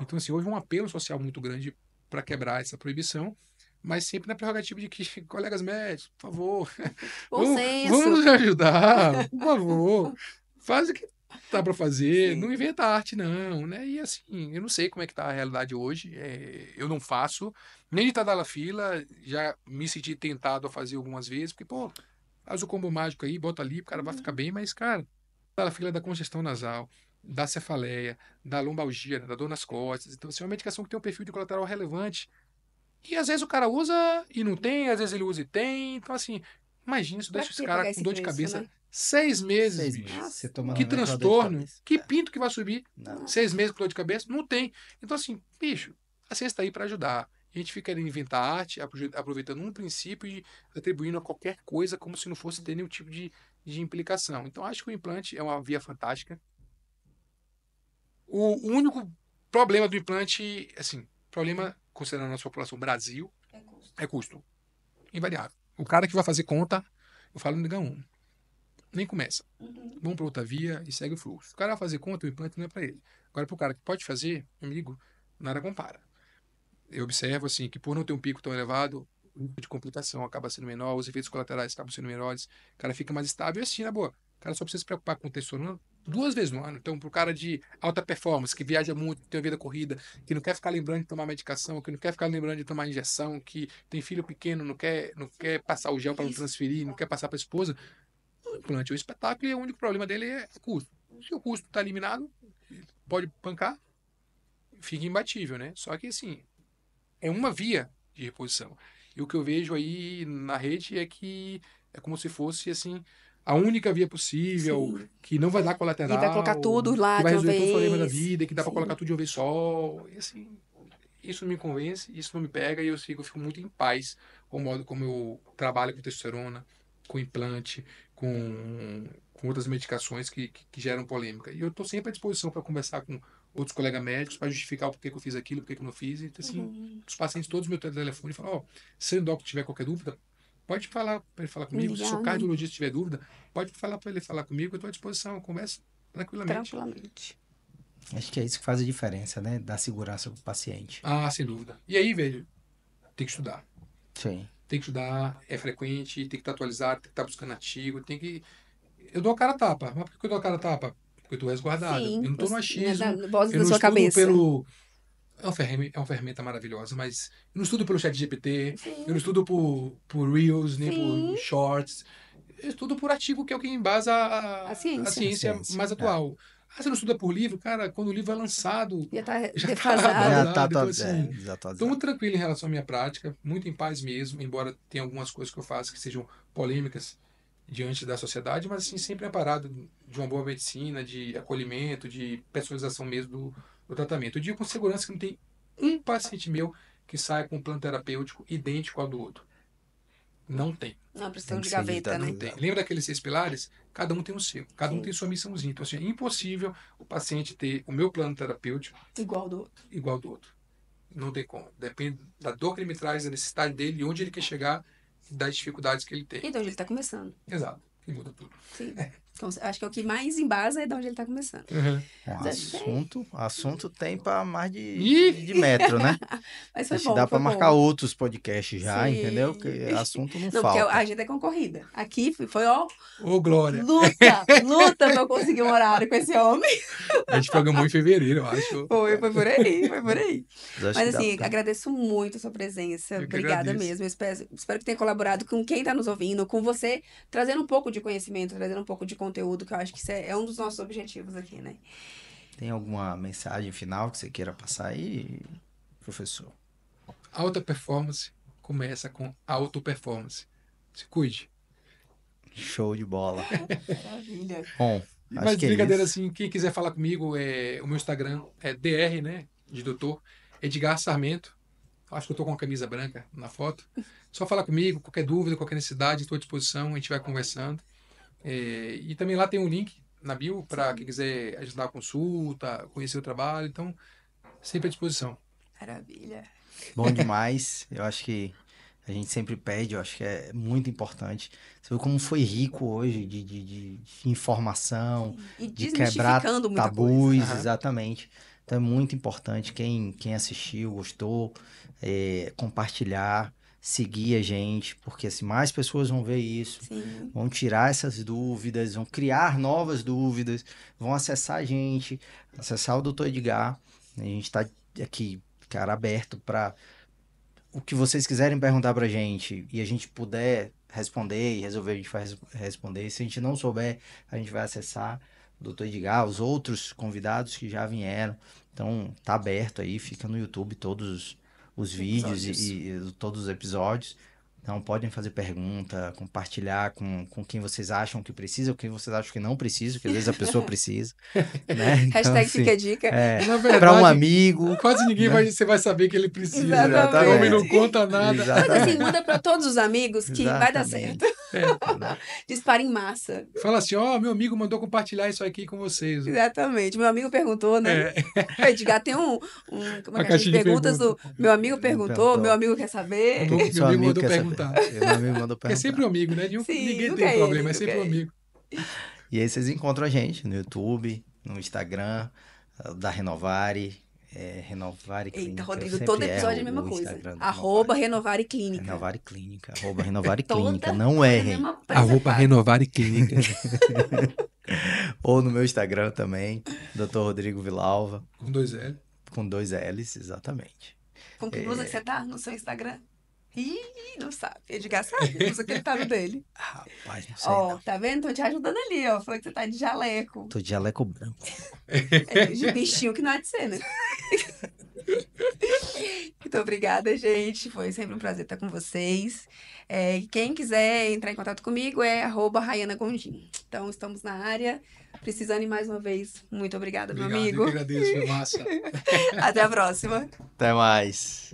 Então, assim, houve um apelo social muito grande para quebrar essa proibição, mas sempre na prerrogativa de que, colegas médicos, por favor, vamos nos ajudar, por favor, faz o que dá para fazer, não inventa arte não, né? E assim, eu não sei como é que tá a realidade hoje, eu não faço, nem de tadalafila, já me senti tentado a fazer algumas vezes, porque, pô, faz o combo mágico aí, bota ali, o cara vai ficar bem, mas, cara, tadalafila da congestão nasal, da cefaleia, da lombalgia, da dor nas costas, então, assim, é uma medicação que tem um perfil de colateral relevante, e às vezes o cara usa e não tem, às vezes ele usa e tem. Então, assim, imagina isso deixa esse cara com dor de cabeça, né? 6 meses, bicho. Você toma Que transtorno. Que É. pinto que vai subir? Não. 6 meses com dor de cabeça? Não tem. Então, assim, bicho, a ciência está aí para ajudar. A gente fica querendo inventar arte, aproveitando um princípio e atribuindo a qualquer coisa como se não fosse ter nenhum tipo de implicação. Então, acho que o implante é uma via fantástica. O único problema do implante, assim, problema, considerando a nossa população Brasil, é custo. Invariável. O cara que vai fazer conta, eu falo no Liga 1. Nem começa. Vamos para outra via e segue o fluxo. O cara vai fazer conta, o implante não é para ele. Agora, para o cara que pode fazer, amigo, nada compara. Eu observo, assim, que por não ter um pico tão elevado, o risco de complicação acaba sendo menor, os efeitos colaterais acabam sendo menores, o cara fica mais estável e assim, na boa. O cara só precisa se preocupar com testosterona 2 vezes no ano. Então, para o cara de alta performance, que viaja muito, que tem uma vida corrida, que não quer ficar lembrando de tomar medicação, que não quer ficar lembrando de tomar injeção, que tem filho pequeno, não quer passar o gel para não transferir, não quer passar para a esposa, o implante é um espetáculo e o único problema dele é custo. Se o custo está eliminado, pode pancar, fica imbatível, né? Só que, assim, é uma via de reposição. E o que eu vejo aí na rede é que é como se fosse, assim, a única via possível, que não vai dar colateral. E vai colocar tudo lá que vai de uma resolver todo o problema da vez. vida, que dá para colocar tudo de uma vez só. E, assim, isso não me convence, isso não me pega e eu fico muito em paz com o modo como eu trabalho com testosterona, com implante, com outras medicações que geram polêmica. E eu estou sempre à disposição para conversar com outros colegas médicos para justificar o porquê que eu fiz aquilo, porquê que eu não fiz. E, assim, os pacientes todos meu telefone e falam, se o endócrino tiver qualquer dúvida, pode falar para ele falar comigo. Se o cardiologista tiver dúvida, pode falar para ele falar comigo, eu estou à disposição, conversa tranquilamente. Acho que é isso que faz a diferença, né? Da segurança do paciente. Ah, sem dúvida. E aí, velho, tem que estudar. Sim. Tem que estudar, é frequente, tem que estar atualizado, tem que estar buscando artigo, tem que... Eu dou a cara a tapa. Mas por que eu dou a cara a tapa? Porque eu estou resguardado. Sim, eu não estou no achismo. Eu não estudo cabeça. pelo... É uma ferramenta maravilhosa, mas eu não estudo pelo ChatGPT, eu não estudo por Reels, nem por Shorts. Eu estudo por artigo que é o que embasa a ciência mais atual. você não estuda por livro? Cara, quando o livro é lançado, Já tá já defasado. Já então, assim, desatualizado. estou muito tranquilo em relação à minha prática, muito em paz mesmo, embora tenha algumas coisas que eu faço que sejam polêmicas diante da sociedade, mas assim, sempre amparado de uma boa medicina, de acolhimento, de personalização mesmo do tratamento. Eu digo com segurança que não tem um paciente meu que saia com um plano terapêutico idêntico ao do outro. Não tem. Não, precisão Tem de que ser gaveta, né? Não tem. Lembra daqueles 6 pilares? Cada um tem o seu. Cada um Sim. tem sua missãozinha. Então, assim, é impossível o paciente ter o meu plano terapêutico Igual do outro. igual ao do outro. Não tem como. Depende da dor que ele me traz, da necessidade dele, e onde ele quer chegar, e das dificuldades que ele tem. E de onde ele tá começando. Exato. Que muda tudo. Sim. Então, acho que é o que mais embasa é de onde ele tá começando. Bom, assunto tem para mais Ih! de metro, né? Mas foi Acho que bom, dá foi para marcar bom. outros podcasts já, Sim. entendeu? Que assunto não Não, porque falta. a agenda é concorrida. Aqui foi, ó, Ô, Glória! luta pra eu conseguir um horário com esse homem. A gente programou em fevereiro, eu acho. Foi por aí, foi por aí. Mas acho Mas que dá assim, pra- agradeço muito a sua presença. Eu que Obrigada agradeço. mesmo. Eu espero que tenha colaborado com quem está nos ouvindo, com você, trazendo um pouco de conhecimento, trazendo um pouco de conteúdo, que eu acho que isso é um dos nossos objetivos aqui, né? Tem alguma mensagem final que você queira passar aí, professor? Alta performance começa com auto-performance. Se cuide. Show de bola. Maravilha. Bom, acho Mas que é brincadeira isso. assim, quem quiser falar comigo, o meu Instagram é dr, né, de doutor, Edgar Sarmento. Acho que eu tô com a camisa branca na foto. Só falar comigo, qualquer dúvida, qualquer necessidade, estou à disposição, a gente vai conversando. E também lá tem um link na bio para quem quiser agendar a consulta, conhecer o trabalho. Então, sempre à disposição. Maravilha. Bom demais. Eu acho que a gente sempre pede, eu acho que é muito importante. Você viu como foi rico hoje de informação, E de quebrar desmistificando muita tabus, Aham. exatamente. Então é muito importante quem assistiu, gostou, compartilhar, seguir a gente, porque assim, mais pessoas vão ver isso, Sim. vão tirar essas dúvidas, vão criar novas dúvidas, vão acessar a gente, acessar o Dr. Edgar. A gente está aqui, cara, aberto para o que vocês quiserem perguntar pra gente e a gente puder responder e resolver, a gente vai responder. Se a gente não souber, a gente vai acessar o Dr. Edgar, os outros convidados que já vieram. Então, tá aberto aí, fica no YouTube todos os vídeos e todos os episódios. Então, podem fazer pergunta, compartilhar com quem vocês acham que precisa, ou quem vocês acham que não precisa, que às vezes a pessoa precisa, né? Então, Hashtag assim, fica a dica. Na para um verdade, amigo, quase ninguém você vai saber que ele precisa. Exatamente. Porque o homem não conta nada. Mas assim, Exatamente. manda para todos os amigos que vai dar Exatamente. certo. É. Dispara em massa. Fala assim, meu amigo mandou compartilhar isso aqui com vocês. Exatamente. Meu amigo perguntou, né? O Edgar tem como é que é? caixinha de Perguntas do pergunta. meu amigo perguntou, meu amigo quer saber. Meu Seu amigo mandou quer saber. perguntar. Meu amigo mandou É perguntar. sempre um amigo, né? Sim, Ninguém nunca tem é problema, ele, é sempre nunca um é amigo. E aí vocês encontram a gente no YouTube, no Instagram, da Renovari. Renovari Clínica. Eita, Eu Rodrigo, sempre todo episódio é a erro mesma o coisa. Instagram da @, Renovar e Clínica. Renovari Clínica. @Renovari Toda Clínica. Não coisa errem. mesma presepada. Renovar e Clínica. Ou no meu Instagram também, Dr. Rodrigo Vilalva, Com 2 L. com 2 L's, exatamente. Com que blusa que você tá no seu Instagram? Ih, não sabe. Edgar sabe a blusa que ele tá no dele. Rapaz, não sei Ó, não. tá vendo? Tô te ajudando ali, ó. Falou que você tá de jaleco. Tô de jaleco branco. É de bichinho que não há de ser, né? Muito obrigada, gente. Foi sempre um prazer estar com vocês. Quem quiser entrar em contato comigo é @Rayana Gondim. Então, estamos na área. Precisando ir mais uma vez. Muito obrigada, meu Obrigado, amigo. eu que agradeço, foi massa. Até a próxima. Até mais.